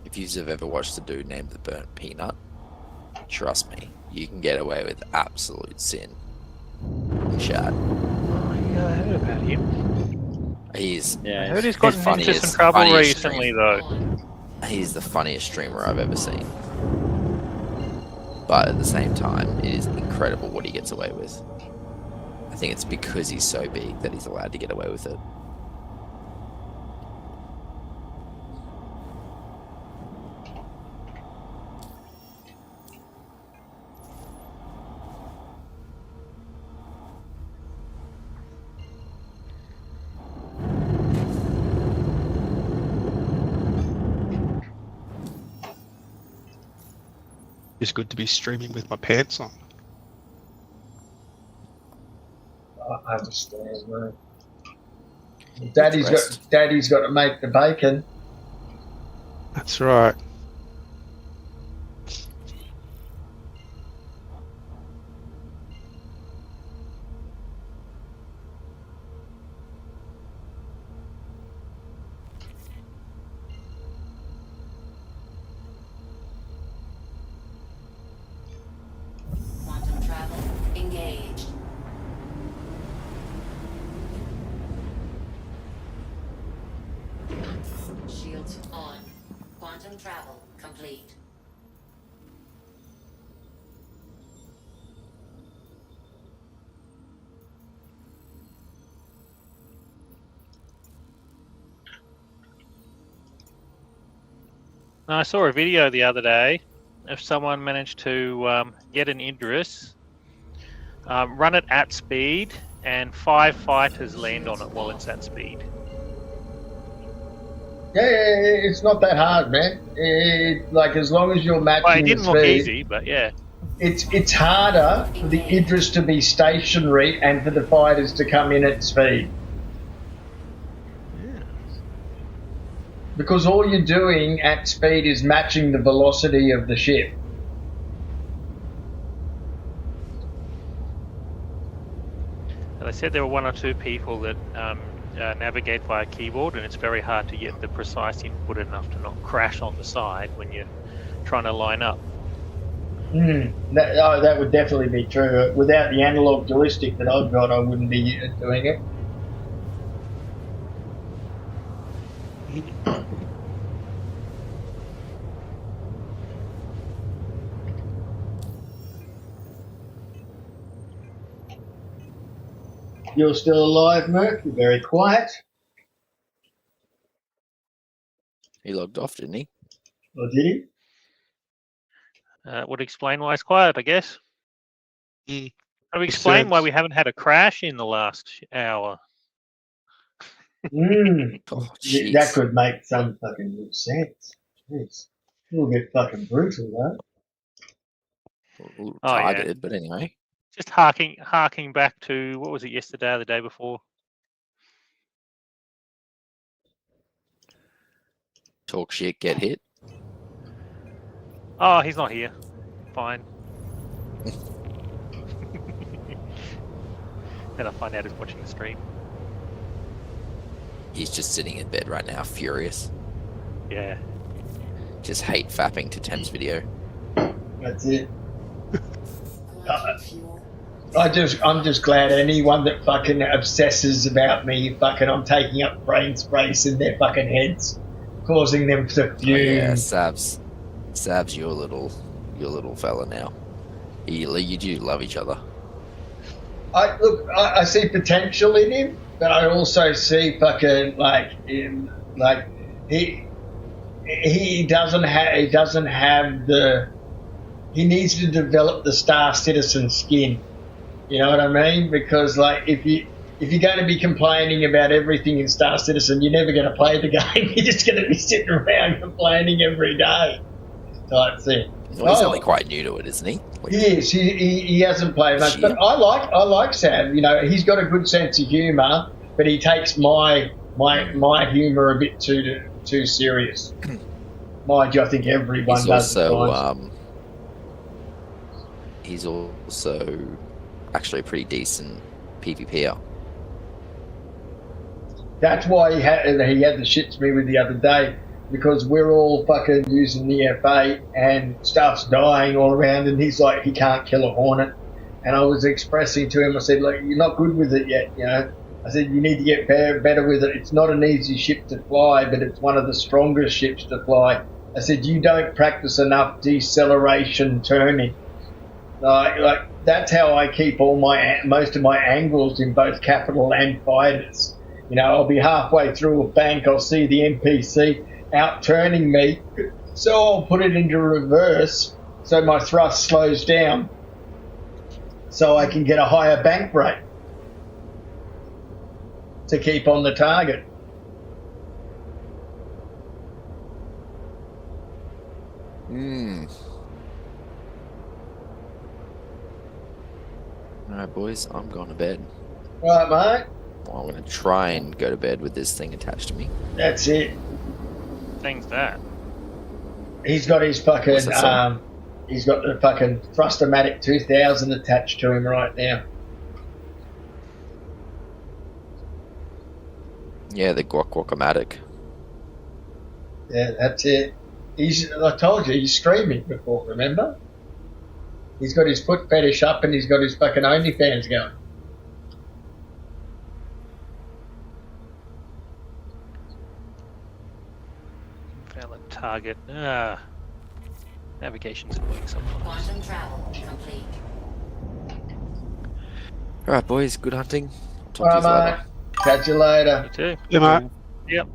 D: If you've ever watched a dude named the Burnt Peanut, trust me, you can get away with absolute sin. Chat.
C: I heard about him.
D: He's
C: I heard he's gotten into
D: funniest-
C: some trouble
D: funniest
C: recently
D: stream.
C: though.
D: he's the funniest streamer I've ever seen. But at the same time, it is incredible what he gets away with. I think it's because he's so big that he's allowed to get away with it.
F: It's good to be streaming with my pants on.
A: I understand, man.
D: Dressed.
A: Daddy's got to make the bacon.
F: That's right.
E: Quantum travel engaged. Shields on. Quantum travel complete.
C: I saw a video the other day of someone managed to get an Idris, run it at speed, and 5 fighters land on it while it's at speed.
A: Yeah, it's not that hard, man. Like as long as you're matching
C: Well, it
A: the
C: didn't look
A: speed,
C: easy, but yeah.
A: it's harder for the Idris to be stationary and for the fighters to come in at speed. Because all you're doing at speed is matching the velocity of the ship.
C: They said there were 1 or 2 people that navigate via keyboard, and it's very hard to get the precise input enough to not crash on the side when you're trying to line up.
A: That would definitely be true. Without the analog joystick that I've got, I wouldn't be doing it. You're still alive, Merc. You're very quiet.
D: He logged off, didn't he?
A: Or did he?
C: Would explain why it's quiet, I guess.
F: Mm.
C: How do we
F: Makes
C: explain why
F: sense.
C: we haven't had a crash in the last hour?
A: Mm.
D: Oh,
A: That
D: jeez.
A: could make some fucking good sense. Jeez. It'll get fucking brutal, though.
D: A little
C: Oh, yeah.
D: retarded, but anyway.
C: Just harking back to, what was it, yesterday or the day before?
D: Talk shit, get hit.
C: Oh, he's not here. Fine. Then I find out he's watching the stream.
D: He's just sitting in bed right now, furious.
C: Yeah.
D: Just hate fapping to Thames video.
A: That's it.
E: Collecting fuel.
A: I'm just glad anyone that fucking obsesses about me, fucking, I'm taking up brain space in their fucking heads, causing them to
D: Oh,
A: fume.
D: yeah, Sabs, your little fella now. You do love each other.
A: I see potential in him, but I also see fucking he doesn't have the, he needs to develop the Star Citizen skin. You know what I mean? Because like if you're going to be complaining about everything in Star Citizen, you're never going to play the game. You're just going to be sitting around complaining every day, type thing.
D: Well, he's only quite new to it, isn't he? Like,
A: He is. He hasn't played much,
D: Shit.
A: but I like Sam. You know, he's got a good sense of humour, but he takes my humour a bit too serious. Mind you, I think everyone
D: he's
A: does.
D: also he's also actually a pretty decent PvPer.
A: That's why he had the shit to me with the other day, because we're all fucking using the F8 and stuff's dying all around, and he's like, he can't kill a hornet. And I was expressing to him, I said, look, you're not good with it yet, you know. I said, you need to get better with it. It's not an easy ship to fly, but it's one of the strongest ships to fly. I said, you don't practice enough deceleration turning. Like that's how I keep most of my angles in both capital and fighters. You know, I'll be halfway through a bank, I'll see the NPC out turning me, so I'll put it into reverse so my thrust slows down, so I can get a higher bank rate to keep on the target.
D: Alright, boys, I'm going to bed.
A: Right, mate?
D: Well, I'm going to try and go to bed with this thing attached to me.
A: That's it.
C: Thing's that.
A: He's got his fucking
D: What's that song?
A: he's got the fucking Thrustomatic 2000 attached to him right now.
D: Yeah, the Guac-Guac-O-Matic.
A: Yeah, that's it. I told you, he's streaming before, remember? He's got his foot fetish up and he's got his fucking OnlyFans going.
C: Valid target. Navigation's annoying sometimes.
E: Quantum travel complete.
D: Alright, boys, good hunting. Talk
A: All
D: to you
A: right,
D: later.
A: mate. Catch you later.
C: You too.
F: Yeah, mate.
C: Yep.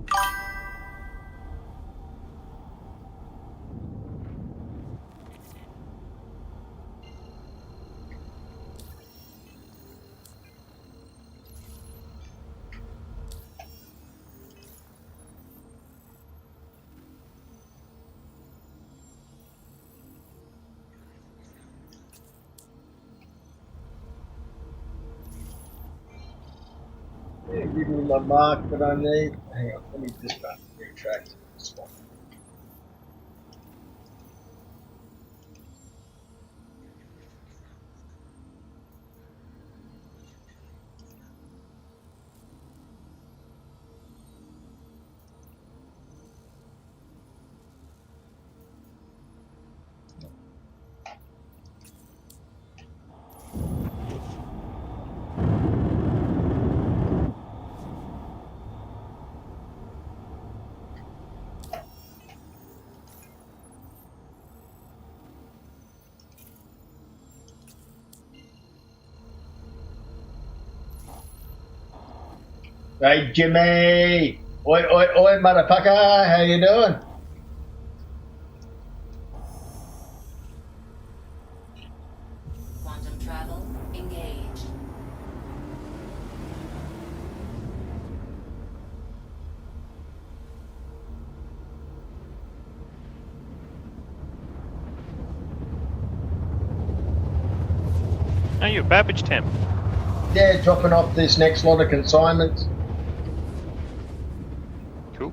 A: Yeah, give me my mark that I need. Hang on, let me just retract this one. Hey, Jimmy! Oi, oi, oi, motherfucker! How you doing?
E: Quantum travel engaged.
C: Are you a Babbage temp?
A: Yeah, dropping off this next lot of consignments.
C: Cool.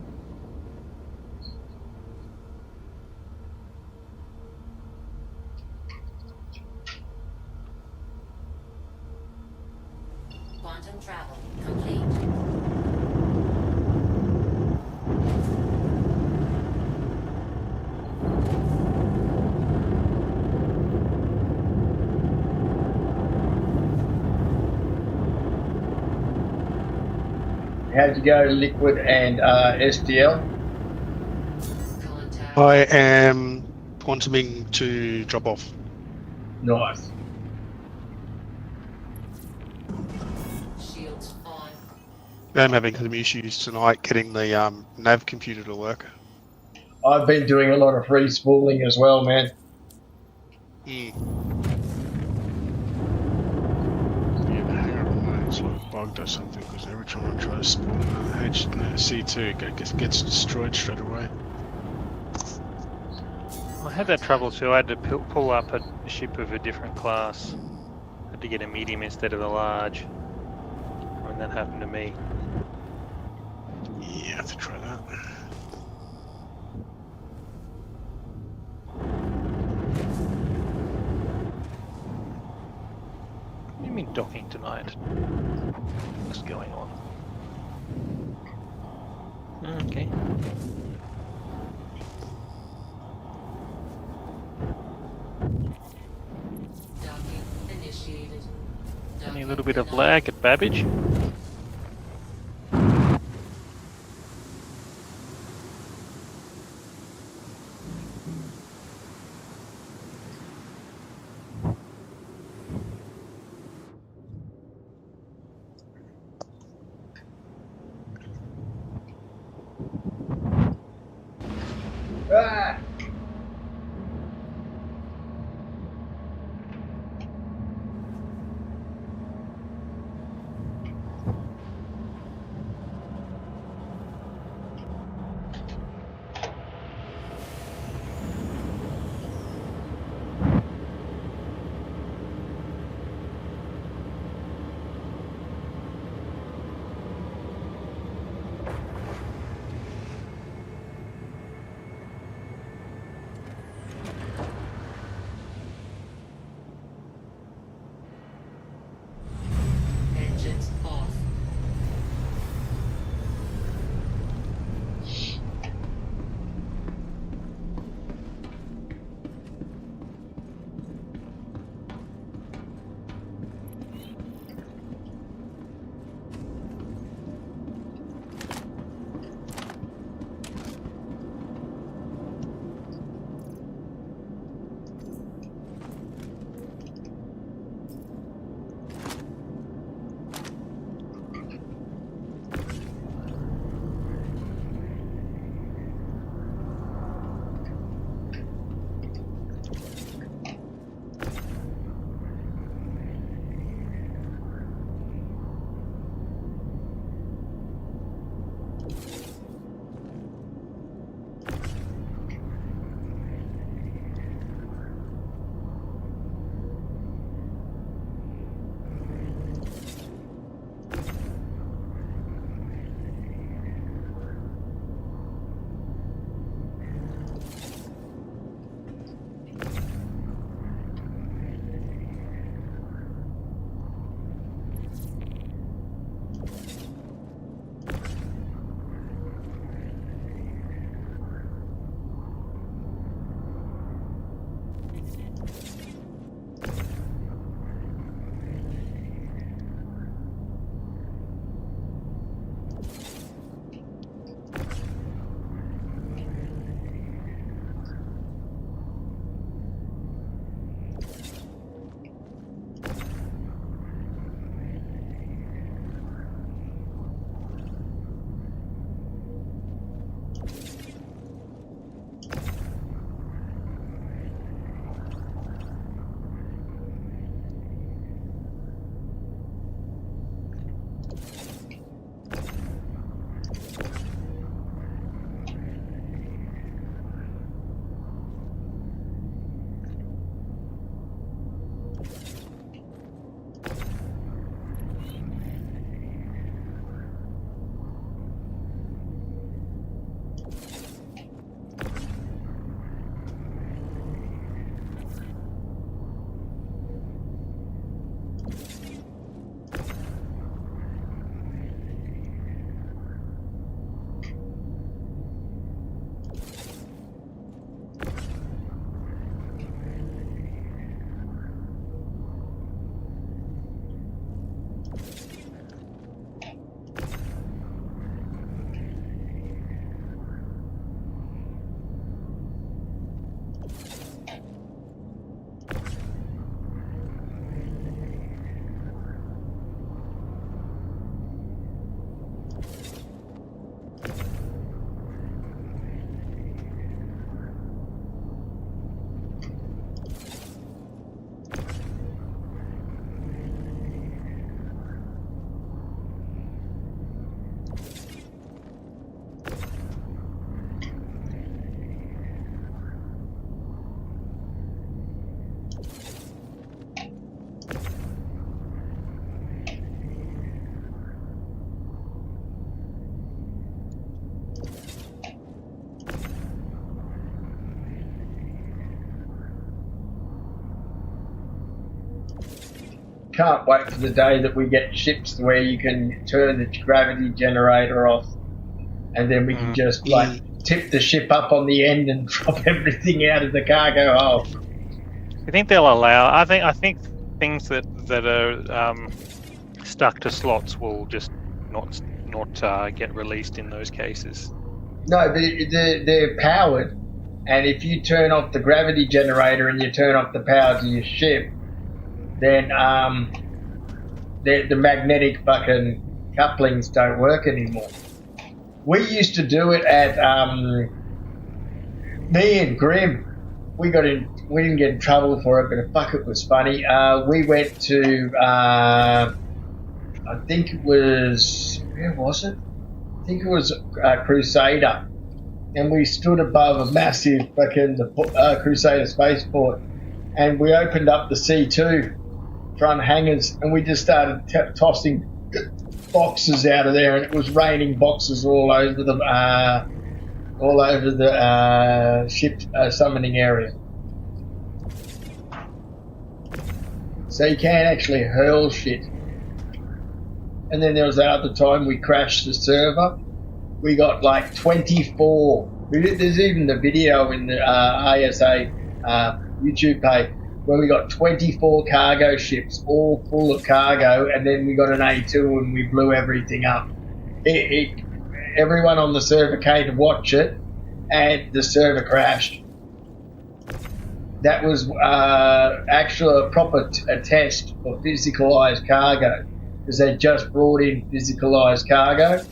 E: Quantum travel complete.
A: How'd you go, Liquid and SDL?
E: Contact.
F: I am quantuming to drop off.
A: Nice.
E: Shields on.
F: I'm having some issues tonight getting the nav computer to work.
A: I've been doing a lot of free spooling as well, man.
F: Yeah, hang on, it's like bugged or something because every time I try to spawn C2, it gets destroyed straight away.
C: I had that trouble too. I had to pull up a ship of a different class. Had to get a medium instead of a large. When that happened to me.
F: Yeah, I have to try that.
C: What do you mean docking tonight? What's going on? Okay.
E: Docking initiated.
C: Only a little bit of lag at Babbage.
A: Ah!
E: Engines off.
A: can't wait for the day that we get ships where you can turn the gravity generator off, and then we can just like tip the ship up on the end and drop everything out of the cargo hold.
C: I think they'll allow. I think things that are stuck to slots will just not get released in those cases.
A: No, they're powered, and if you turn off the gravity generator and you turn off the power to your ship, then the magnetic fucking couplings don't work anymore. We used to do it at me and Grim. We didn't get in trouble for it, but fuck, it was funny. We went to I think it was, where was it? I think it was Crusader, and we stood above a massive fucking Crusader spaceport, and we opened up the C2 front hangars, and we just started tossing boxes out of there, and it was raining boxes all over the ship summoning area. So you can actually hurl shit. And then there was that other time we crashed the server. We got like 24. There's even the video in the ASA YouTube page where we got 24 cargo ships, all full of cargo, and then we got an A2 and we blew everything up. Everyone on the server came to watch it, and the server crashed. That was actually a proper test for physicalized cargo, because they just brought in physicalized cargo.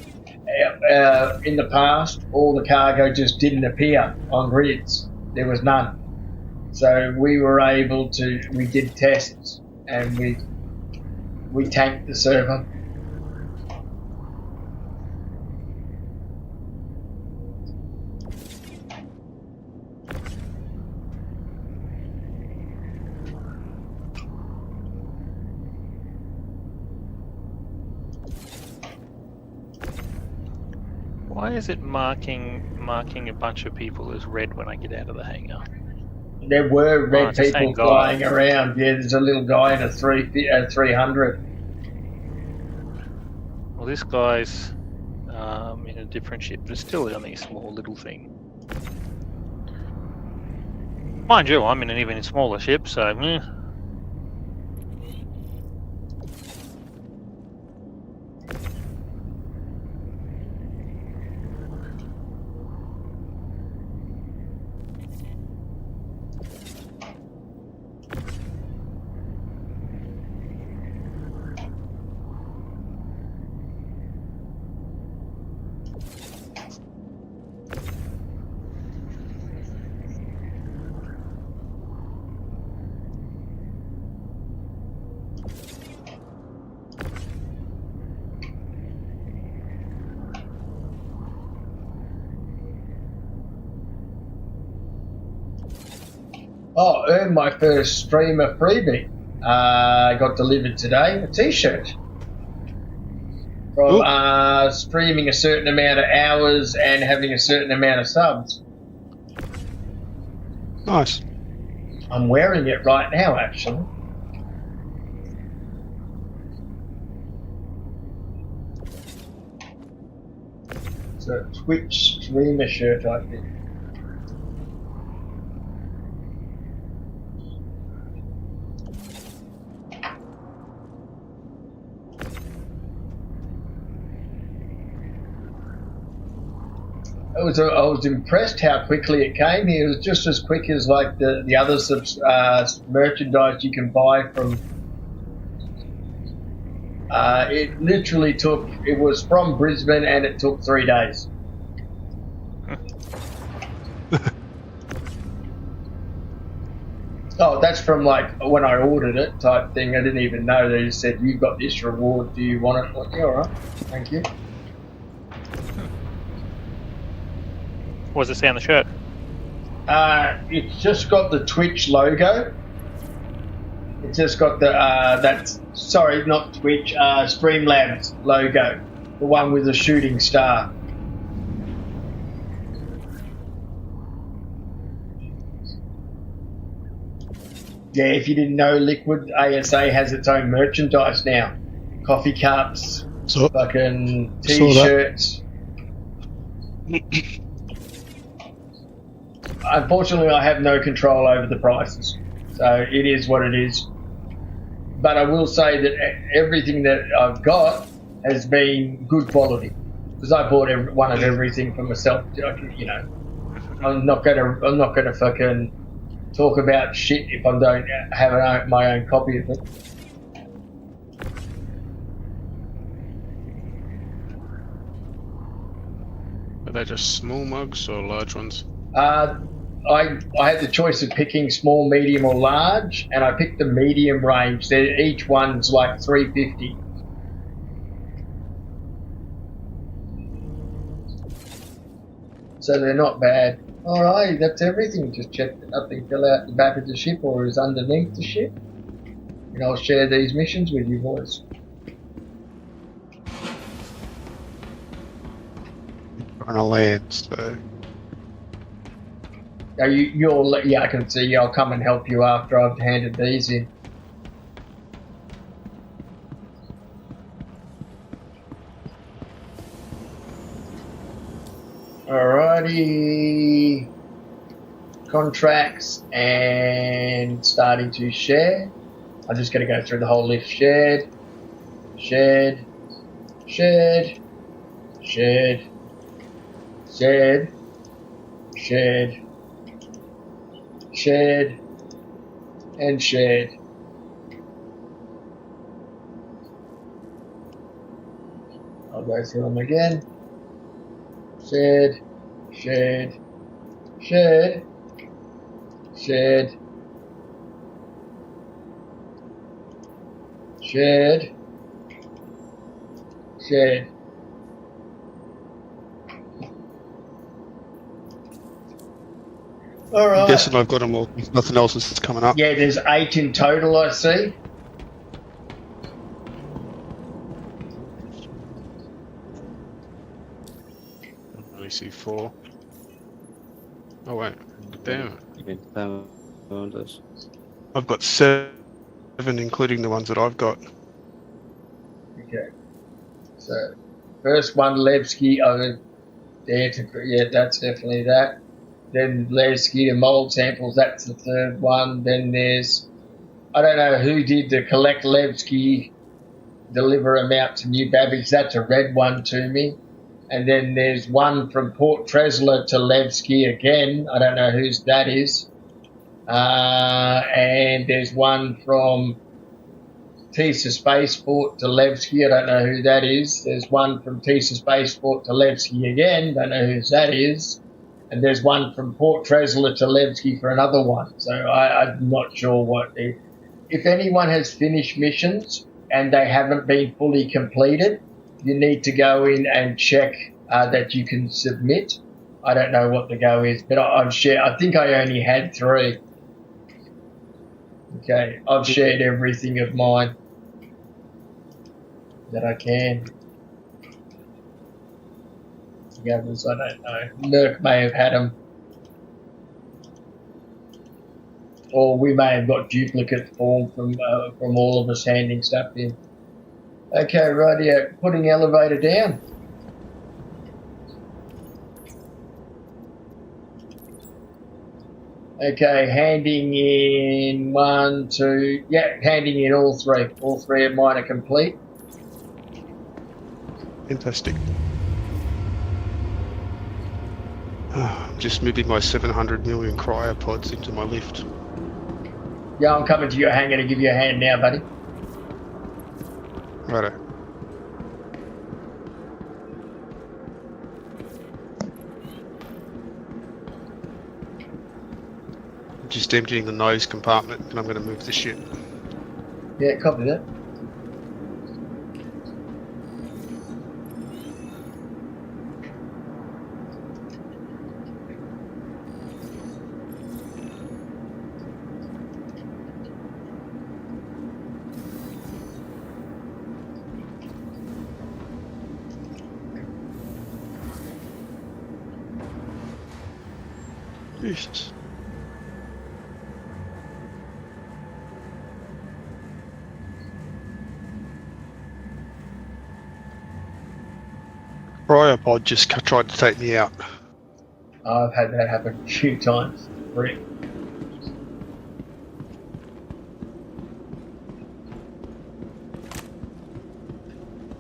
A: In the past, all the cargo just didn't appear on grids. There was none. So we were able to, we did tests, and we tanked the server.
C: Why is it marking a bunch of people as red when I get out of the hangar?
A: There were red
C: it's the same
A: people flying around. Yeah, there's a little guy in a 300.
C: Well, this guy's in a different ship, but it's still only a small little thing. Mind you, I'm in an even smaller ship, so
A: Oh, earned my first streamer freebie. Got delivered today, a t-shirt. From streaming a certain amount of hours and having a certain amount of subs.
F: Nice.
A: I'm wearing it right now, actually. It's a Twitch streamer shirt, I think. I was impressed how quickly it came here. It was just as quick as like the other merchandise you can buy from. It literally took. It was from Brisbane and it took 3 days. Oh, that's from like when I ordered it type thing. I didn't even know. They just said, "You've got this reward. Do you want it?" Like, yeah, all right, thank you.
C: what does it say on the shirt?
A: It's just got the Twitch logo. It's just got the not Twitch, Streamlabs logo, the one with the shooting star. Yeah, if you didn't know, Liquid ASA has its own merchandise now. Coffee cups,
F: So
A: fucking
F: Saw that.
A: t-shirts. Unfortunately, I have no control over the prices, so it is what it is. But I will say that everything that I've got has been good quality because I bought one of everything for myself. You know, I'm not gonna fucking talk about shit if I don't have my own copy of it.
F: Are they just small mugs or large ones?
A: I had the choice of picking small, medium, or large, and I picked the medium range. Each one's like $3.50. So they're not bad. Alright, that's everything. Just check that nothing fell out the back of the ship or is underneath the ship. And I'll share these missions with you boys.
F: Trying to land, so
A: Yeah, I can see you. I'll come and help you after I've handed these in. Alrighty. Contracts and starting to share. I'm just going to go through the whole list. Shared, shared, shared, shared, shared, shared, shared, and shared. I'll go through them again. Shared, shared, shared, shared, shared, shared. All right.
F: I'm guessing I've got them all. Nothing else is coming up.
A: Yeah, there's 8 in total, I see.
F: I only see 4. Oh wait, damn it. I've got 7, including the ones that I've got.
A: Okay. So, first one, Levski. Oh, yeah, that's definitely that. Then Levski to mold samples. That's the third one. Then there's, I don't know who did the collect Levski, deliver them out to New Babbage. That's a red one to me. And then there's one from Port Tresla to Levski again. I don't know whose that is. And there's one from Tisa Spaceport to Levski. I don't know who that is. There's one from Tisa Spaceport to Levski again. Don't know whose that is. And there's one from Port Tresla to Levski for another one. So I'm not sure what. If anyone has finished missions and they haven't been fully completed, you need to go in and check that you can submit. I don't know what the go is, but I've shared. I think I only had 3. Okay, I've shared everything of mine that I can. The others, I don't know. Merc may have had them. Or we may have got duplicate form from all of us handing stuff in. Okay, right, putting elevator down. Okay, handing in 1, 2, handing in all 3. All 3 of mine are complete.
F: Fantastic. I'm just moving my 700 million cryopods into my lift.
A: Yeah, I'm coming to your hangar to give you a hand now, buddy.
F: Righto. I'm just emptying the nose compartment and I'm going to move the ship.
A: Yeah, copy that.
F: Jesus. Cryopod just tried to take me out.
A: I've had that happen a few times. Rick.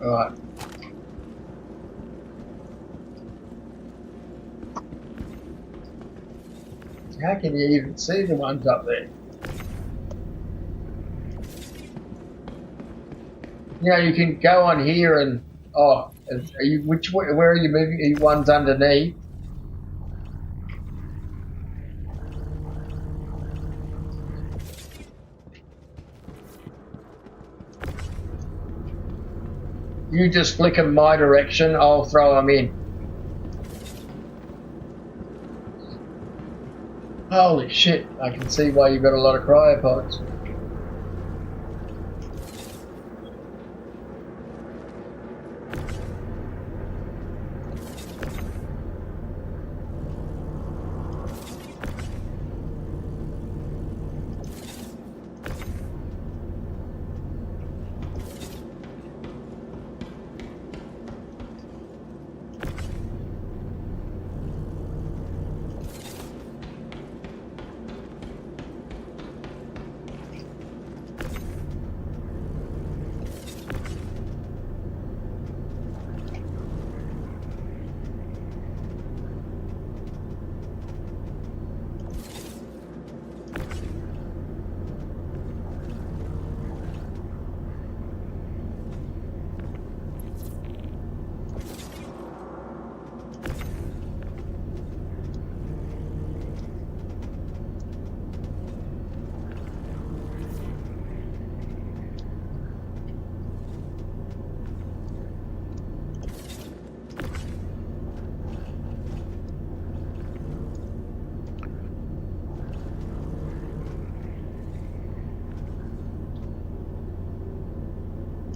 A: Alright. How can you even see the ones up there? You know, you can go on here and are you where are you moving? Are you ones underneath? You just flick them my direction, I'll throw them in. Holy shit, I can see why you've got a lot of cryopods.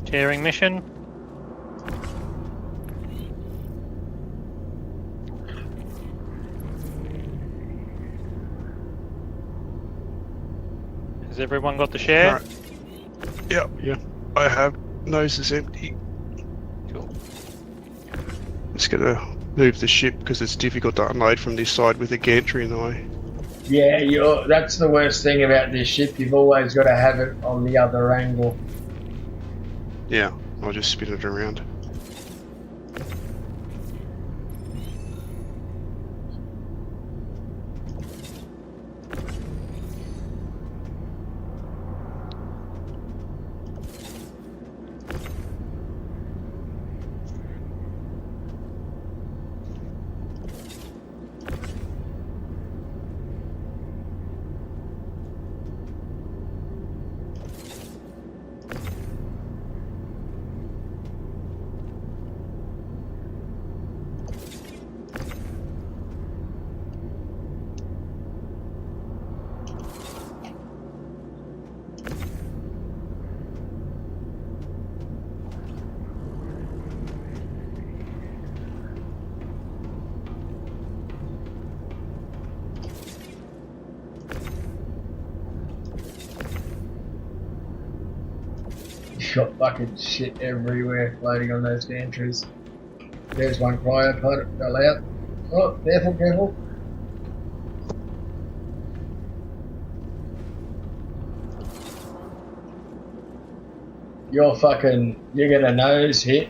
C: Tearing mission. Has everyone got the share?
F: Right. Yep, yeah. I have. Nose is empty.
C: Cool.
F: Just gonna move the ship because it's difficult to unload from this side with a gantry in the way.
A: Yeah, that's the worst thing about this ship. You've always got to have it on the other angle.
F: Yeah, I'll just spin it around.
A: You've got fucking shit everywhere floating on those gantries. There's one cryopod, fell out. Oh, careful, careful. You're gonna nose hit.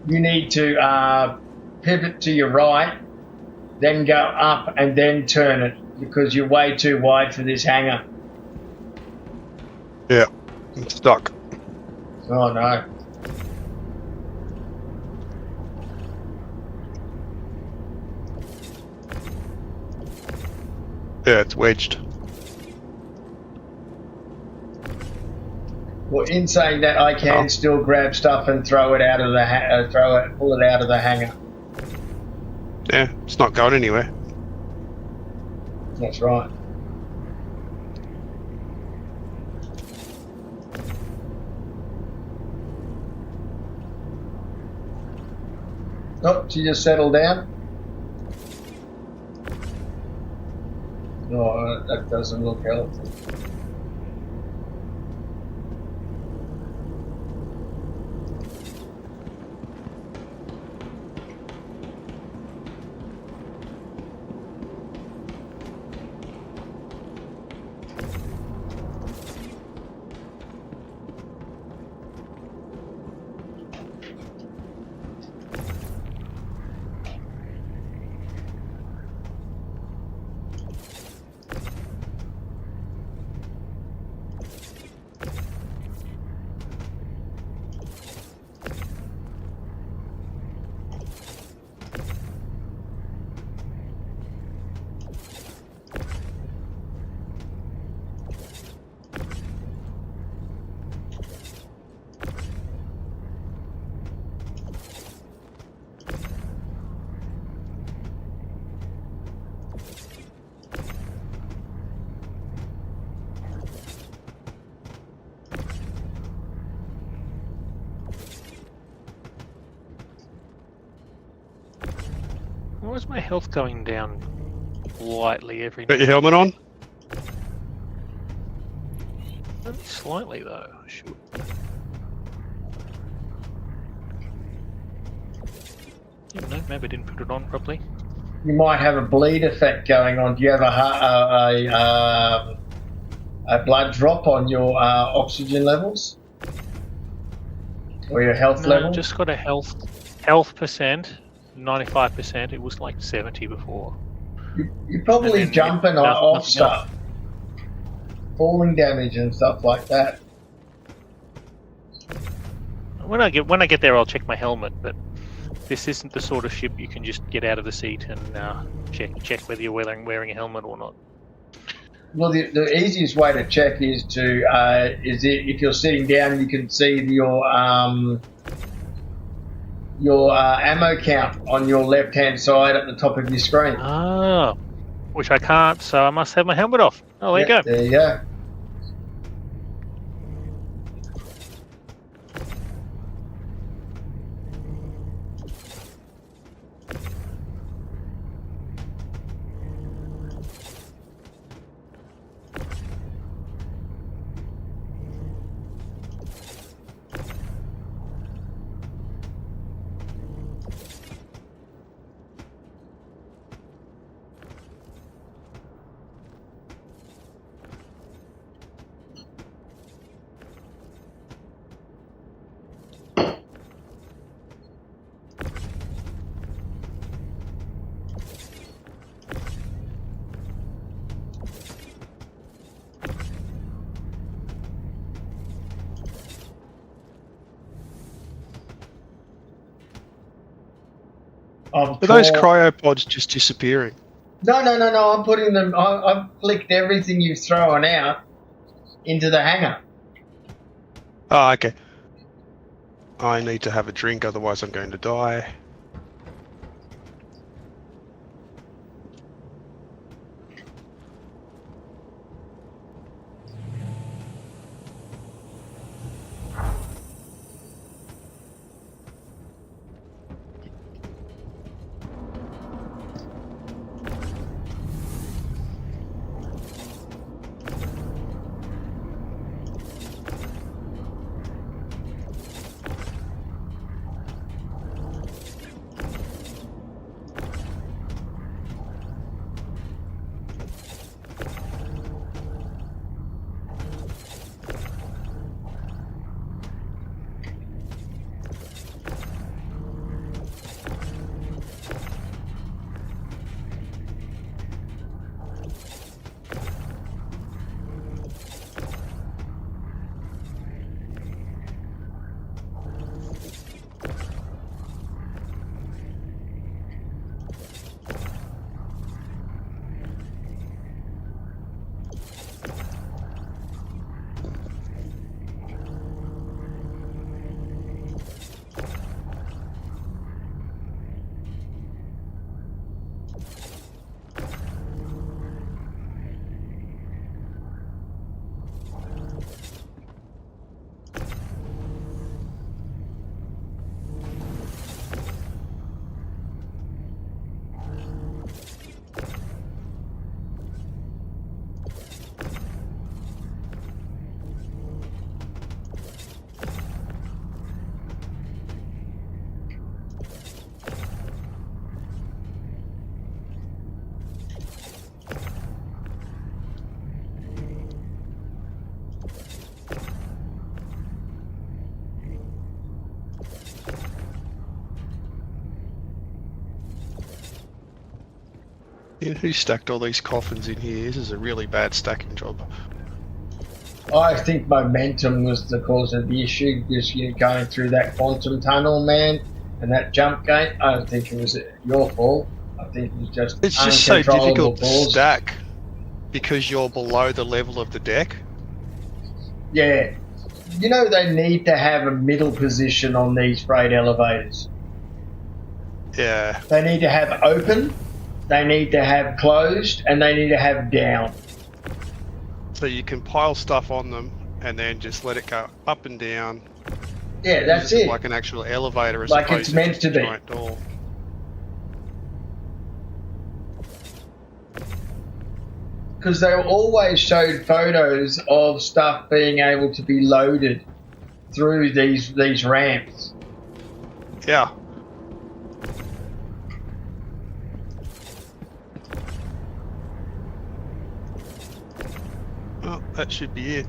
A: You need to pivot to your right, then go up and then turn it because you're way too wide for this hangar.
F: Yeah, I'm stuck.
A: Oh no.
F: Yeah, it's wedged.
A: Well, in saying that, I can still grab stuff and throw it out of the pull it out of the hangar.
F: Yeah, it's not going anywhere.
A: That's right. Oh, she just settled down. Oh, that doesn't look healthy.
C: Why is my health going down lightly every
F: Got
C: now
F: your helmet on?
C: Only slightly though. I should. No, maybe I didn't put it on properly.
A: You might have a bleed effect going on. Do you have a blood drop on your oxygen levels or your health
C: No,
A: level?
C: just got a health percent, 95%. It was like 70 before.
A: You're probably
C: And then
A: jumping
C: nothing
A: off
C: else.
A: stuff, falling damage and stuff like that.
C: When I get there, I'll check my helmet. But this isn't the sort of ship you can just get out of the seat and check whether you're wearing a helmet or not.
A: Well, the easiest way to check is if you're sitting down, you can see your ammo count on your left-hand side at the top of your screen.
C: Ah, which I can't, so I must have my helmet off. Oh, there you go.
A: There you go.
F: Are those cryopods just disappearing?
A: No. I'm putting them. I've flicked everything you've thrown out into the hangar.
F: Oh, okay. I need to have a drink, otherwise I'm going to die. Yeah, who stacked all these coffins in here? This is a really bad stacking job.
A: I think momentum was the cause of the issue, because you're going through that quantum tunnel, man, and that jump gate. I don't think it was your fault. I think it was just
F: It's just so
A: uncontrollable
F: difficult to
A: balls.
F: stack because you're below the level of the deck.
A: Yeah. You know, they need to have a middle position on these freight elevators.
F: Yeah.
A: They need to have open, they need to have closed, and they need to have down.
F: So you can pile stuff on them and then just let it go up and down.
A: Yeah, that's
F: Use
A: it.
F: like an actual elevator as
A: Like
F: opposed
A: it's meant
F: just
A: to
F: a
A: be.
F: giant door.
A: because they always showed photos of stuff being able to be loaded through these ramps.
F: Yeah. Well, that should be it.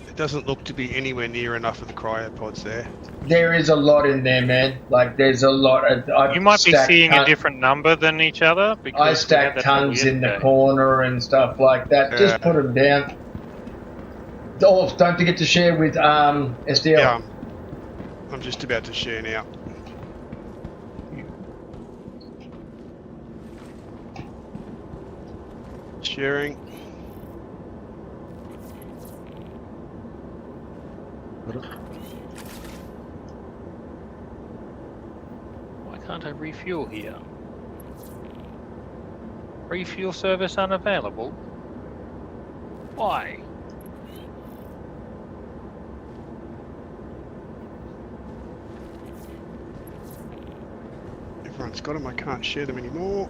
F: It doesn't look to be anywhere near enough of the cryopods there.
A: There is a lot in there, man. Like there's a lot.
C: You might be seeing a different number than each other because
A: I
C: we had
A: stacked
C: that trouble
A: tons in the
C: yesterday.
A: corner and stuff like that. Just put them down. Oh, don't forget to share with SDL.
F: Yeah, I'm just about to share now. Sharing.
C: Why can't I refuel here? Refuel service unavailable? Why?
F: Everyone's got them. I can't share them anymore.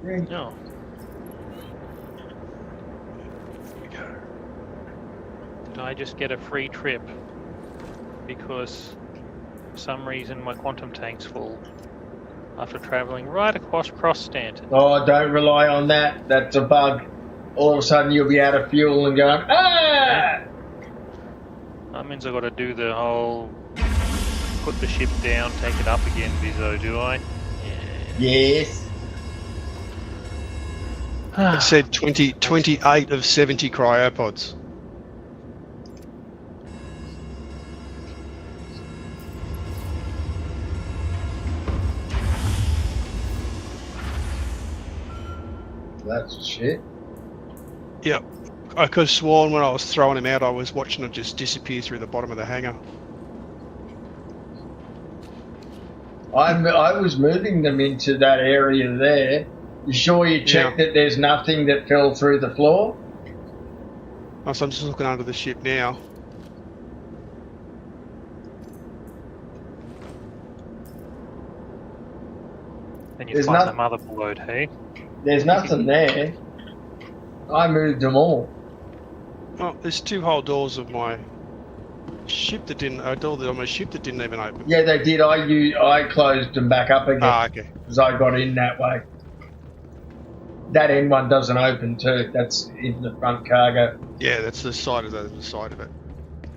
C: No.
F: There we go.
C: Did I just get a free trip? Because for some reason my quantum tank's full after travelling right across Stanton.
A: Oh, don't rely on that. That's a bug. All of a sudden you'll be out of fuel and going, ah!
C: That means I've got to do the whole put the ship down, take it up again, Vizo, do I?
A: Yes.
F: It said 28 of 70 cryopods.
A: That's shit.
F: Yep. I could have sworn when I was throwing him out, I was watching him just disappear through the bottom of the hangar.
A: I was moving them into that area there. You sure you checked that there's nothing that fell through the floor?
F: Oh, so I'm just looking under the ship now.
C: Then you
A: There's
C: find
A: not-
C: the motherboard, hey?
A: There's nothing there. I moved them all.
F: Oh, there's two whole doors of my ship that didn't. A door that on my ship that didn't even open.
A: Yeah, they did. I closed them back up again
F: Ah, okay.
A: because I got in that way. That end one doesn't open too. That's in the front cargo.
F: Yeah, that's the side of the side of it.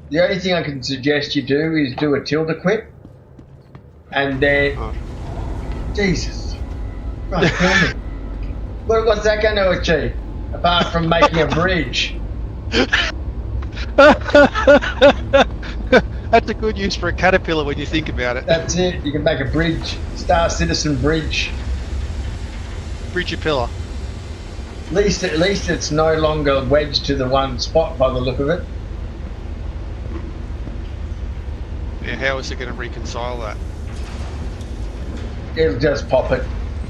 A: The only thing I can suggest you do is do a tilde equip, and then
F: Oh.
A: Jesus, right, kill me. What's that going to achieve apart from making a bridge?
F: That's a good use for a caterpillar when you think about it.
A: That's it. You can make a bridge, Star Citizen bridge.
F: Bridge your pillar.
A: At least it's no longer wedged to the one spot by the look of it.
F: Yeah, how is it going to reconcile that?
A: It'll just pop it.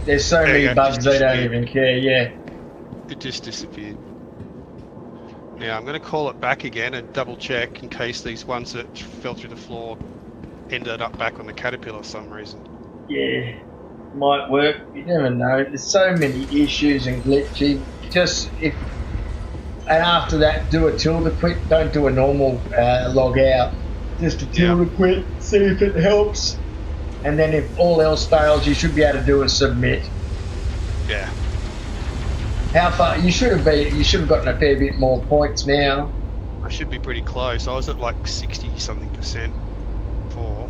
A: There's so
F: There you
A: many
F: go,
A: bugs
F: just
A: they don't
F: disappeared.
A: even care. Yeah.
F: It just disappeared. Now I'm going to call it back again and double check in case these ones that fell through the floor ended up back on the caterpillar for some reason.
A: Yeah. Might work. You never know. There's so many issues and glitchy. And after that, do a tilde quit. Don't do a normal log out. Just a tilde quit. See if it helps. And then if all else fails, you should be able to do a submit.
F: Yeah.
A: How far? You should have gotten a fair bit more points now.
F: I should be pretty close. I was at like 60 something percent for.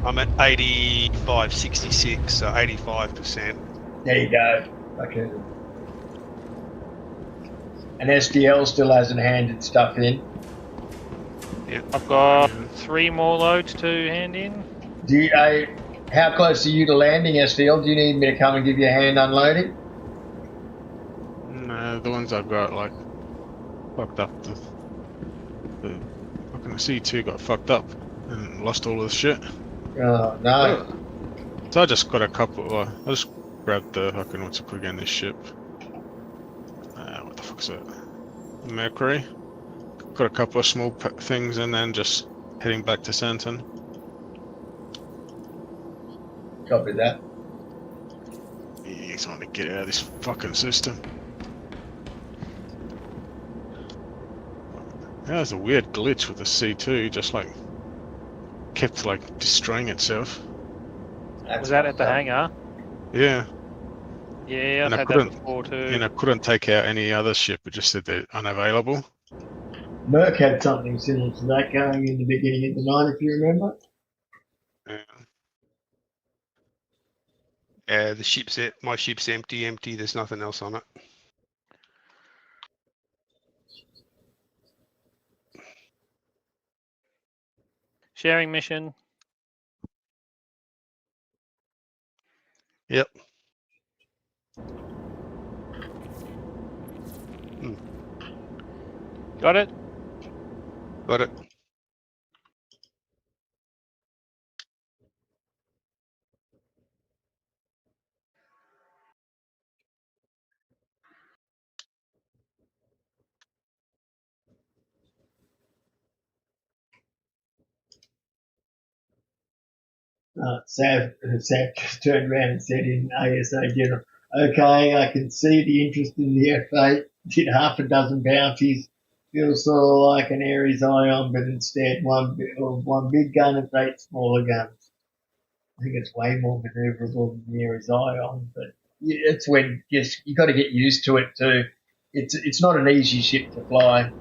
F: I'm at 85.66, so 85%.
A: There you go. Okay. And SDL still hasn't handed stuff in.
C: I've got 3 more loads to hand in.
A: How close are you to landing, SDL? Do you need me to come and give you a hand unloading?
G: No, the ones I've got like fucked up. The fucking C2 got fucked up and lost all of the shit.
A: Oh no.
G: So I just got a couple. I just grabbed the fucking what's it called again? This ship. What the fuck's it? Mercury. Got a couple of small things and then just heading back to Santon.
A: Copy that.
G: Yeah, trying to get out of this fucking system. That was a weird glitch with the C2, just like kept like destroying itself.
C: Was that at the hangar?
G: Yeah,
C: Yeah,
G: and
C: I've
G: I
C: had that
G: couldn't,
C: before too.
G: and I couldn't take out any other ship. It just said they're unavailable.
A: Merck had something similar to that going in the beginning of the night, if you remember.
F: Yeah, the ship's my ship's empty. There's nothing else on it.
C: Sharing mission.
F: Yep.
C: Got it?
F: Got it.
A: Sav just turned around and said in ASA General, okay, I can see the interest in the F8, did half a dozen bounties, feels sort of like an Ares Ion, but instead one big gun and 8 smaller guns. I think it's way more maneuverable than the Ares Ion, but yeah, it's when you got to get used to it too. It's not an easy ship to fly.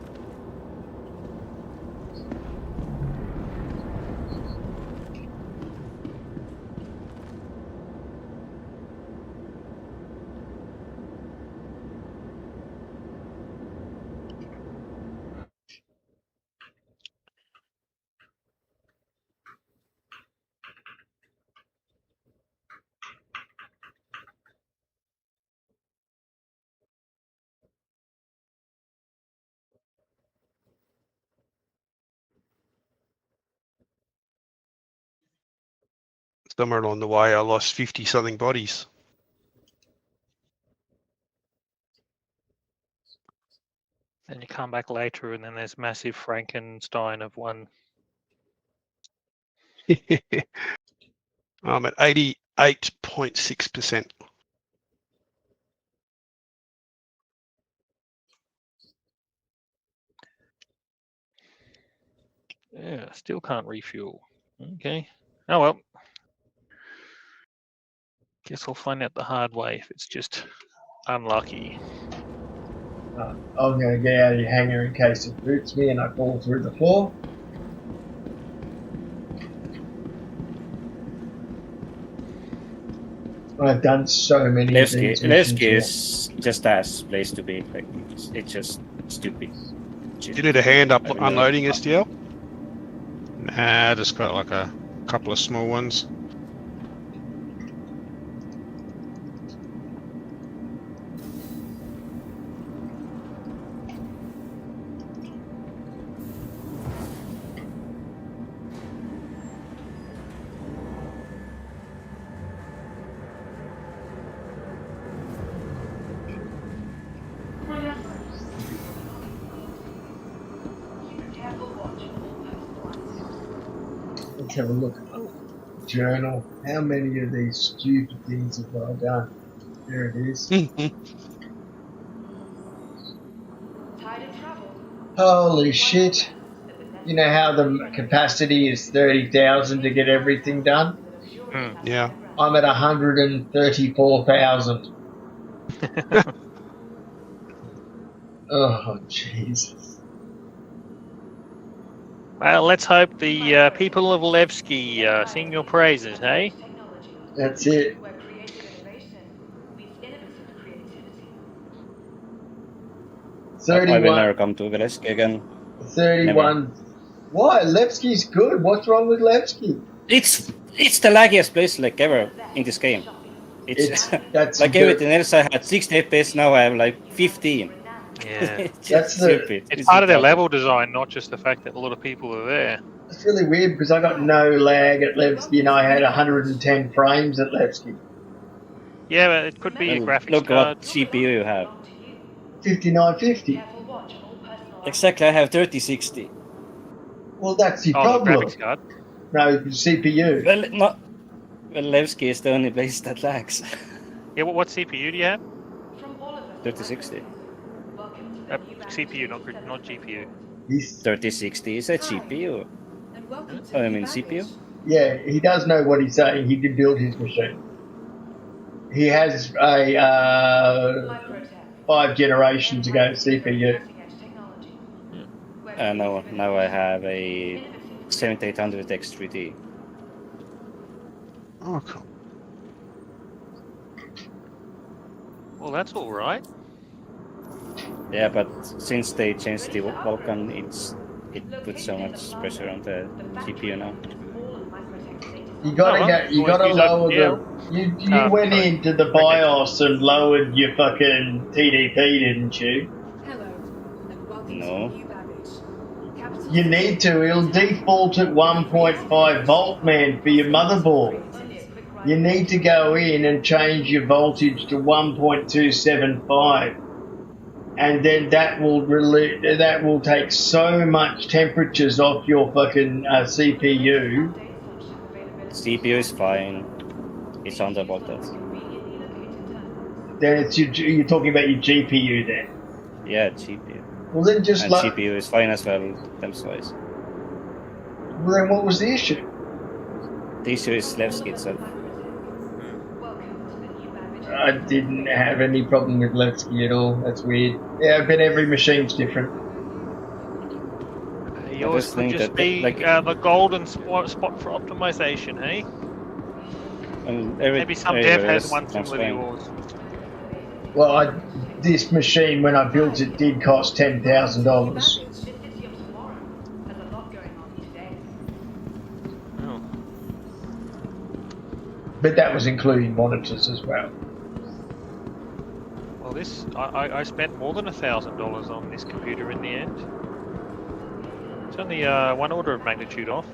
F: Somewhere along the way, I lost 50 something bodies.
C: Then you come back later and then there's massive Frankenstein of one.
F: I'm at 88.6%.
C: Yeah, still can't refuel. Okay. Oh well. Guess I'll find out the hard way if it's just unlucky.
A: I'm going to get out of your hangar in case it boots me and I fall through the floor. I've done so many of these missions.
H: Levski is just as place to be. Like it's just stupid.
F: Do you need a hand up unloading STL?
G: Nah, I just got like a couple of small ones.
A: Let's have a look at the journal. How many of these stupid things have I done? There it is. Holy shit. You know how the capacity is 30,000 to get everything done?
F: Yeah.
A: I'm at 134,000. Oh, Jesus.
C: Well, let's hope the people of Levski sing your praises, hey?
A: That's it.
H: I will
A: 31.
H: never come to Levski again.
A: 31.
H: Never.
A: Why? Levski's good. What's wrong with Levski?
H: It's the laggiest place like ever in this game. That's like everything else. I had 60 FPS. Now I have like 15.
C: Yeah,
A: that's
C: stupid. It's part of their level design, not just the fact that a lot of people are there.
A: It's really weird because I got no lag at Levski and I had 110 frames at Levski.
C: Yeah, but it could be a graphics
H: look
C: card.
H: what CPU you have.
A: 5950.
H: Exactly, I have 3060.
A: Well, that's the
C: Oh,
A: problem.
C: the graphics card.
A: No, CPU.
H: Well, Well, Levski is the only place that lags.
C: Yeah, what CPU do you have?
H: 3060.
C: CPU, not GPU.
A: He's,
H: 3060 is a GPU. Oh, I mean CPU?
A: yeah, he does know what he's saying. He did build his machine. He has a 5 generations ago CPU.
H: No, now I have a 7800 X3D.
F: Oh, cool.
C: Well, that's all right.
H: Yeah, but since they changed the Vulcan, it puts so much pressure on the GPU now.
A: You gotta
C: Oh,
A: go. You
C: always
A: gotta
C: use
A: lower
C: OpenGL.
A: the. You went
C: sorry.
A: into the BIOS and lowered your fucking TDP, didn't you?
H: No.
A: You need to. It'll default at 1.5 volt, man, for your motherboard. You need to go in and change your voltage to 1.275, and then that will take so much temperatures off your fucking CPU.
H: CPU is fine. It's under voltage.
A: Then you're talking about your GPU then.
H: Yeah, GPU.
A: Well, then just
H: And GPU is fine as well, temps-wise.
A: Well, then what was the issue?
H: The issue is Levski itself.
A: I didn't have any problem with Levski at all. That's weird. Yeah, but every machine's different.
C: Yours could
H: think
C: just
H: that,
C: be
H: like-
C: the golden spot for optimization, hey?
H: And
C: Maybe some dev has one similar to yours.
A: Well, this machine, when I built it, did cost $10,000.
C: Oh.
A: But that was including monitors as well.
C: Well, this I spent more than $1,000 on this computer in the end. It's only one order of magnitude off.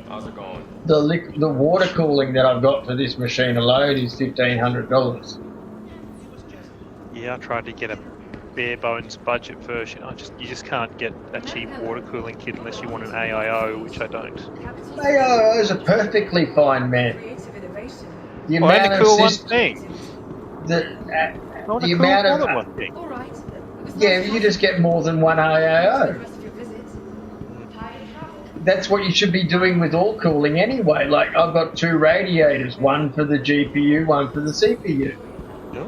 I: How's it going?
A: The water cooling that I've got for this machine alone is $1,500.
C: Yeah, I tried to get a bare bones budget version. You just can't get a cheap water cooling kit unless you want an AIO, which I don't.
A: AIOs are perfectly fine, man. The
C: Well,
A: amount
C: only
A: of
C: cool one
A: syst-
C: thing.
A: the
C: I want
A: the
C: to cool
A: amount
C: more
A: of
C: than one thing.
A: yeah, you just get more than one AIO. That's what you should be doing with all cooling anyway. Like, I've got 2 radiators, one for the GPU, one for the CPU.
C: No.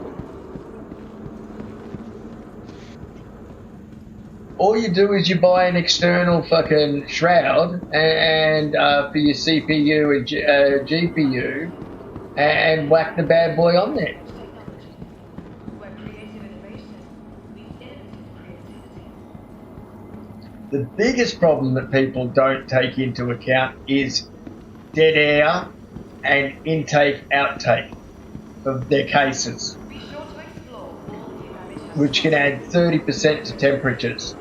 A: All you do is you buy an external fucking shroud and for your CPU and GPU and whack the bad boy on there. The biggest problem that people don't take into account is dead air and intake-outtake of their cases, which can add 30% to temperatures.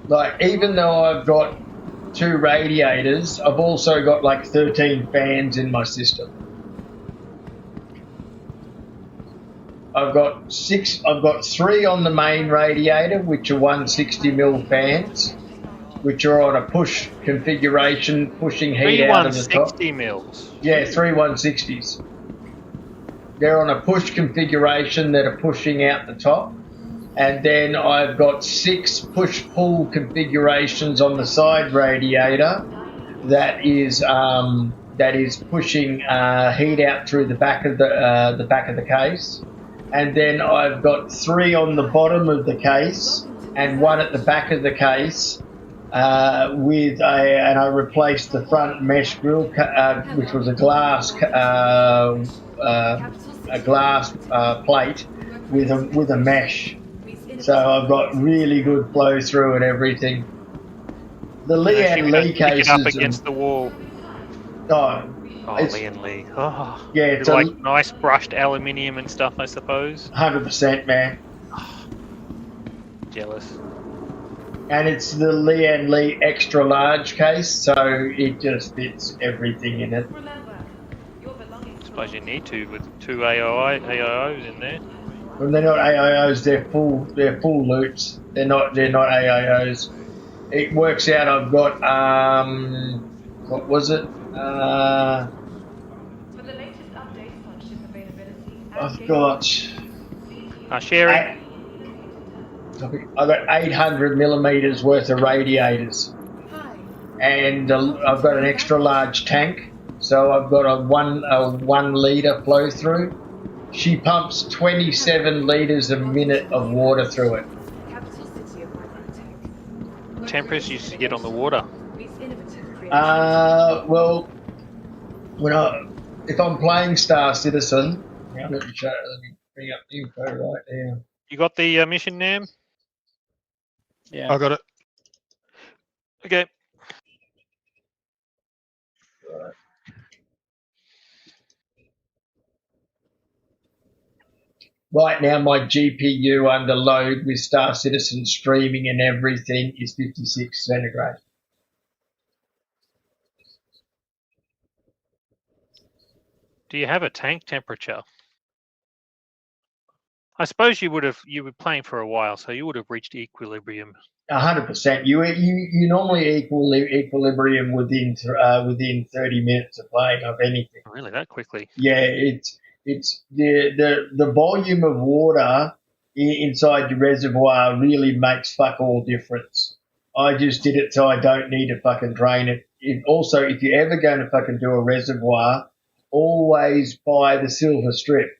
A: Like, even though I've got 2 radiators, I've also got like 13 fans in my system. I've got 3 on the main radiator, which are 160mm fans, which are on a push configuration, pushing heat out of the top.
C: 160 mils.
A: Yeah, 3 160s. They're on a push configuration that are pushing out the top. And then I've got 6 push-pull configurations on the side radiator that is pushing heat out through the back of the case. And then I've got 3 on the bottom of the case and 1 at the back of the case and I replaced the front mesh grill, which was a glass plate with a mesh. So I've got really good flow through and everything. The Lee and Lee cases.
C: Pick it up against the wall.
A: Oh,
C: Lee and Lee. Oh,
A: yeah, it's
C: like nice brushed aluminium and stuff, I suppose.
A: 100%, man.
C: Jealous.
A: And it's the Lee and Lee extra large case, so it just fits everything in it.
C: I suppose you need to with 2 AIOs in there.
A: Well, they're not AIOs. They're full loops. They're not AIOs. it works out I've got, what was it?
J: For the latest updates on ship availability
A: I've got,
C: Sherry.
A: I've got 800 millimeters worth of radiators. And I've got an extra large tank. So I've got a 1 litre flow through. She pumps 27 litres a minute of water through it.
C: Temperatures used to get on the water.
A: Well, if I'm playing Star Citizen, let me bring up the info right now.
C: You got the mission, Nam?
H: Yeah.
G: I got it.
C: Okay.
A: Right. Right now, my GPU under load with Star Citizen streaming and everything is 56 centigrade.
C: Do you have a tank temperature? I suppose you were playing for a while, so you would have reached equilibrium.
A: 100%. You normally equilibrium within 30 minutes of playing of anything.
C: Really, that quickly?
A: Yeah, it's the volume of water inside the reservoir really makes fuck all difference. I just did it so I don't need to fucking drain it. Also, if you're ever going to fucking do a reservoir, always buy the silver strip.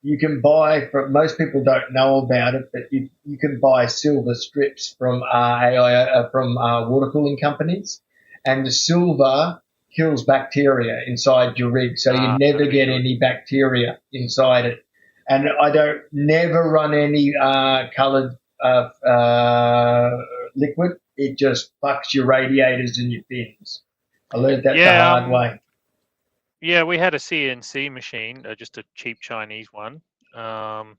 A: You can buy from, most people don't know about it, but you can buy silver strips from water cooling companies, and the silver kills bacteria inside your rig, so you never get any bacteria inside it. And I don't never run any coloured liquid. It just fucks your radiators and your fins. I learned that the hard way.
C: Yeah, we had a CNC machine, just a cheap Chinese one, and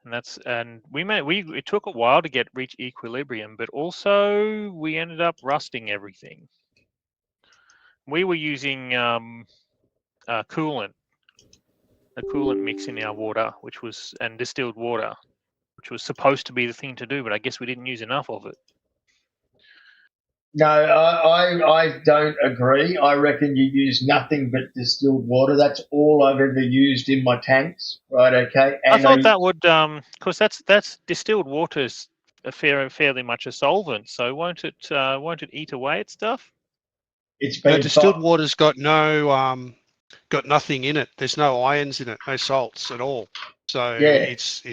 C: it took a while to reach equilibrium, but also we ended up rusting everything. We were using coolant, a coolant mix in our water, and distilled water, which was supposed to be the thing to do, but I guess we didn't use enough of it.
A: No, I don't agree. I reckon you use nothing but distilled water. That's all I've ever used in my tanks. Right? Okay.
C: And I thought that would, because that's distilled water is fairly much a solvent. So won't it eat away at stuff?
A: It's been
G: distilled water's got nothing in it. There's no ions in it, no salts at all. So
A: yeah,
G: it's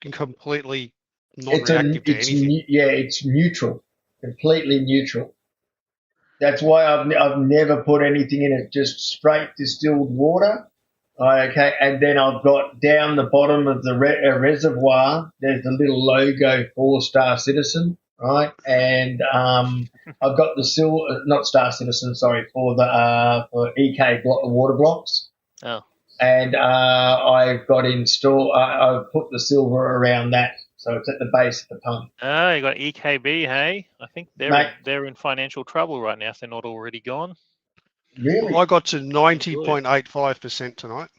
G: completely non-reactive to anything.
A: It's neutral, completely neutral. That's why I've never put anything in it. Just straight distilled water. Okay, and then I've got down the bottom of the reservoir. There's a little logo for Star Citizen, right? And I've got the not Star Citizen, sorry, for the for EK water blocks.
C: Oh.
A: And I've got I've put the silver around that, so it's at the base of the pump.
C: Oh, you got EKB, hey? I think they're in financial trouble right now if they're not already gone.
A: Really?
G: Well, I got to 90.85% tonight.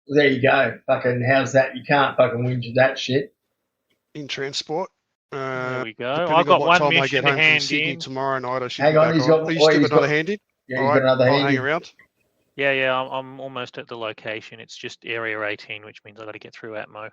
A: There you go. Fucking how's that? You can't fucking win that shit.
G: In transport.
C: There we go.
G: Depending
C: I've got
G: on what
C: one
G: time I
C: mission
G: get home
C: to hand
G: from Sydney
C: in.
G: tomorrow night, I should
A: Hang
G: be
A: on,
G: back
A: he's
G: on.
A: got.
G: You still got another hand in?
A: Yeah, he's got another
G: I'll
A: hand
G: hang
A: in.
G: around.
C: Yeah, I'm almost at the location. It's just area 18, which means I got to get through Atmo.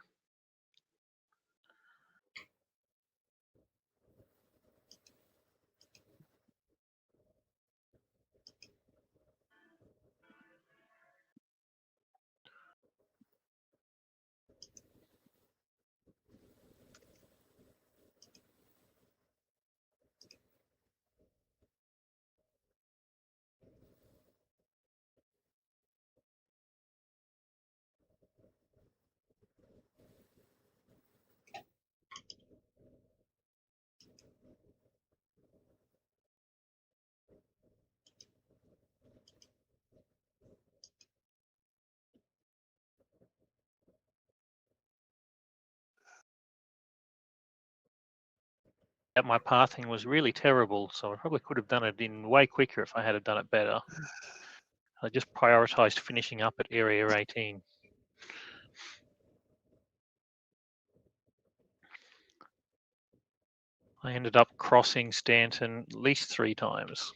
C: My pathing was really terrible, so I probably could have done it in way quicker if I had done it better. I just prioritized finishing up at area 18. I ended up crossing Stanton at least 3 times.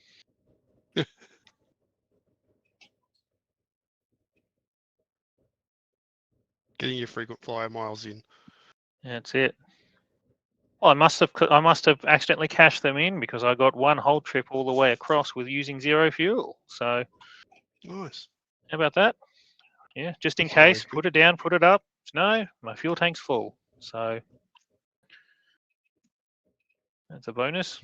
F: Getting your frequent flyer miles in.
C: That's it. Well, I must have accidentally cashed them in because I got one whole trip all the way across with using 0 fuel. So
F: Nice.
C: how about that? Yeah, just in
F: That's always
C: case,
F: good.
C: put it down, put it up. No, my fuel tank's full. So that's a bonus.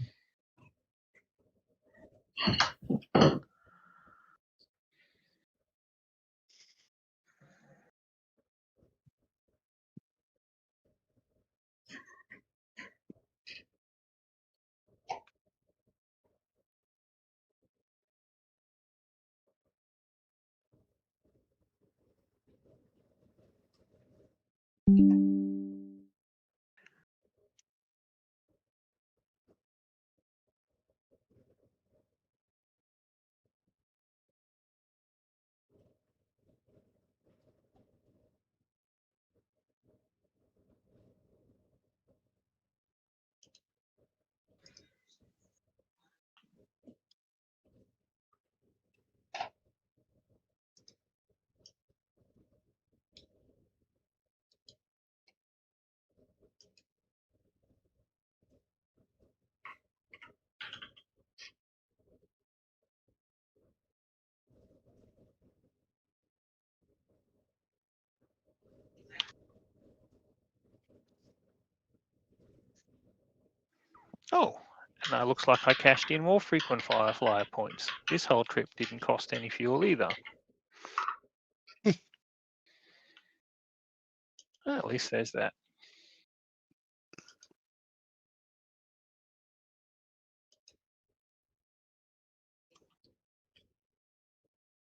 C: Oh, and it looks like I cashed in more frequent flyer points. This whole trip didn't cost any fuel either. Well, at least there's that.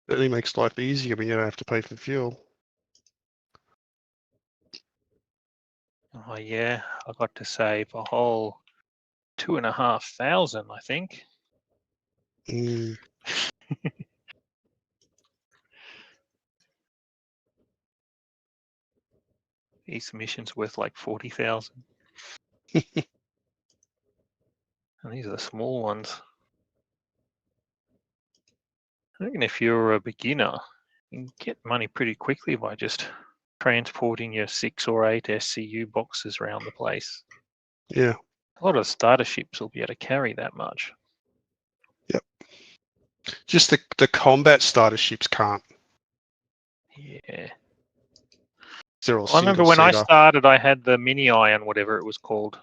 F: It only makes life easier when you don't have to pay for fuel.
C: Oh yeah, I got to save a whole 2,500, I think.
F: Mm.
C: Each mission's worth like 40,000. And these are the small ones. I reckon if you're a beginner, you can get money pretty quickly by just transporting your 6 or 8 SCU boxes around the place.
F: Yeah.
C: A lot of starter ships will be able to carry that much.
F: Yep. Just the combat starter ships can't.
C: Yeah.
F: They're all
C: I remember when I
F: single-seater.
C: started, I had the mini iron, whatever it was called.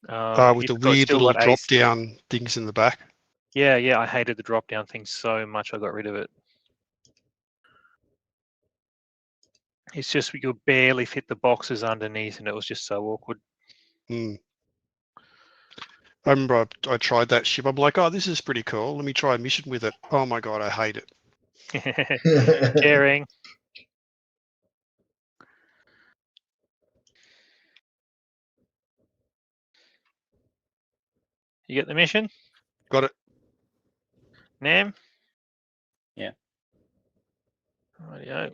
F: With the weird little drop-down things in the back.
C: Yeah, I hated the drop-down thing so much I got rid of it. It's just you could barely fit the boxes underneath, and it was just so awkward.
F: Mm. I remember I tried that ship. I'm like, oh, this is pretty cool. Let me try a mission with it. Oh my god, I hate it.
C: Sharing. You get the mission?
F: Got it.
C: Nam?
H: Yeah.
C: Rightio.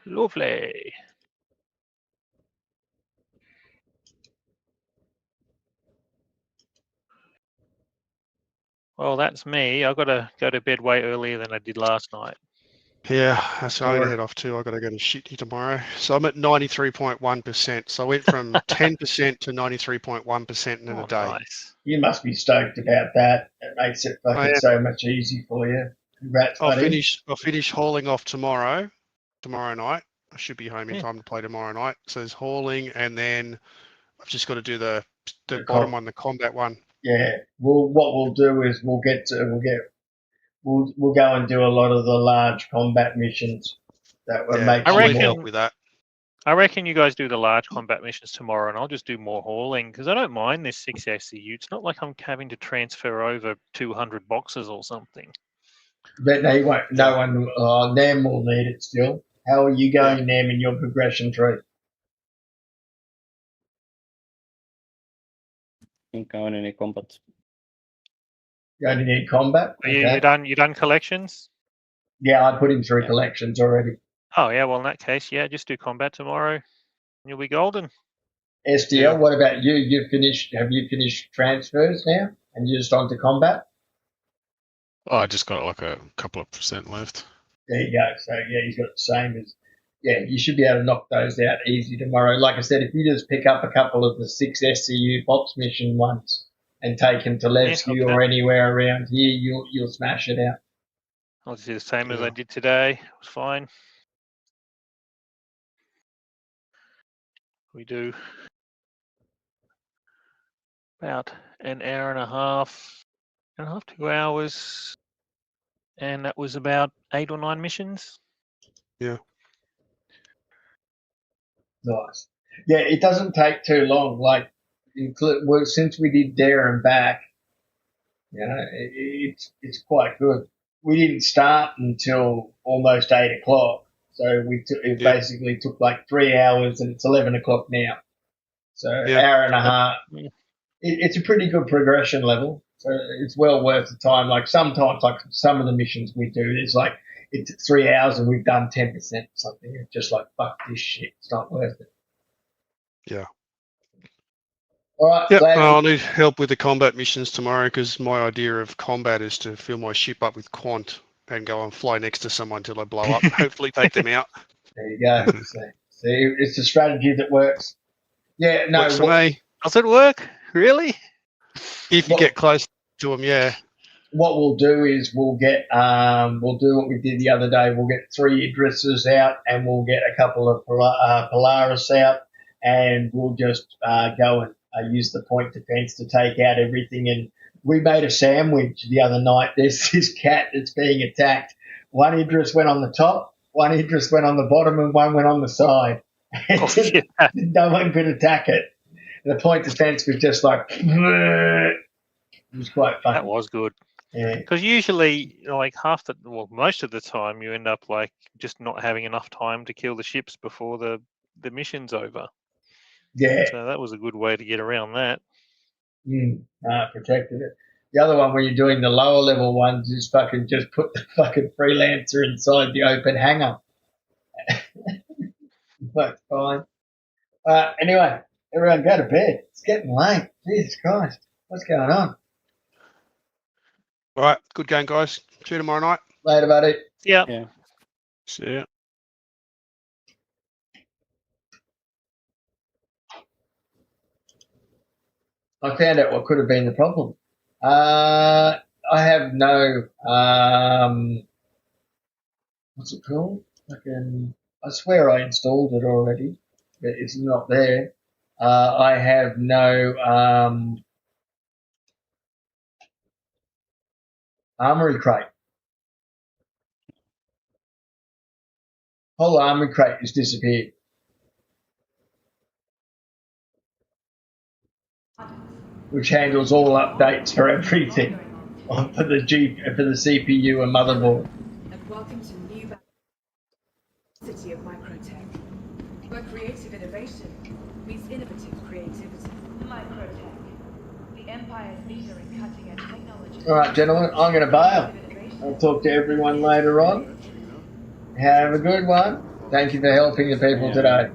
C: Lovely. Well, that's me. I've got to go to bed way earlier than I did last night.
F: Yeah, that's what I'm gonna head off to. I got to go to shitty tomorrow. So I'm at 93.1%. So I went from 10% to 93.1% in a day.
C: Nice.
A: You must be stoked about that. It makes it fucking so much easier for you. Congrats, buddy.
F: I'll finish hauling off tomorrow night. I should be home in time to play tomorrow night. So there's hauling, and then I've just got to do the bottom one, the combat one.
A: Yeah. Well, what we'll do is we'll go and do a lot of the large combat missions. That will make
F: help with that.
C: I reckon you guys do the large combat missions tomorrow, and I'll just do more hauling because I don't mind this 6 SCU. It's not like I'm having to transfer over 200 boxes or something.
A: But they won't. No one. Nam will need it still. How are you going, Nam, in your progression tree?
H: I think I only need combat.
A: You only need combat.
C: Are you done? You done collections?
A: Yeah, I put him through collections already.
C: Oh yeah, well in that case, yeah, just do combat tomorrow, and you'll be golden.
A: SDL,
F: Yeah.
A: what about you? Have you finished transfers now, and you're just on to combat?
G: Oh, I just got like a couple of % left.
A: There you go. So yeah, he's got the same as. Yeah, you should be able to knock those out easy tomorrow. Like I said, if you just pick up a couple of the 6 SCU box mission ones and take them to Levski or anywhere around here, you'll smash it out.
C: I'll just do the same as I did today. It was fine. We do about an hour and a half, 2 hours, and that was about 8 or 9 missions.
F: Yeah.
A: Nice. Yeah, it doesn't take too long. Like, since we did there and back, you know, it's quite good. We didn't start until almost 8 o'clock, so it basically took like 3 hours, and it's 11 o'clock now. So hour and a half. It's a pretty good progression level, so it's well worth the time. Like sometimes, like some of the missions we do, it's 3 hours and we've done 10% or something. It's just like, fuck this shit. It's not worth it.
F: Yeah.
A: All right.
F: Yep. I'll need help with the combat missions tomorrow because my idea of combat is to fill my ship up with quant and go and fly next to someone till I blow up and hopefully take them out.
A: There you go. See, it's a strategy that works. Yeah, no.
F: Works for me.
C: Does it work? Really?
F: If you get close to them, yeah.
A: What we'll do is we'll do what we did the other day. We'll get 3 Idrises out and we'll get a couple of Polaris out, and we'll just go and use the point defense to take out everything. And we made a sandwich the other night. There's this cat that's being attacked. One Idris went on the top, one Idris went on the bottom, and one went on the side. No one could attack it. The point defense was just like, it was quite fun.
C: That was good.
A: Yeah.
C: Because usually, like most of the time, you end up like just not having enough time to kill the ships before the mission's over.
A: Yeah.
C: So that was a good way to get around that.
A: Protected it. The other one, when you're doing the lower level ones, is fucking just put the fucking freelancer inside the open hangar. That's fine. Anyway, everyone go to bed. It's getting late. Jesus Christ. What's going on?
F: All right. Good game, guys. See you tomorrow night.
A: Later, buddy.
C: Yeah.
F: See ya.
A: I found out what could have been the problem. I have no, what's it called? I swear I installed it already, but it's not there. I have no armory crate. Whole armory crate has disappeared. Which handles all updates for everything for the CPU and motherboard.
J: And welcome to New City of Microtech, where creative innovation meets innovative creativity. Microtech, the Empire's leader in cutting-edge technology.
A: All right, gentlemen, I'm going to bail. I'll talk to everyone later on. Have a good one. Thank you for helping the people today.